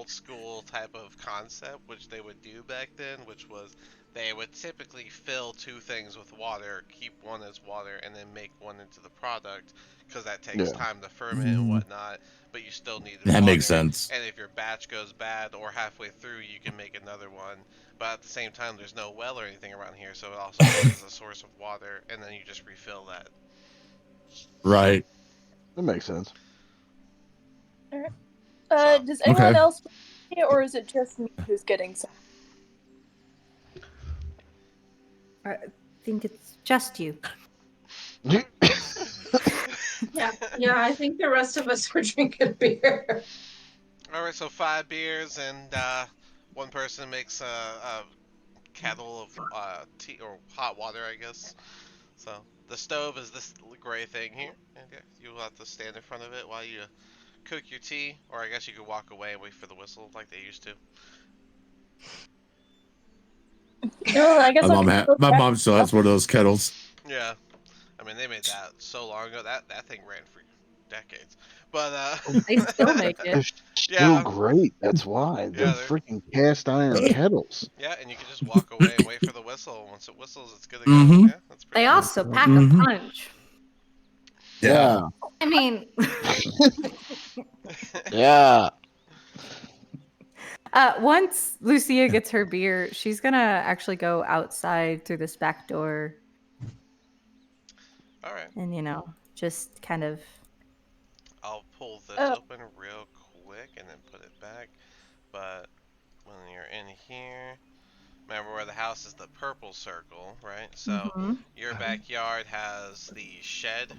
school type of concept, which they would do back then, which was they would typically fill two things with water, keep one as water, and then make one into the product, because that takes time to ferment and whatnot. But you still need That water. makes sense. And if your batch goes bad or halfway through, you can make another one. But at the same time, there's no well or anything around here, so it also is a source of water, and then you just refill that. Right. That makes sense. Does anyone else, or is it just me who's getting some? I think it's just you. Yeah, I think the rest of us were drinking beer. Alright, so 5 beers, and one person makes a kettle of tea or hot water, I guess. So the stove is this gray thing here, and you'll have to stand in front of it while you cook your tea, or I guess you could walk away and wait for the whistle like they used to. No, I guess My mom still has one of those kettles. Yeah, I mean they made that so long ago. That thing ran for decades, but They still make They're it. still great. That's why they're freaking cast iron kettles. Yeah, and you can just walk away and wait for the whistle. Once it whistles, it's good to go. Mhm. Yeah, that's pretty They cool. also pack a punch. Yeah. I mean, Yeah. once Lucia gets her beer, she's gonna actually go outside through this back door. All right. And just kind of. I'll pull this open real quick and then put it back. But when you're in here, remember where the house is the purple circle, right? So your backyard has the shed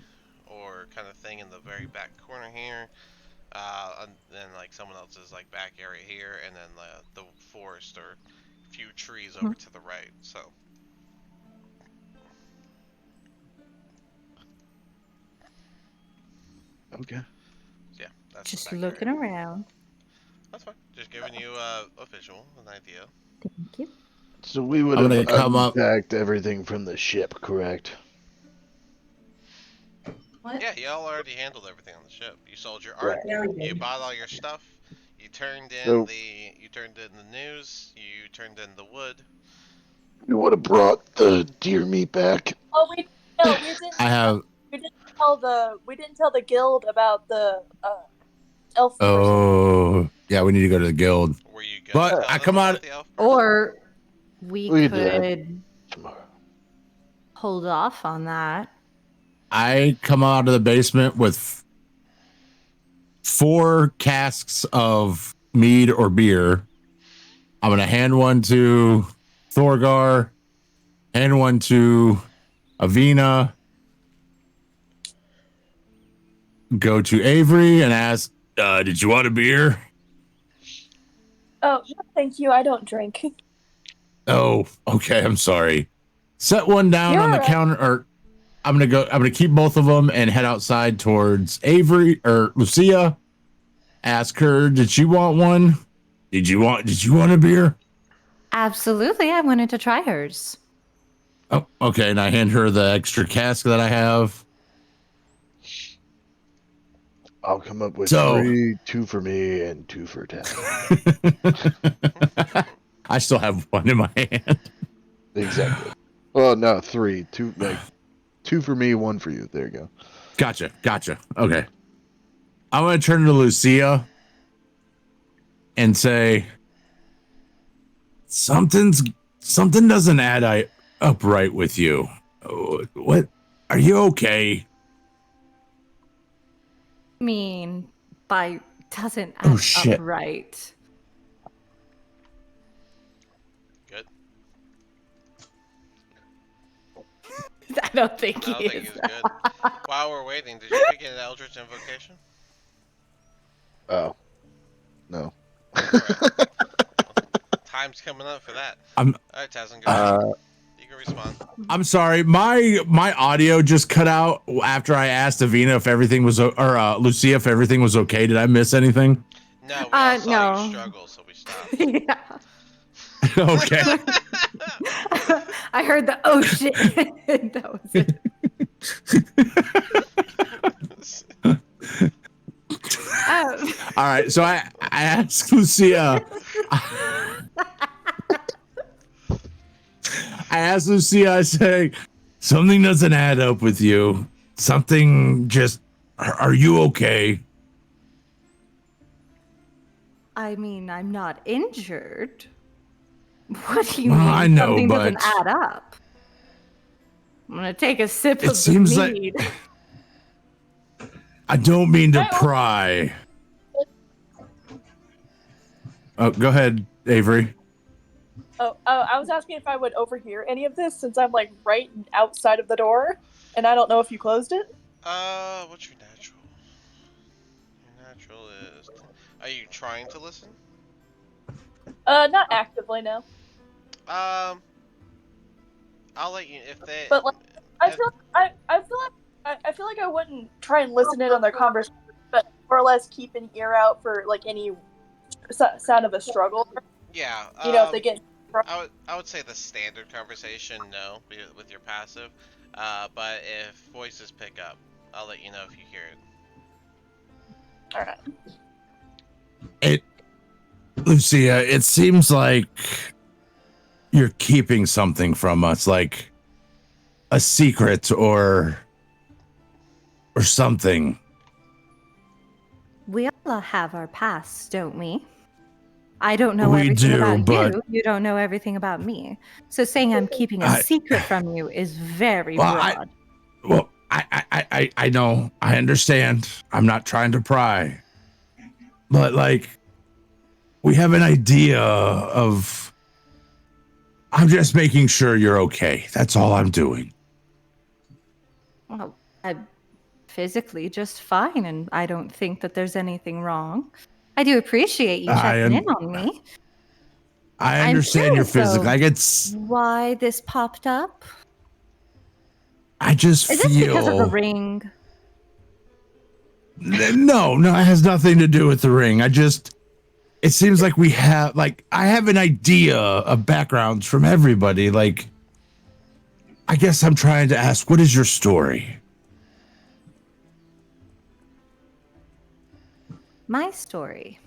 or kind of thing in the very back corner here. And then like someone else's like back area here, and then the forest or a few trees over to the right. So Okay. yeah, that's Just the back looking area. around. That's fine. Just giving you a visual, an idea. Thank you. So we would I'm have gonna come up. unpacked everything from the ship, correct? What? Yeah, y'all already handled everything on the ship. You sold your Right. art. Yeah, we You did. bought all your stuff. You turned in So- you turned in the news. You turned in the wood. You would have brought the deer meat back. Oh, we didn't. I have. We didn't tell the guild about the elf. person. Oh, yeah. We need to go to the guild. Were you good? But I come out. Or we We could Tomorrow. hold off on that. I come out of the basement with 4 casks of mead or beer. I'm gonna hand one to Thorgar, hand one to Avina, go to Avery and ask, did you want a beer? Oh, no, thank you. I don't drink. Oh, okay. I'm sorry. Set one down on the counter, or I'm gonna keep both of them and head outside towards Avery or Lucia. Ask her, did she want one? Did you want a beer? Absolutely. I wanted to try hers. Oh, okay. And I hand her the extra cask that I have. I'll come up with So- 3, 2 for me and 2 for Ted. I still have one in my hand. Exactly. Well, no, 3, 2. Like 2 for me, 1 for you. There you go. Gotcha. Okay. I'm going to turn to Lucia and say, something doesn't add up right with you. What? Are you okay? I mean, by doesn't add shit. up right. Good. I don't think I don't he think is. he's good. While we're waiting, did you pick an Eldritch Invocation? Oh. No. Alright. Time's coming up for that. I'm- Alright, Tazen, go ahead. You can respond. I'm sorry. My audio just cut out after I asked Avina if everything was, or Lucia if everything was okay. Did I miss anything? No, we all saw no. you struggle, so we stopped. Yeah. Okay. I heard the oh shit. That was it. All right. So I asked Lucia. I say, something doesn't add up with you. Something just, are you okay? I mean, I'm not injured. What do you Well, mean? I know, Something but doesn't add up. I'm gonna take a sip it of seems the like mead. I don't mean to pry. Oh, go ahead, Avery. Oh, I was asking if I would overhear any of this since I'm like right outside of the door, and I don't know if you closed it. What's your natural? Your natural is. Are you trying to listen? Not actively, no. I'll let you if they. But like, I feel like I wouldn't try and listen in on their conversation, but more or less keep an ear out for like any sound of a struggle. Yeah. You know, if they get. I would say the standard conversation, no, with your passive. But if voices pick up, I'll let you know if you hear it. All right. Lucia, it seems like you're keeping something from us, like a secret or something. We all have our pasts, don't we? I don't know We everything do, about but you. You don't know everything about me. So saying I'm keeping a secret from you is very broad. I know. I understand. I'm not trying to pry. But, like, we have an idea of... I'm just making sure you're okay. That's all I'm doing. Well, I'm physically just fine, and I don't think that there's anything wrong. I do appreciate you checking in on me. I understand your physical. I get... Why this popped up? I just feel... Is this because of the ring? No, it has nothing to do with the ring. It seems like we have, like, I have an idea of backgrounds from everybody. Like, I guess I'm trying to ask, what is your story? My story.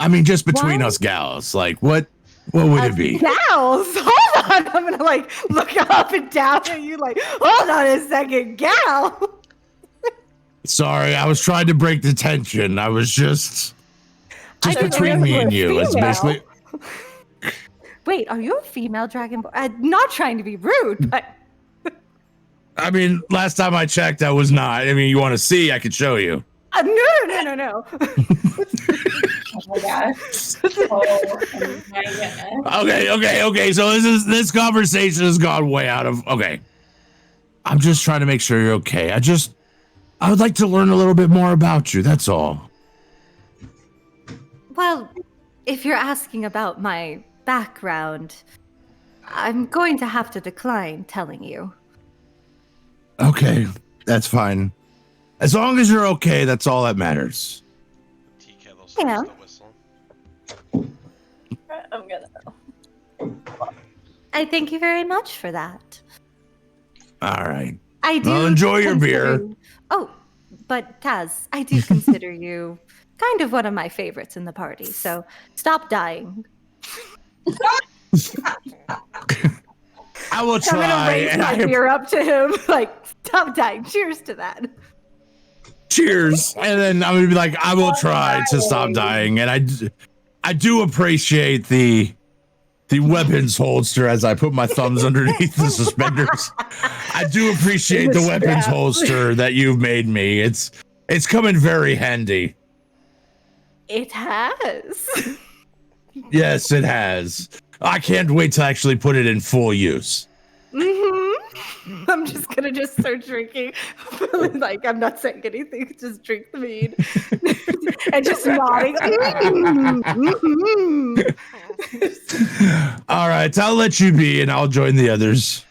I mean, just between us gals, like, what would it be? Gals? Hold on. I'm going to, like, look up and down at you like, hold on a second, gal. Sorry, I was trying to break the tension. I was just between me and you. It's basically... Wait, are you a female dragonborn? I'm not trying to be rude, but... I mean, last time I checked, I was not. I mean, you want to see? I could show you. No. Oh my gosh. Oh my goodness. Okay. So this conversation has gone way out of... Okay. I'm just trying to make sure you're okay. I would like to learn a little bit more about you. That's all. Well, if you're asking about my background, I'm going to have to decline telling you. Okay, that's fine. As long as you're okay, that's all that matters. Tea kettle starts to whistle. I'm gonna. I thank you very much for that. All right. I do. Well, enjoy your beer. Oh, but Taz, I do consider you kind of one of my favorites in the party. So stop dying. I will I'm try. gonna raise and my I- beer up to him, like, stop dying. Cheers to that. Cheers. And then I'm gonna be like, I will try to stop dying. And I do appreciate the weapons holster as I put my thumbs underneath the suspenders. I do appreciate the weapons strap. holster that you've made me. It's coming very handy. It has. Yes, it has. I can't wait to actually put it in full use. I'm just gonna start drinking. Like, I'm not saying anything, just drink the mead. And just nodding. All right, I'll let you be and I'll join the others.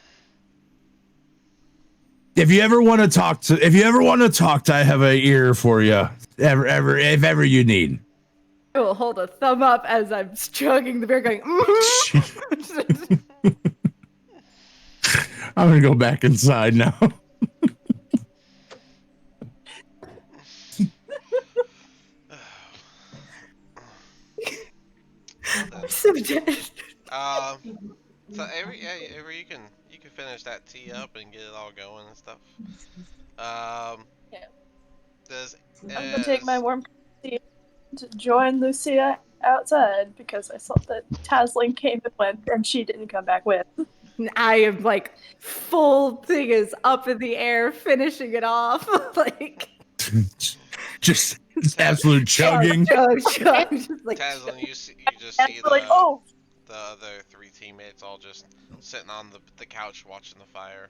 If you ever want to talk to, I have an ear for you. If ever you need. I will hold a thumb up as I'm chugging the beer, going. I'm gonna go back inside now. So dead. So every you can finish that tea up and get it all going and stuff. Yeah. Does I'm gonna take my warm tea to join Lucia outside because I saw that Tasling came and went and she didn't come back with. I am like full thing is up in the air, finishing it off. Like just absolute chugging. chug. Just like Taslin, you just And see we're like, oh, the other three teammates all just sitting on the couch watching the fire.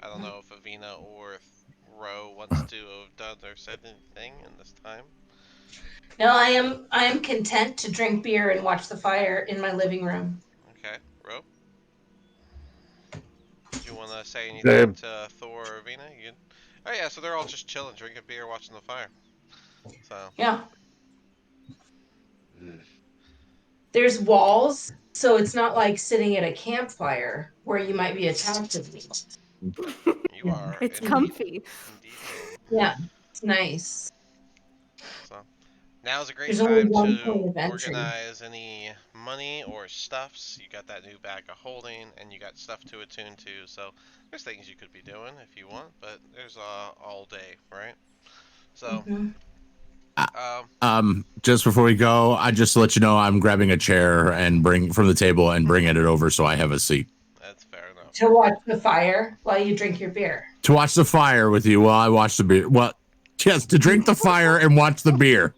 I don't know if Avina or if Ro wants to have done or said anything in this time. No, I am content to drink beer and watch the fire in my living room. Okay, Ro? Do you want to say anything to Thor or Avina? Oh yeah, so they're all just chilling, drinking beer, watching the fire. So Yeah. There's walls, so it's not like sitting at a campfire where you might be attacked of me. you are. it's indeed, comfy. Indeed home. Yeah, it's nice. So now's a great There's only time one to point of entry. organize any money or stuffs. You got that new bag of holding, and you got stuff to attune to. So there's things you could be doing if you want, but there's all day, right? So Just before we go, I just let you know I'm grabbing a chair and bring from the table and bringing it over so I have a seat that's fair enough. To watch the fire while you drink your beer. to watch the fire with you while I watch the beer. Well, yes, to drink the fire and watch the beer.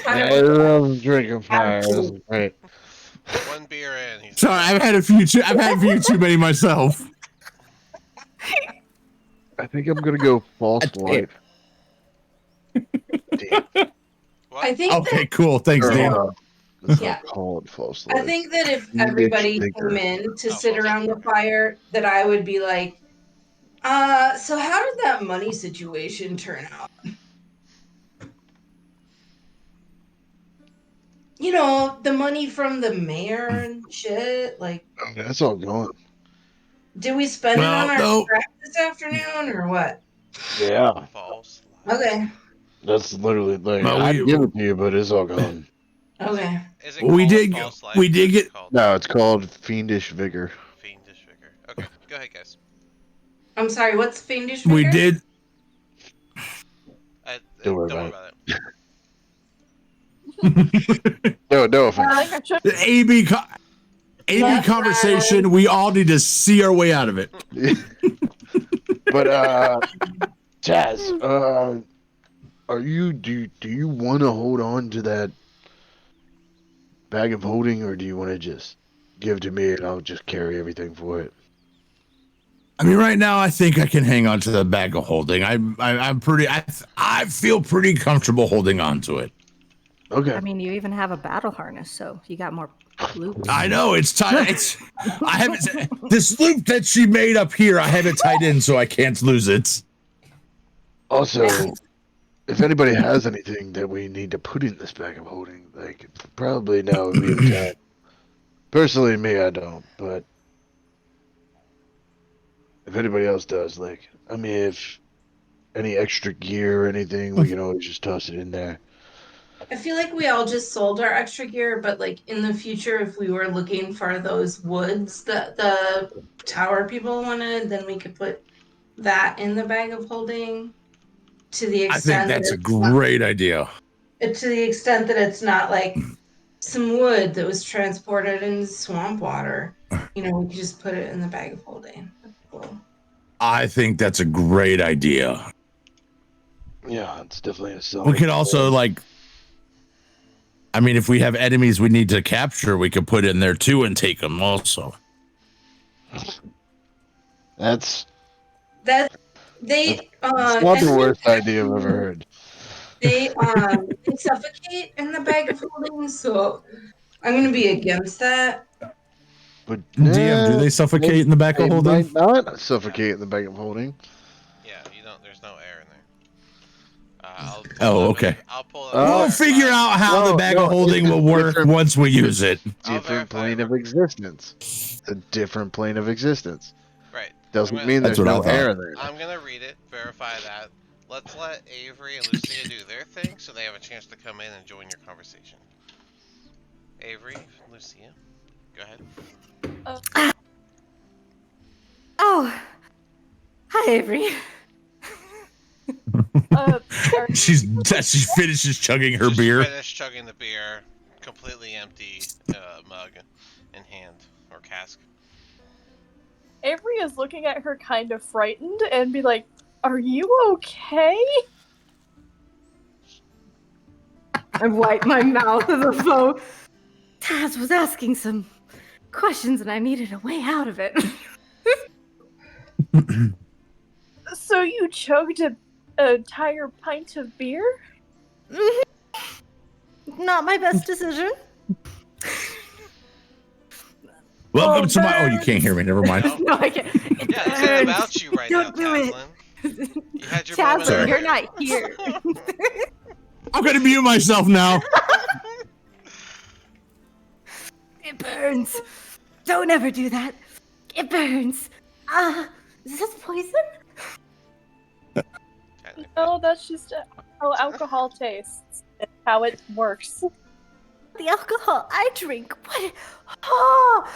I love drinking fire. This is great. One beer in. He's Sorry, I've had a few too many myself. I think I'm gonna go false light. What? I think Okay, cool. Thanks, Dan. That's Yeah. not called false light. I think that if Fiendish everybody vigor. came in to Oh, sit false around light. the fire, that I would be like, so how did that money situation turn out? You know, the money from the mayor and shit. Like, That's all gone. did we spend it on our no. scrap this afternoon or what? Yeah, False light. Okay. that's literally like Well, I'd give it to you, but it's all gone. Okay. Is it We called did- false light? we or did is it get- called No, it's called fiendish vigor. fiendish vigor. Okay, go ahead, guys. I'm sorry, what's fiendish We vigor? did. Don't worry Don't about it. No I offense. think I should. The AB Left conversation. We all need to see our way out of it. But Taz, are you do you want to hold on to that bag of holding, or do you want to just give it to me and I'll just carry everything for it? I mean, right now, I think I can hang on to the bag of holding. I'm pretty. I feel pretty comfortable holding on to it. Okay. I mean, you even have a battle harness, so you got more loot. I know it's tight. I haven't this loop that she made up here. I have it tied in so I can't lose it. Also, if anybody has anything that we need to put in this bag of holding, like probably now would be the time. Personally, me, I don't, but if anybody else does, like, I mean, if any extra gear or anything, we can always just toss it in there. I feel like we all just sold our extra gear, but like in the future, if we were looking for those woods that the tower people wanted, then we could put that in the bag of holding to the I think extent that's a that it's not, great idea. to the extent that it's not like some wood that was transported in swamp water. You know, we could just put it in the bag of holding. That's cool. I think that's a great idea. Yeah, it's definitely a sell. We could also like, I mean, if we have enemies we need to capture, we could put in there too and take them also. That's That they it's not the and worst idea I've ever heard. they suffocate in the bag of holding, so I'm gonna be against that. But DM, do they suffocate in the back of they holding? might not suffocate in the bag of holding. Yeah, you don't. There's no air in there. I'll pull Oh, up okay. I'll pull up. We'll figure out how the bag of holding will work once we use it. Different plane of existence. A different plane of existence. Right. Doesn't mean That's there's what no I thought. air there. I'm gonna read it, verify that. Let's let Avery and Lucia do their thing so they have a chance to come in and join your conversation. Avery, Lucia, go ahead. Oh, hi, Avery. She finishes chugging her beer. Finished chugging the beer, completely empty mug in hand or cask. Avery is looking at her kind of frightened and be like, "Are you okay?" I wipe my mouth with a phone. Taz was asking some questions and I needed a way out of it. So you chugged an entire pint of beer? Not my best decision. Welcome to my. Oh, you can't hear me. Never mind. No, I can't. Yeah, it's not about you right Don't now, do Taslin. You had your moment. Taslin, you're earlier. not here. I'm gonna mute myself now. It burns. Don't ever do that. It burns. Is this poison? No, that's just how alcohol tastes. It's how it works. The alcohol I drink. What? Oh,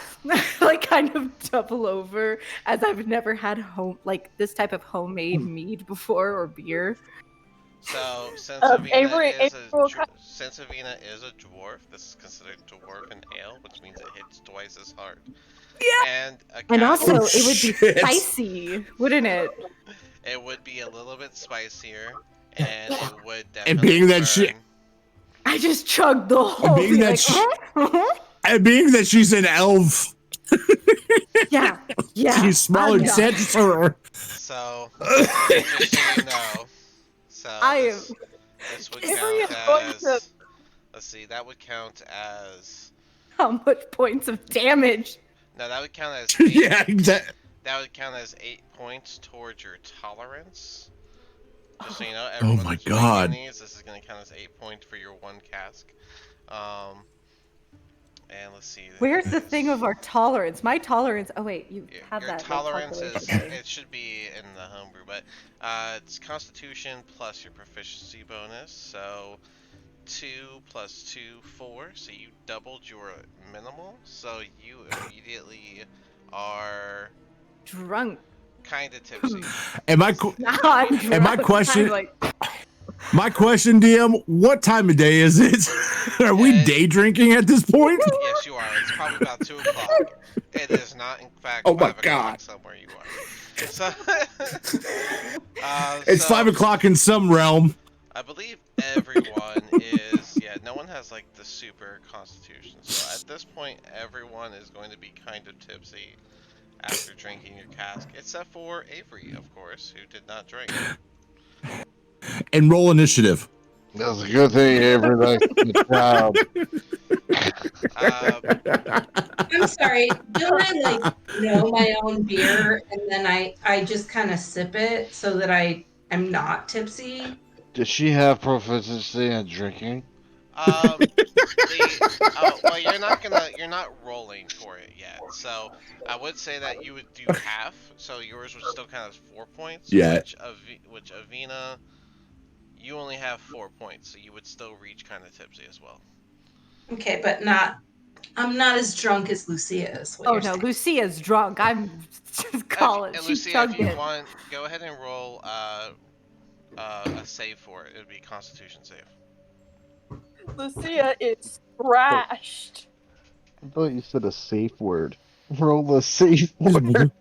like kind of double over as I've never had this type of homemade mead before or beer. So since Avery Avina is a dwarf, this is considered dwarven ale, which means it hits twice as hard. Yeah. And And also, Oh, it would be shit. spicy, wouldn't it? It would be a little bit spicier, and it would definitely And being that burn. shit, I just chugged the whole being thing. that and being that she's an elf, Yeah. she's smaller than Santa. So, just so you know, this would Avery count is going as. to- Let's see, that would count as. How much points of damage? No, that would count as. Yeah, exactly. That would count as 8 points towards your tolerance. Just so you know, Oh everyone my that's drinking God. these, this is going to count as 8 points for your one cask. And let's see. Where's the thing of our tolerance? My tolerance. Oh wait, you have Your that. tolerance is. calculated. It should be in the homebrew, but it's Constitution plus your proficiency bonus. So 2 plus 2, 4. So you doubled your minimal. So you immediately are Drunk. kind of tipsy. And my Now I'm drunk. And my question- I'm like, my question, DM, what time of day is it? Are we day drinking at this point? Yes, you are. It's probably about 2 o'clock. It is not, in fact, Oh my 5 o'clock God. somewhere you are. So, It's 5 o'clock in some realm. I believe everyone is. Yeah, no one has like the super constitution. So at this point, everyone is going to be kind of tipsy after drinking your cask, except for Avery, of course, who did not drink. And roll initiative. That's a good thing Avery likes the child. I'm sorry. Don't I like know my own beer and then I just kind of sip it so that I'm not tipsy? Does she have proficiency in drinking? Well, you're not rolling for it yet. So I would say that you would do half. So yours would still count as 4 points. Yeah. Which Avina, you only have 4 points, so you would still reach kind of tipsy as well. Okay, but I'm not as drunk as Lucia is. What Oh you're no, saying. Lucia's drunk. I'm just call it. And She Lucia, if chugged you it. want, go ahead and roll a save for it. It would be Constitution save. Lucia is thrashed. I thought you said a safe word. Roll a safe word.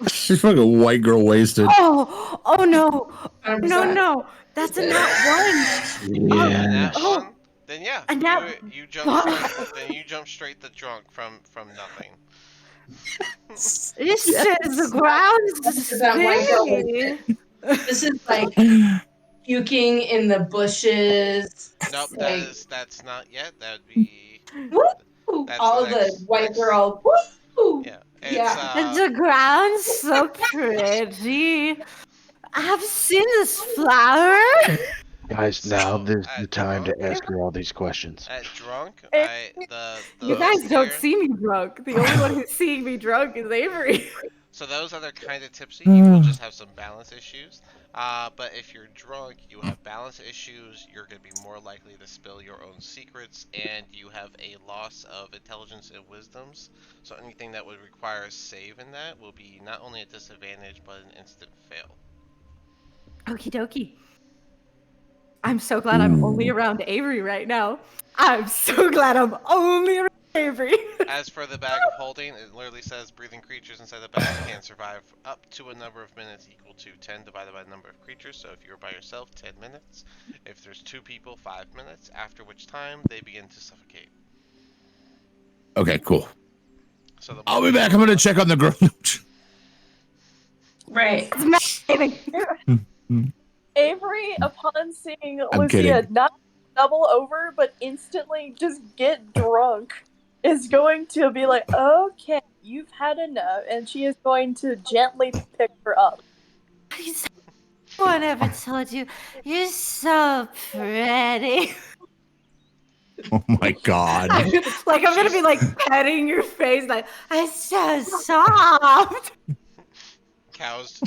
She's fucking white girl wasted. Oh no, 100%. no. That's a nat one. A nat Oh, one? Then yeah, a nat. you jump straight. Then you jump straight to drunk from nothing. This is the ground is That white girl spinning. This is like puking in the bushes. Nope, Like, that's not yet. That would be woo! that's All the the next white next. girl. Woo! Yeah, it's Yeah. The ground's so pretty. I've seen this flower. Guys, now So, is the at time to drunk, ask her all these questions. at drunk, the You guys don't stairs. see me drunk. The only one who's seeing me drunk is Avery. So those that are kind of tipsy, you will just have some balance issues. But if you're drunk, you have balance issues. You're going to be more likely to spill your own secrets, and you have a loss of intelligence and wisdoms. So anything that would require a save in that will be not only a disadvantage but an instant fail. Okie dokie. I'm so glad I'm only around Avery right now. I'm so glad I'm only around Avery. As for the bag of holding, it literally says breathing creatures inside the bag can survive up to a number of minutes equal to 10 divided by the number of creatures. So if you're by yourself, 10 minutes. If there's 2 people, 5 minutes, after which time they begin to suffocate. Okay, cool. So I'll be back. I'm gonna check on the girl. Right. Avery, upon seeing I'm Lucia kidding. not double over, but instantly just get drunk, is going to be like, okay, you've had enough, and she is going to gently pick her up. No one ever told you you're so pretty. Oh my god. Like I'm gonna be like petting your face, like it's so soft. Cows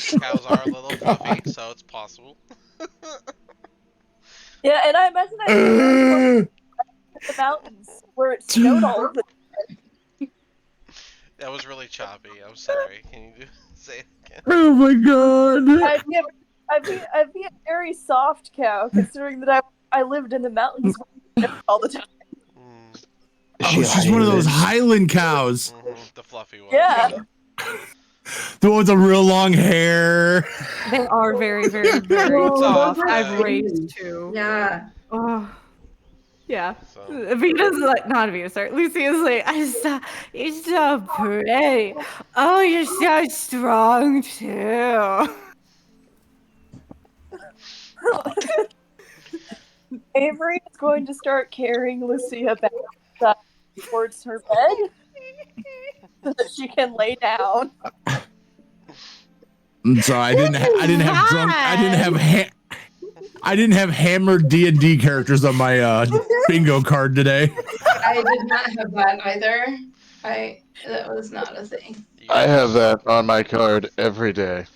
are a little fluffy, so it's possible. Yeah, and I imagine that in the mountains where it snowed all of the That was really choppy. I'm sorry. Can you say it again? Oh my god. I'd be a very soft cow, considering that I lived in the mountains all the time. Oh, she's one of those Highland cows. The fluffy one. Yeah. The one with the real long hair. They are very, very, very Oh, soft. those are I've pretty. raised two. Yeah. Oh, yeah. So, Vita's like, not Vita, sorry. Lucia's like, you're so pretty. Oh, you're so strong too. Avery is going to start carrying Lucia back towards her bed so that she can lay down. So I didn't have drunk. I didn't have hammered D&D characters on my bingo card today. I did not have that either. That was not a thing. I have that on my card every day.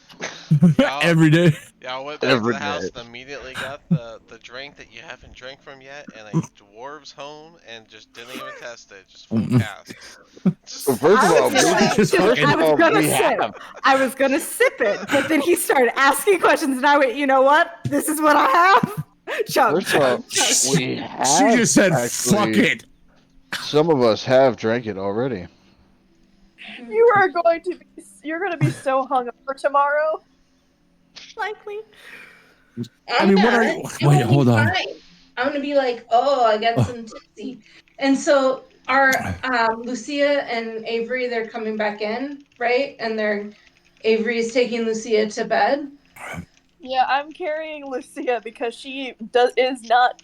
Every day. Yeah, I went back Every to the house day. and immediately got the drink that you haven't drank from yet, and a dwarves home, and just didn't even test it, just full cast. So first of all, I was gonna sip it, but then he started asking questions, and I went, you know what? This is what I have. Chug, First of all, chug. we have. She just said, actually, "Fuck it." Some of us have drank it already. You're going to be so hungover tomorrow. Likely. I mean, what are you? Wait, hold on. I'm gonna be like, oh, I got some tipsy, and so our Lucia and Avery, they're coming back in, right? And Avery is taking Lucia to bed. Yeah, I'm carrying Lucia because she is not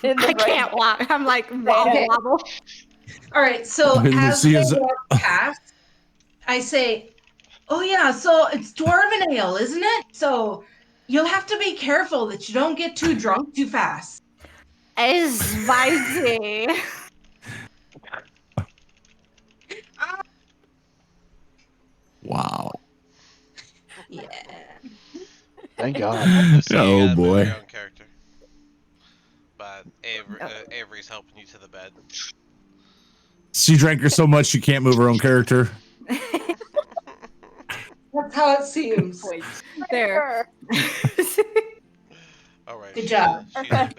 in the I can't walk. I'm like wobble Okay. wobble. All right, so Okay, as they Lucia's- walk past, I say, oh yeah, so it's dwarven ale, isn't it? So you'll have to be careful that you don't get too drunk too fast. It's spicy. Wow. Yeah. Oh, Thank God. So you Oh gotta move boy. your own character. Avery's helping you to the bed. She drank her so much she can't move her own character. That's how it seems. Wait, There. All right. Good job. She's in bed.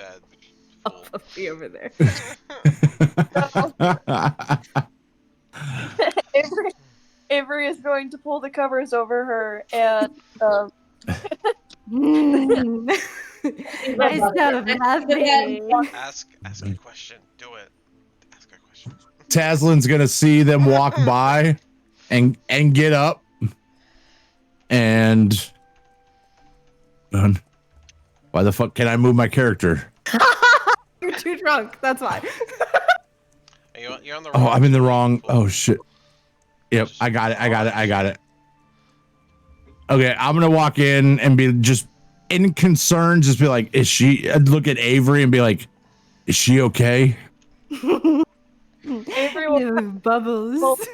Fool. Puppy over there. Avery is going to pull the covers over her and I stop laughing. Ask a question. Do it. Ask a question. Taslin's gonna see them walk by and get up and why the fuck can I move my character? You're too drunk. That's why. You're on the wrong. Oh, I'm in the wrong. Oh shit. Yep, I got it. Okay, I'm gonna walk in and be just in concern, just be like, is she? I'd look at Avery and be like, is she okay? Avery will, Bubbles.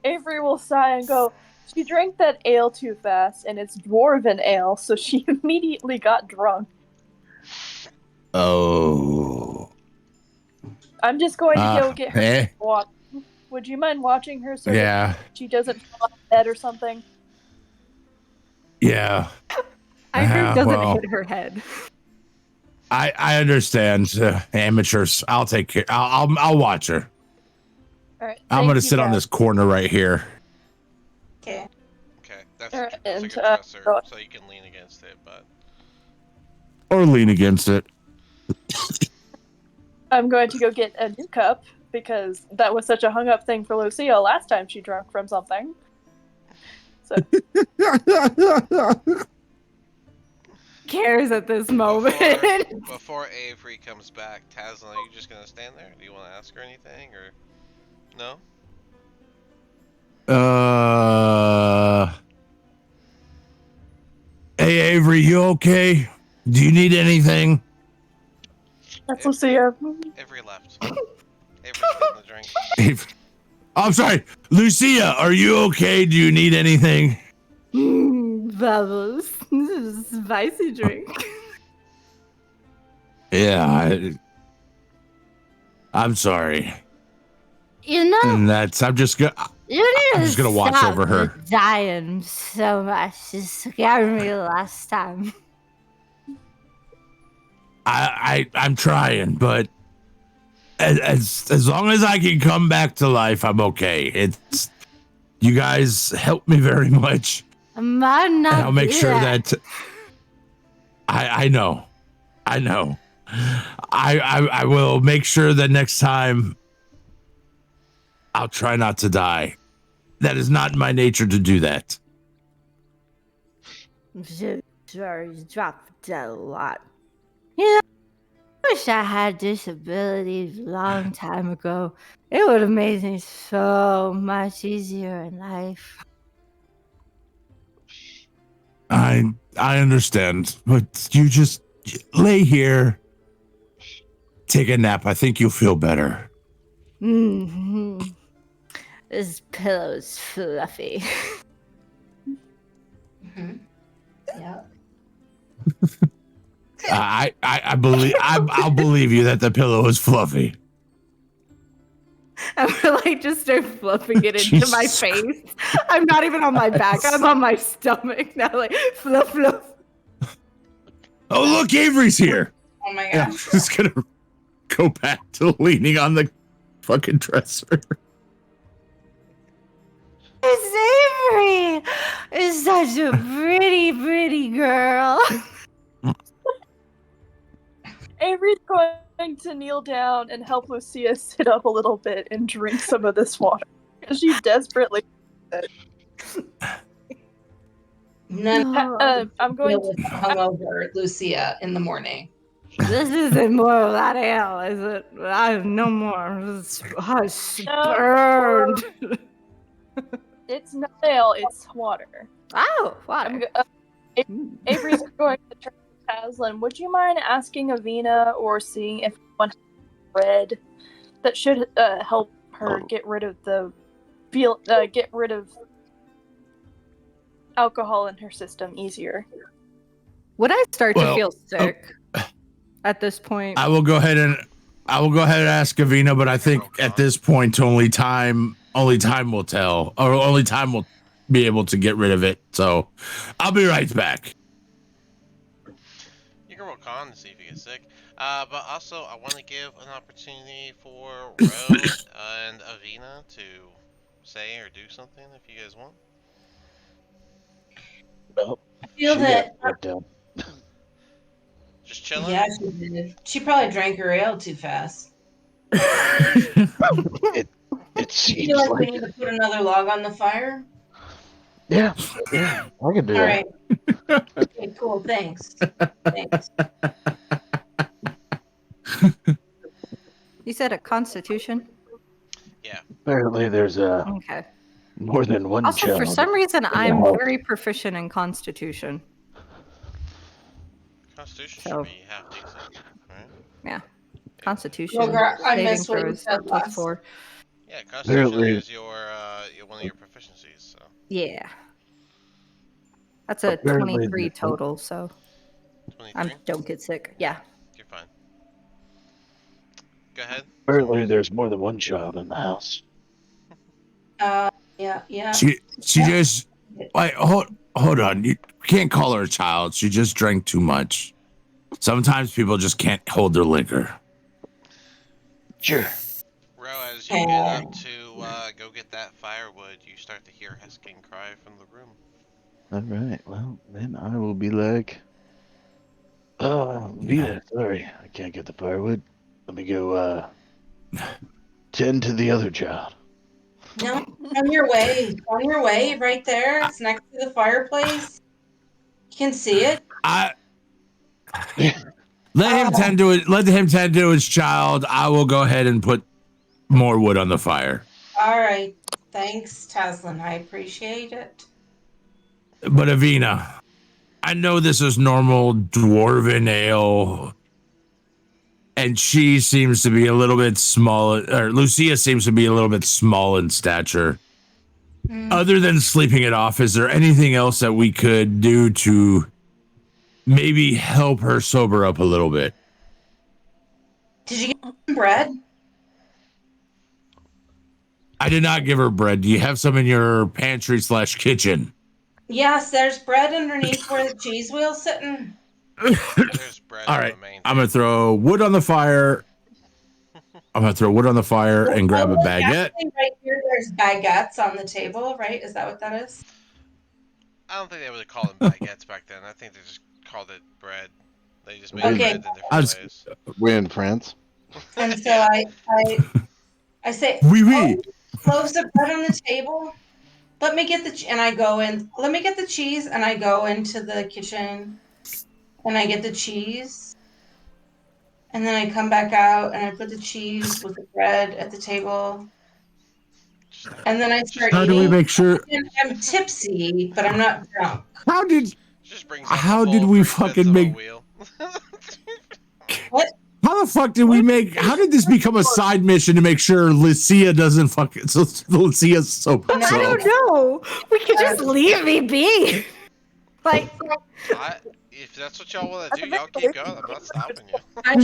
Avery will sigh and go, she drank that ale too fast, and it's dwarven ale, so she immediately got drunk. Oh. I'm just going to go get her eh? walk. Would you mind watching her so Yeah. that she doesn't fall off the bed or something? Yeah. I heard doesn't well. hit her head. I understand, amateurs. I'll take care. I'll watch her. All right. I'm thank gonna you, sit on guys. this corner right here, Okay. Okay, that's Alright, a and, good dresser, go- so you can lean against it. But or lean against it. I'm going to go get a new cup because that was such a hung up thing for Lucia last time she drank from something. So Cares at this moment. before Avery comes back, Tazlin, are you just gonna stand there? Do you want to ask her anything, or no? Hey Avery, you okay? Do you need anything? that's Lucia. Avery left. Avery's getting the drink. Avery. I'm sorry, Lucia. Are you okay? Do you need anything? Bubbles. This is a spicy drink. Yeah, I'm sorry. You know, And that's I'm just gonna I'm just gonna watch over her. Dying so much. It scared me last time. I'm trying, but as long as I can come back to life, I'm okay. It's you guys help me very much. Might not And I'll make be sure that I know. I will make sure that next time I'll try not to die. That is not my nature to do that. Sure, you dropped dead a lot. You know, I wish I had disabilities a long time ago. It would have made things so much easier in life. I understand, but you just lay here, take a nap. I think you'll feel better. Mm-hmm. This pillow's fluffy. Mm-hmm. Yeah. I believe I'll believe you that the pillow is fluffy. I would like just start fluffing it into my Jesus face. I'm not even on my back. I'm on my stomach now. Like fluff, fluff. Oh look, Avery's here. Oh my Yeah, I'm gosh. just gonna go back to leaning on the fucking dresser. It's Avery. It's such a pretty, pretty girl. Avery's going to kneel down and help Lucia sit up a little bit and drink some of this water. Because she desperately. None I'm going deal with to. hungover Lucia in the morning. This isn't more of that ale, is it? I have no more. It's burned. It's not ale, it's water. Oh, water. Avery's going to turn to Taslin. Would you mind asking Avina or seeing if one has bread that should help her get rid of alcohol in her system easier? Would I start to Well, feel sick at this point? I will go ahead and I will go ahead and ask Avina, but I think at this point only time will tell, or only time will be able to get rid of it. So I'll be right back. You can roll con to see if you get sick. But also, I want to give an opportunity for Ro and Avina to say or do something if you guys want. Nope. I feel She got that. let down. Just chilling. Yeah, she did. She probably drank her ale too fast. It You seems feel like we like need it. to put another log on the fire? Yeah, I can do All that. right. Okay, cool. Thanks. Thanks. You said a constitution? Yeah. Apparently, there's Okay. more than one Also, for child some reason, in the I'm house. very proficient in constitution. Constitution So- should be half decent, right? Yeah. Constitution. Rogar, I saving missed what you throws said plus last. 4. Yeah, Constitution Apparently- is your one of your proficiencies. So Yeah. That's a Apparently 23 the- total, so I 23. don't get sick. Yeah. You're fine. Go ahead. Apparently, there's more than one child in the house. Yeah. She just like hold on. You can't call her a child. She just drank too much. Sometimes people just can't hold their liquor. Sure. Ro, as you get up to go get that firewood, you start to hear hesking cry from the room. All right. Well, then I will be like, oh, Vita, sorry, I can't get the firewood. Let me go tend to the other child. No, on your way. On your way, right there. It's next to the fireplace. You can see it. Let him tend to it. Let him tend to his child. I will go ahead and put more wood on the fire. All right. Thanks, Taslin. I appreciate it. But Avina, I know this is normal dwarven ale, and she seems to be a little bit small, or Lucia seems to be a little bit small in stature. Other than sleeping it off, is there anything else that we could do to maybe help her sober up a little bit? Did you get some bread? I did not give her bread. Do you have some in your pantry / kitchen? Yes, there's bread underneath where the cheese wheel's sitting. There's bread All on right, the main I'm gonna table. throw wood on the fire. I'm gonna throw wood on the fire and grab a baguette. Actually, right here, there's baguettes on the table, right? Is that what that is? I don't think they would call them baguettes back then. I think they just called it bread. They just made Okay. bread in different I was- ways. We're in France. And so Yeah. I say, Oui, oui. loaves of bread on the table. Let me get and I go in. Let me get the cheese, and I go into the kitchen, and I get the cheese, and then I come back out, and I put the cheese with the bread at the table, and then I start How eating. do we make sure? And I'm tipsy, but I'm not drunk. How did? Just brings out How the did full we 3/5 fucking of a make? wheel. What? How the fuck did we make? How did this become a side mission to make sure Lucia doesn't fucking so Lucia's so? No. I don't know. We could just leave me be. Like, If that's what y'all want to do, y'all keep going. I'm not stopping you. I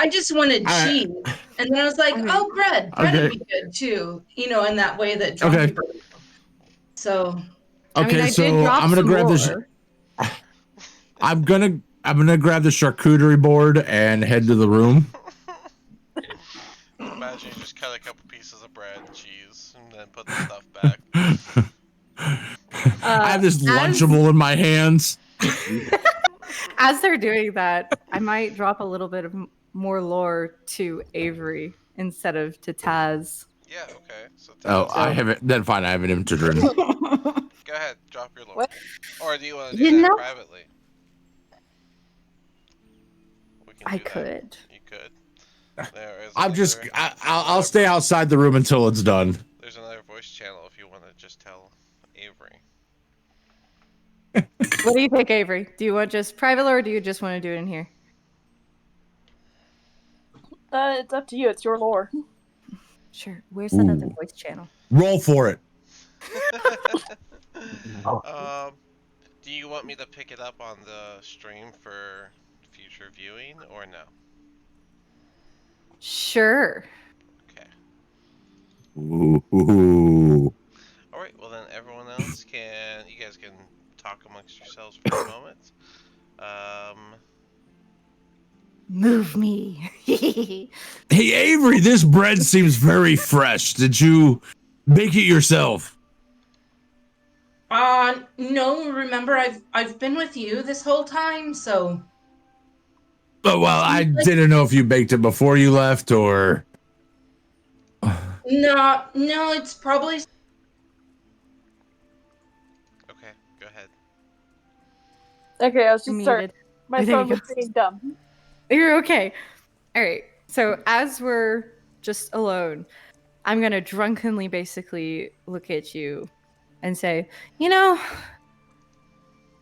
just wanted All right. cheese, and then I was like, oh, bread Okay. would be good too, in that way that drunk Okay. people. So Okay, I so did drop I'm gonna some grab more. this. I'm gonna grab the charcuterie board and head to the room. Imagine you just cut a couple pieces of bread and cheese and then put the stuff back. I have this Lunchable in my hands. As they're doing that, I might drop a little bit of more lore to Avery instead of to Taz. Yeah, okay. So Oh, Taz, I haven't. Then fine, I haven't entered her. go ahead, drop your lore. What? Or do you want to do You that know- privately? We can I do that. could. You could. There is I'm just. another- I'll stay outside the room until it's done. There's another voice channel if you want to just tell Avery. What do you think, Avery? Do you want just private lore or do you just want to do it in here? It's up to you. It's your lore. Sure. Where's that other Ooh. voice channel? Roll for it. Do you want me to pick it up on the stream for future viewing or no? Sure. Okay. Ooh. All right. Well, then everyone else you guys can talk amongst yourselves for a moment. Move me. Hey, Avery, this bread seems very fresh. Did you bake it yourself? No, remember I've been with you this whole time, so Oh, well, I like, didn't know if you baked it before you left or. no, it's probably Okay. Go ahead. Okay, I was You're just sorry. muted. My There you phone was go. being dumb. You're okay. All right. So as we're just alone, I'm gonna drunkenly basically look at you and say, you know,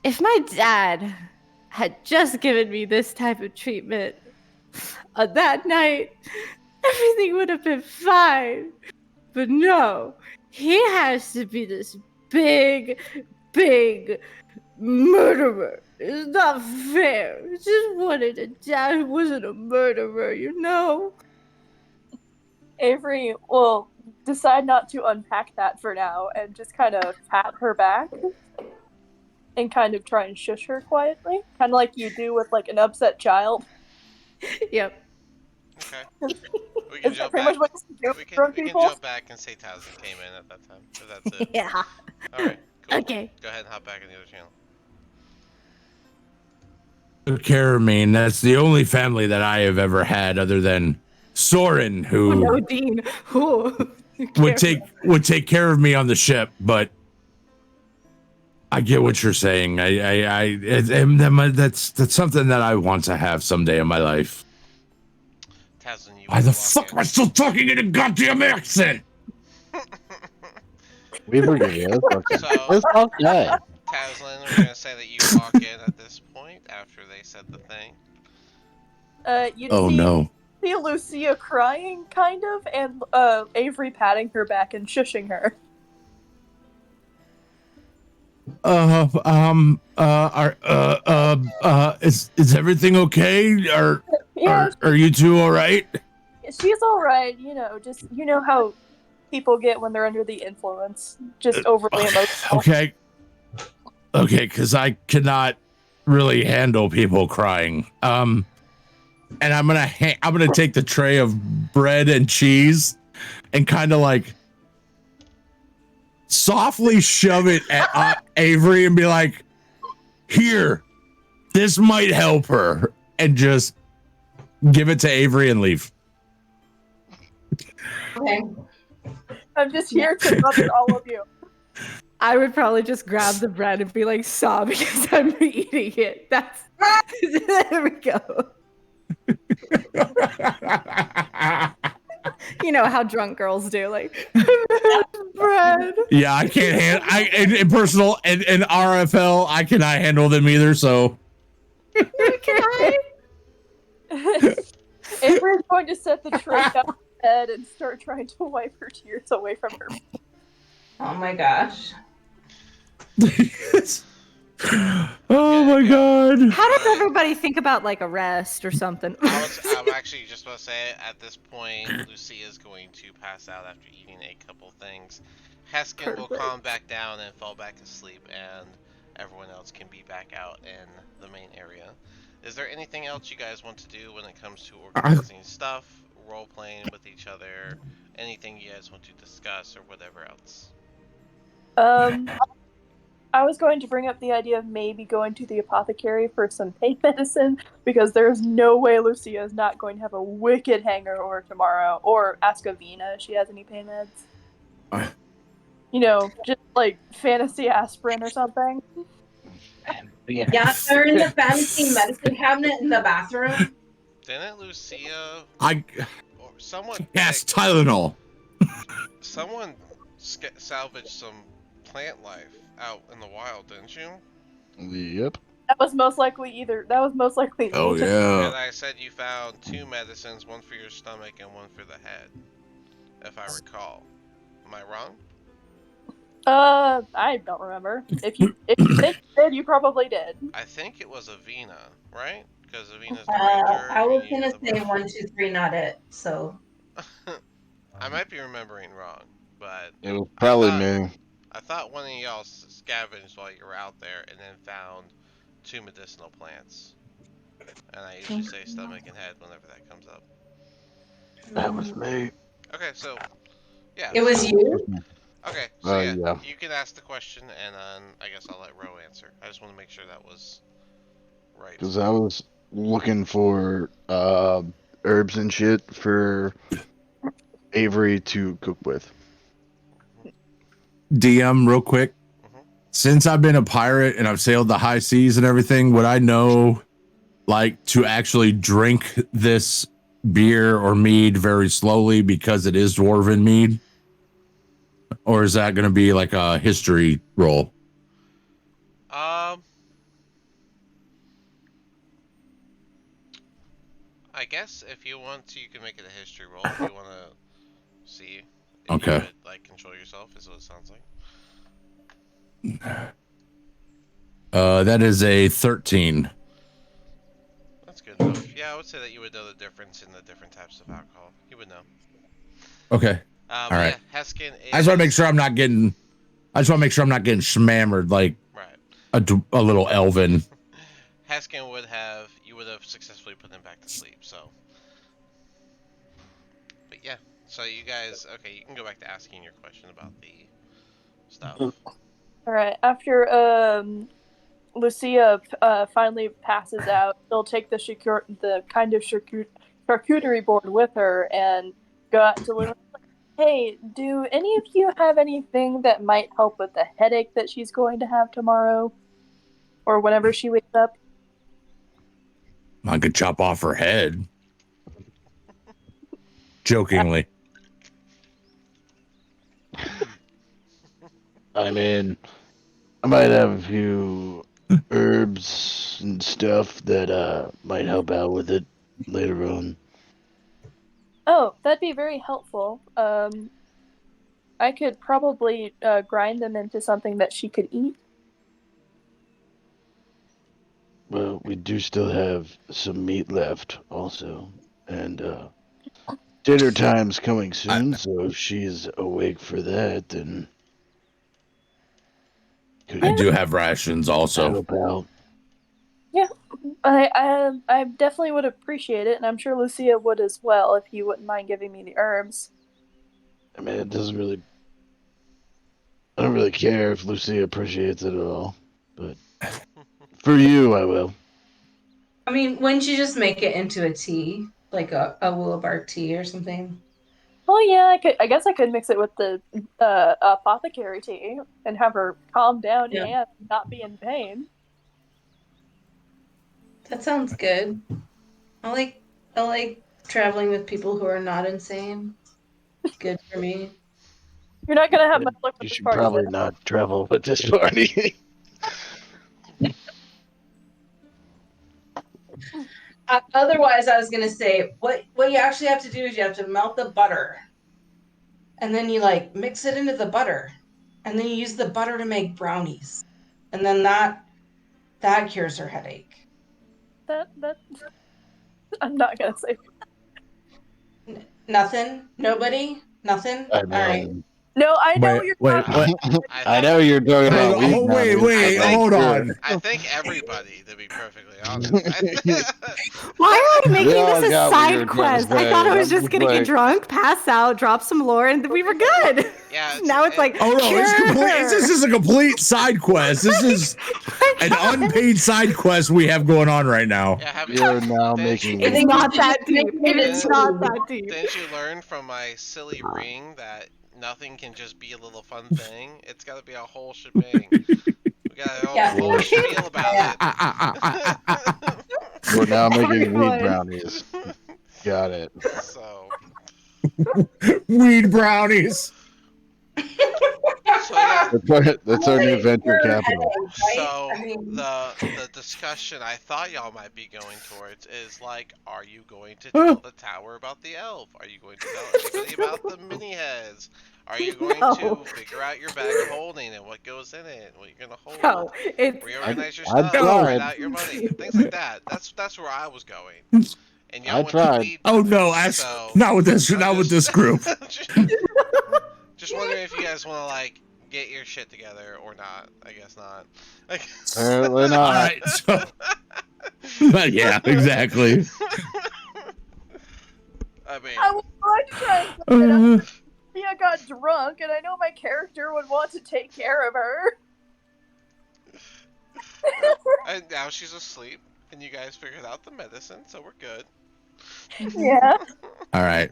if my dad had just given me this type of treatment on that night, everything would have been fine. But no, he has to be this big, big murderer. It's not fair. I just wanted a dad who wasn't a murderer, you know? Avery will decide not to unpack that for now and just kind of pat her back and kind of try and shush her quietly, kind of like you do with like an upset child. Yep. Okay. We can Is that jump pretty back. much what you do We with can drunk we can people? jump back and say Towson came in at that time. If that's it. Yeah. All right. Cool. Okay. Go ahead and hop back on the other channel. Took care of me, and that's the only family that I have ever had other than Soren, Oh, who no, Dean. Ooh. would take care of me on the ship. But I get what you're saying. That's something that I want to have someday in my life. Towson, you Why the walk fuck in. am I still talking in a goddamn accent? We forgive you. It's okay. So, It's okay. Towson, we're gonna say that you walk in at this point after they said the thing. You Oh no. see Lucia crying, kind of, and Avery patting her back and shushing her. Is everything okay? Yeah, Are you two all right? she's all right. Just how people get when they're under the influence, just overly emotional. Okay, because I cannot really handle people crying. And I'm gonna take the tray of bread and cheese and kind of like softly shove it at Avery and be like, "Here, this might help her," and just give it to Avery and leave. okay. I'm just here to mother all of you. I would probably just grab the bread and be like sobbing as I'm eating it. That's there we go. You know how drunk girls do, like bread. Yeah, I can't handle. In personal and RFL, I cannot handle them either. So Can I? Avery's going to set the tray down on the bed and start trying to wipe her tears away from her. Oh my gosh. Oh my god. How does everybody think about like a rest or something? I'm actually just about to say at this point, Lucia's going to pass out after eating a couple things. Heskin will calm back down and fall back asleep, and everyone else can be back out in the main area. Is there anything else you guys want to do when it comes to organizing stuff, role playing with each other, anything you guys want to discuss, or whatever else? I was going to bring up the idea of maybe going to the apothecary for some pain medicine, because there's no way Lucia is not going to have a wicked hangover tomorrow, or ask Avina if she has any pain meds. Just like fantasy aspirin or something. Yeah, they're in the fantasy medicine cabinet in the bathroom. Didn't Lucia or someone yes, Tylenol. someone salvaged some plant life out in the wild, didn't you? Yep. That was most likely me. Oh yeah. And I said you found 2 medicines, one for your stomach and one for the head, if I recall. Am I wrong? I don't remember. If you think you did, you probably did. I think it was Avina, right? because Avina's the ranger I and was you're gonna the say marshal. 1, 2, 3, not it. So I might be remembering wrong, but It was I probably thought me. I thought one of y'all scavenged while you were out there and then found 2 medicinal plants. And I usually say stomach and head whenever that comes up. That was me. Okay, so yeah, it was so you. okay, so yeah, Yeah. you can ask the question and then I guess I'll let Ro answer. I just want to make sure that was right. Because I was looking for herbs and shit for Avery to cook with. DM, real quick. Mhm. Since I've been a pirate and I've sailed the high seas and everything, would I know, like, to actually drink this beer or mead very slowly because it is dwarven mead? Or is that going to be like a history roll? I guess if you want to, you can make it a history roll if you want to see if you Okay. would like control yourself. Is what it sounds like. That is a 13. That's good enough. Yeah, I would say that you would know the difference in the different types of alcohol. You would know. Okay. All But right. yeah, Heskin I just want to make is sure I'm not getting. I just want to make sure I'm not getting smammered like right. a little elven. Heskin would have you would have successfully put him back to sleep. So, but yeah. So you guys, okay, you can go back to asking your question about the stuff. All right. After Lucia finally passes out, she'll take the kind of charcuterie board with her and go out into the living room. Hey, do any of you have anything that might help with the headache that she's going to have tomorrow, or whenever she wakes up? I could chop off her head. Jokingly. I mean, I might have a few herbs and stuff that might help out with it later on. Oh, that'd be very helpful. I could probably grind them into something that she could eat. Well, we do still have some meat left, also, and dinner time's coming soon. So if she's awake for that, then could I do have rations also. help out. Yeah, I definitely would appreciate it, and I'm sure Lucia would as well if you wouldn't mind giving me the herbs. I mean, it doesn't really. I don't really care if Lucy appreciates it at all, but for you, I will. I mean, wouldn't you just make it into a tea, like a willow bark tea or something? Oh yeah, I could. I guess I could mix it with the apothecary tea and have her calm down Yeah. and not be in pain. That sounds good. I like traveling with people who are not insane. Good for me. You're not gonna have But much luck you with this should party, probably though. not travel with this party. Otherwise, I was gonna say what you actually have to do is you have to melt the butter, and then you like mix it into the butter, and then you use the butter to make brownies, and then that cures her headache. That I'm not gonna say. Nothing. Nobody. Nothing. I All right. mean, No, I know what Wait, you're wait, talking. wait. I know you're talking about weed Wait, I think- hold on. I think everybody, to be perfectly honest. Why are we We making all this a got what you're side trying to quest? I say. thought I was I'm just just gonna get like- drunk, pass out, drop some lore, and we were good. Yeah, Now it's like Oh no, cure it's complete. her. This is a complete side quest. This is an unpaid side quest we have going on right now. yeah, have You're now didn't making. you- I It's think not you should that just deep. make It is into- not that deep. Didn't you learn from my silly ring that nothing can just be a little fun thing? It's got to be a whole shebang. We got a Yeah. whole spiel about it. We're now making Everyone. weed brownies. Got it. So, Weed brownies. so yeah. That's our new venture capital. So I mean, the discussion I thought y'all might be going towards is like, are you going to tell the tower about the elf? Are you going to tell anybody about the mini heads? Are you going No. to figure out your bag of holding and what goes in it, and what you're gonna hold? No, it's Reorganize your I stuff, tried. write out your money, things like that. That's where I was going. And y'all I went the tried. weed Oh no, direction, Ash, so not with this, I'm not with this just group. just wondering if you guys want to like get your shit together or not. I guess not. Apparently All not. right, so yeah, exactly. I mean, I was going to try and get Uh, up. I got drunk, and I know my character would want to take care of her. and now she's asleep, and you guys figured out the medicine, so we're good. Yeah. all right.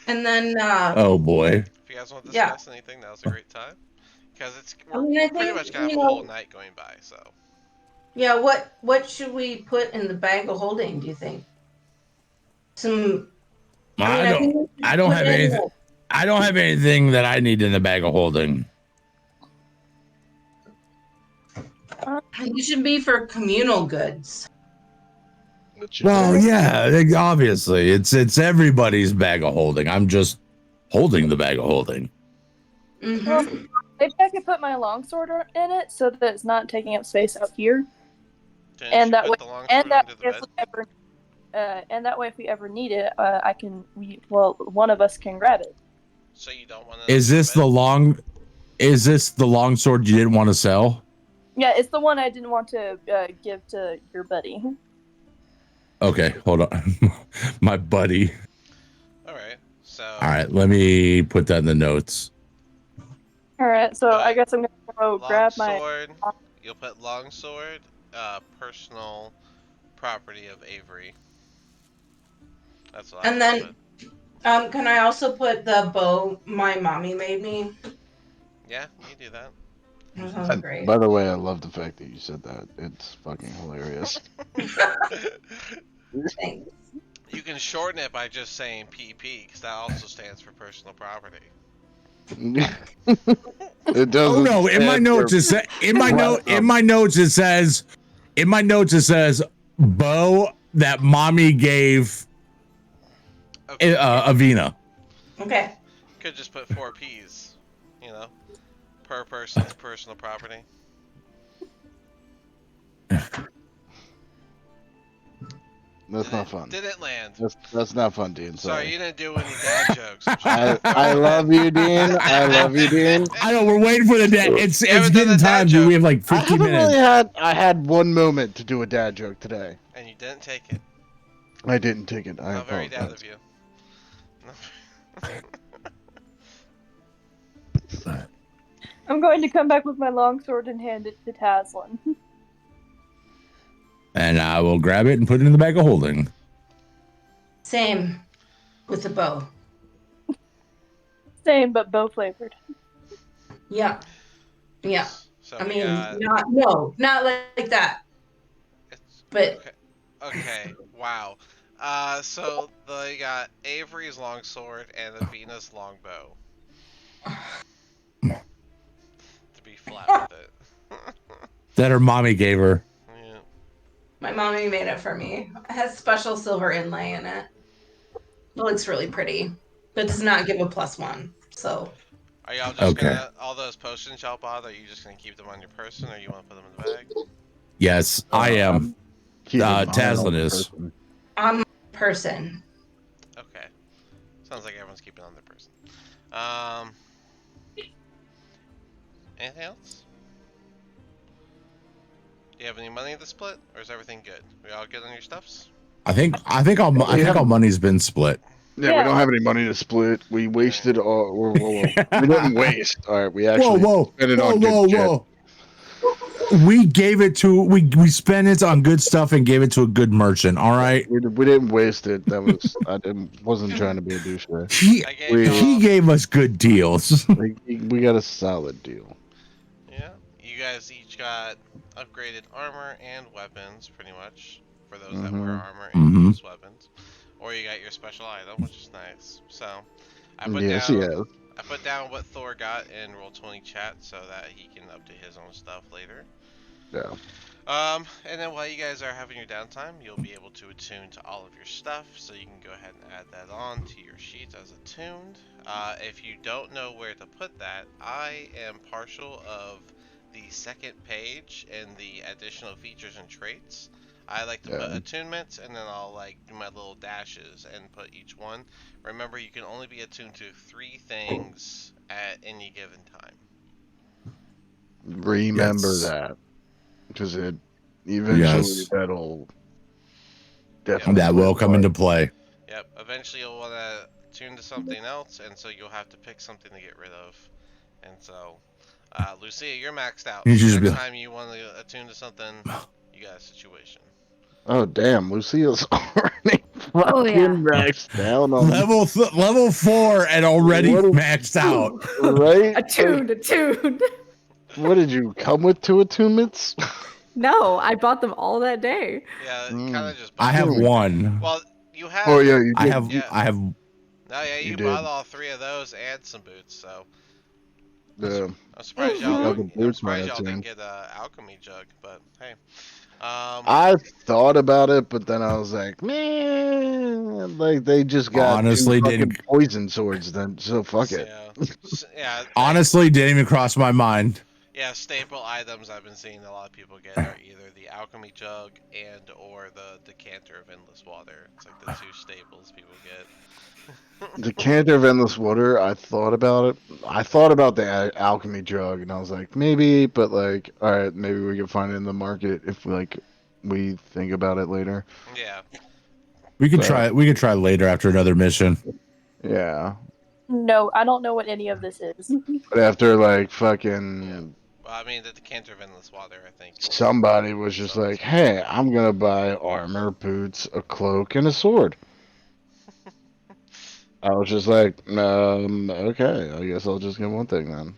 And then, Oh boy. If you guys want to Yeah. discuss anything, now's a great time. Because I we're mean, I pretty think, much gonna have you a whole know, night going by, so. yeah, what should we put in the bag of holding, do you think? Some, I mean, I think we I should don't put have in, anything. I don't have anything that I need in the bag of holding. it should be for communal goods. Well, yeah, obviously, it's everybody's bag of holding. I'm just holding the bag of holding. Mm-hmm. Maybe I could put my longsword in it so that it's not taking up space out here. Didn't And you that put way, the longsword and that under the way, if bed? we ever, and that way, if we ever need it, one of us can grab it. So you don't want to. Is this the long? Is this the long sword you didn't want to sell? Yeah, it's the one I didn't want to give to your buddy. Okay, hold on, my buddy. All right. So. All right, let me put that in the notes. All right, so I guess I'm gonna go grab my. Longsword. You'll put longsword, personal property of Avery. That's what I And would then, put. can I also put the bow my mommy made me? Yeah, you can do that. That sounds great. By the way, I love the fact that you said that. It's fucking hilarious. Thanks. You can shorten it by just saying PP, because that also stands for personal property. It doesn't. Oh no! In my notes, it says. In my notes, it says. In my notes, it says bow that mommy gave Avina. Okay. Could just put 4 P's, you know, per person's personal property. That's not fun. Didn't land. That's not fun, Dean. Sorry, you didn't do any dad jokes. I love you, Dean. I love you, Dean. I know we're waiting for the dad. It's getting time, dude. We have like 15 minutes. I had one moment to do a dad joke today. And you didn't take it. I didn't take it. I Not very apologize. dad of you. I'm going to come back with my longsword and hand it to Taslin. And I will grab it and put it in the bag of holding. Same with the bow. Same, but bow flavored. Yeah. Yeah. So I mean, not like that. But okay. Wow. So they got Avery's longsword and Avina's longbow. To be flat with it. That her mommy gave her. Yeah. my mommy made it for me. It has special silver inlay in it. It looks really pretty, but does not give a +1. So. Are y'all just gonna all those potions y'all bought? Are you just gonna keep them on your person, or you want to put them in the bag? Yes, I am. Taslin is. I'm person. Okay. Sounds like everyone's keeping on their person. Anything else? Do you have any money to split, or is everything good? We all good on your stuffs? I think all money's been split. Yeah, we don't have any money to split. We wasted all. Whoa. We didn't waste. All right, we actually spent it on good shit. We gave it to we spent it on good stuff and gave it to a good merchant. All right. We didn't waste it. That was wasn't trying to be a douchebag. He gave us good deals. we got a solid deal. Yeah, you guys each got upgraded armor and weapons, pretty much, for those that wear armor and use weapons. Or you got your special item, which is nice. So, I put down what Thor got in Roll20 chat so that he can update his own stuff later. Yeah. And then while you guys are having your downtime, you'll be able to attune to all of your stuff, so you can go ahead and add that on to your sheet as attuned. If you don't know where to put that, I am partial of the second page in the additional features and traits. I like to put attunements, and then I'll like do my little dashes and put each one. Remember, you can only be attuned to 3 things at any given time. Remember Yes. that, because it eventually that'll definitely That will come into play. Yep. Eventually, you'll want to tune to something else, and so you'll have to pick something to get rid of. And so, Lucia, you're maxed out. You So just next be- time you want to attune to something, you got a situation. Oh damn, Lucia's already Oh, fucking yeah. maxed down on Level 4 and already What is- maxed out. right? Attuned. What did you come with 2 attunements? No, I bought them all that day. Yeah, Mm. kind of just. I have one. Well, you have. Oh yeah, you I did. have. Yeah. I have. No, yeah, You you did. bought all 3 of those and some boots. So The I'm surprised Yeah, y'all. the I'm boots surprised might y'all attune. didn't get a alchemy jug, but hey. I thought about it, but then I was like, man, like they just got Honestly, 2 fucking didn't- poison swords. Then so fuck it. Yeah. Honestly, didn't even cross my mind. Yeah, staple items I've been seeing a lot of people get are either the alchemy jug and or the decanter of endless water. It's like the 2 staples people get. Decanter of endless water. I thought about it. I thought about the alchemy jug, and I was like, maybe, but like, all right, maybe we can find it in the market if like we think about it later. Yeah. We could try. We could try later after another mission. Yeah, No, I don't know what any of this is. but after like fucking Well, I mean, the decanter of endless water, I think. somebody was just like, hey, I'm gonna buy armor, boots, a cloak, and a sword. I was just like, okay, I guess I'll just get one thing then.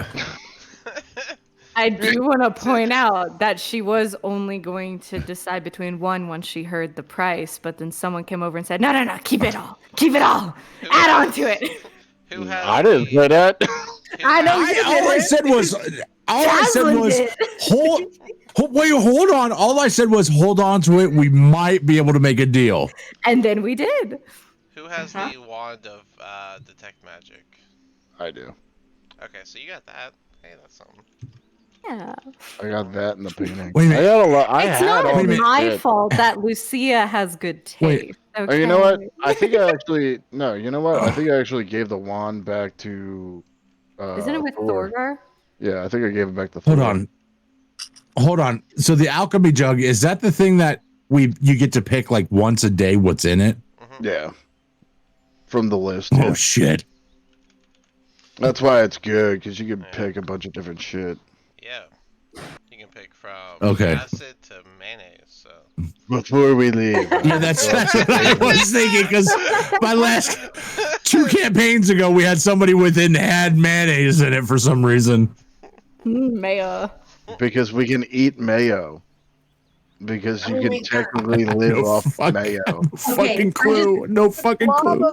I do want to point out that she was only going to decide between one once she heard the price, but then someone came over and said, "No, keep it all, add on to it." Who has I didn't say that. I know All I said was. Hold on. All I said was hold on to it. We might be able to make a deal. And then we did. Who has the wand of detect magic? I do. Okay, so you got that. Hey, that's something. Yeah. I got that in the painting. Wait a minute. I got a lot. I It's had not all this my shit. fault that Lucia has good taste. Wait. Okay. Oh, you know what? I think I actually no. You know what? I think I actually gave the wand back to. Isn't it with Thor. Thorgar? Yeah, I think I gave it back to Thor. Hold on. So the alchemy jug, is that the thing that you get to pick like once a day what's in it? Yeah. From the list. Oh Yeah. shit. That's why it's good because you can pick a bunch of different shit. Yeah. You can pick from Okay. acid to mayonnaise. So. Before we leave. Yeah, that's what I was thinking because my last 2 campaigns ago we had somebody within had mayonnaise in it for some reason. Mayo. Because we can eat mayo. Because you can technically live off mayo. No fucking clue. No fucking clue.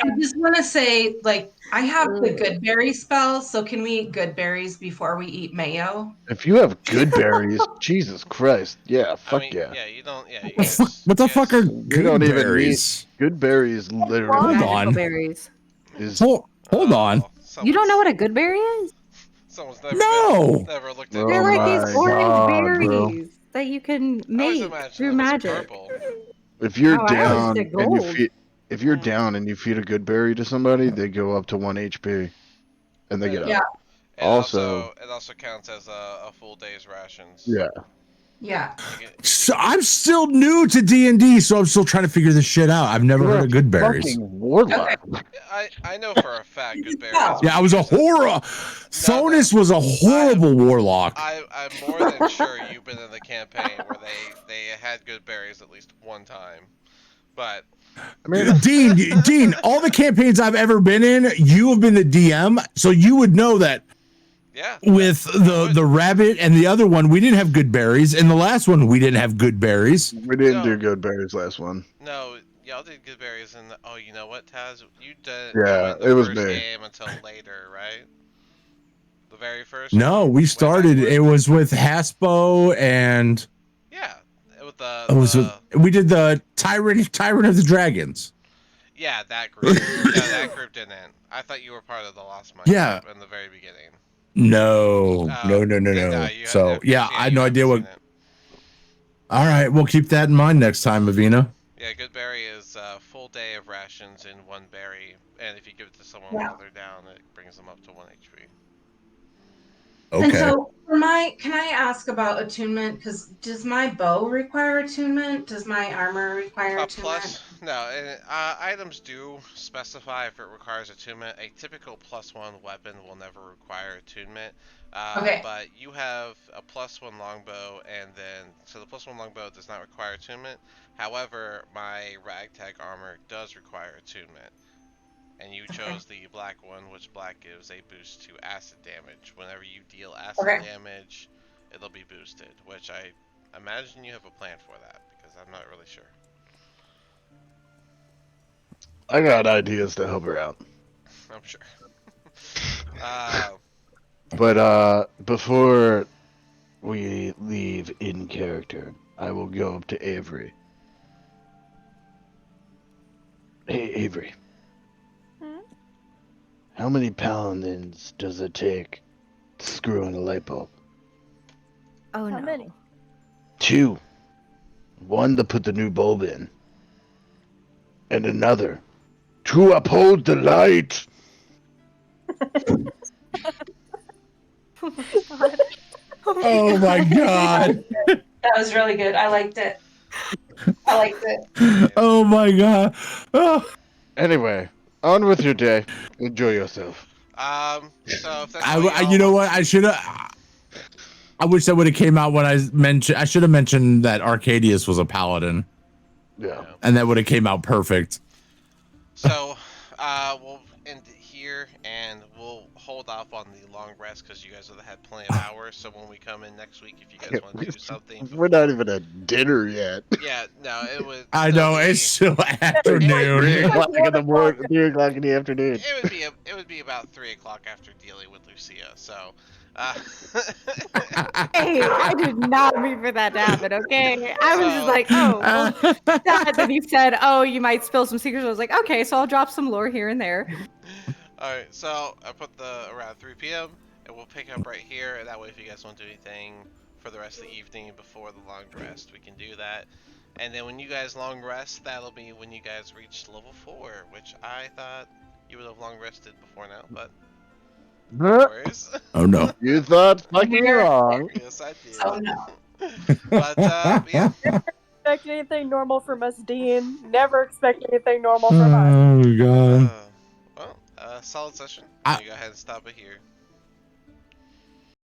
I just want to say, like, I have the good berry spell, so can we eat good berries before we eat mayo? If you have good berries, Jesus Christ, yeah, fuck yeah. Yeah, you don't. Yeah, you What the fuck are You good don't even berries? need good berries. Literally, Hold Magical on. berries. is Hold on. You don't know what a good berry is? Someone's never No. never looked Oh at. They're like these my orange God, berries bro. that you can I always make imagined through them as magic. purple. if you're Oh, I always down said and you gold. feed if you're down and you feed a good berry to somebody, they go up to 1 HP, and they get up. Yeah. It Also- it also counts as a full day's rations. Yeah. Yeah. So I'm still new to D&D, so I'm still trying to figure this shit out. I've never heard of good berries. Fucking warlock. I know for a fact good berries. Yeah, I was a horror. Thonus was a horrible warlock. I'm more than sure you've been in the campaign where they had good berries at least one time, but I mean, Dean, all the campaigns I've ever been in, you have been the DM, so you would know that yeah. with the rabbit and the other one, we didn't have good berries. And the last one, we didn't have good berries. we didn't No. do good berries last one. No, y'all did good berries, and oh, you know what, Taz, you did. Yeah, the it was first me. game until later, right? The very first. No, one? we Way started. back It when? was with Haspo and Yeah, But the we did the Tyrant of the Dragons. yeah, that group. No, that group didn't. I thought you were part of the Lost Mine Yeah. group in the very beginning. No. So of yeah, course, I had you no haven't idea what. seen it. All right, we'll keep that in mind next time, Avina. Yeah, good berry is a full day of rations in one berry, and if you give it to someone Yeah. while they're down, it brings them up to 1 HP. Okay. And so can I ask about attunement? Because does my bow require attunement? Does my armor require attunement? No, and, items do specify if it requires attunement. A typical +1 weapon will never require attunement. Okay. But you have a +1 longbow, and then so the +1 longbow does not require attunement. However, my ragtag armor does require attunement. And you chose the black one, which black gives a boost to acid damage. Whenever you deal acid damage, it'll be boosted, which I imagine you have a plan for that, because I'm not really sure. I got ideas to help her out. I'm sure. But before we leave in character, I will go up to Avery. Hey, Avery. How many paladins does it take to screw in a light bulb? Oh, How no. many? 2. One to put the new bulb in. And another to uphold the light. Oh my god. That was really good. I liked it. Oh my god. Oh. Anyway, on with your day. Enjoy yourself. So if that's all You know what? I should have. I wish that would have came out when I should have mentioned that Arcadius was a paladin. Yeah. And that would have came out perfect. So, we'll end it here, and we'll hold off on the long rest because you guys have had plenty of hours. So when we come in next week, if you guys want to do something, We're not even at dinner yet. Yeah, no, it would. I know it's still afternoon. 3 o'clock in the morning. 3 o'clock in the afternoon. It would be about 3 o'clock after dealing with Lucia. So, Hey, I did not mean for that to happen, okay? I was just like, oh, well, then he said, oh, you might spill some secrets. I was like, okay, so I'll drop some lore here and there. Alright, so I put the around 3 p.m. and we'll pick up right here. And that way, if you guys want to do anything for the rest of the evening before the long rest, we can do that. And then when you guys long rest, that'll be when you guys reach level 4, which I thought you would have long rested before now, but no worries. Oh no. You thought fucking wrong. Yes, I did. Oh no. But yeah. Never expect anything normal from us, Dean. Never expect anything normal from us. Oh god. Well, solid session. I- You go ahead and stop it here.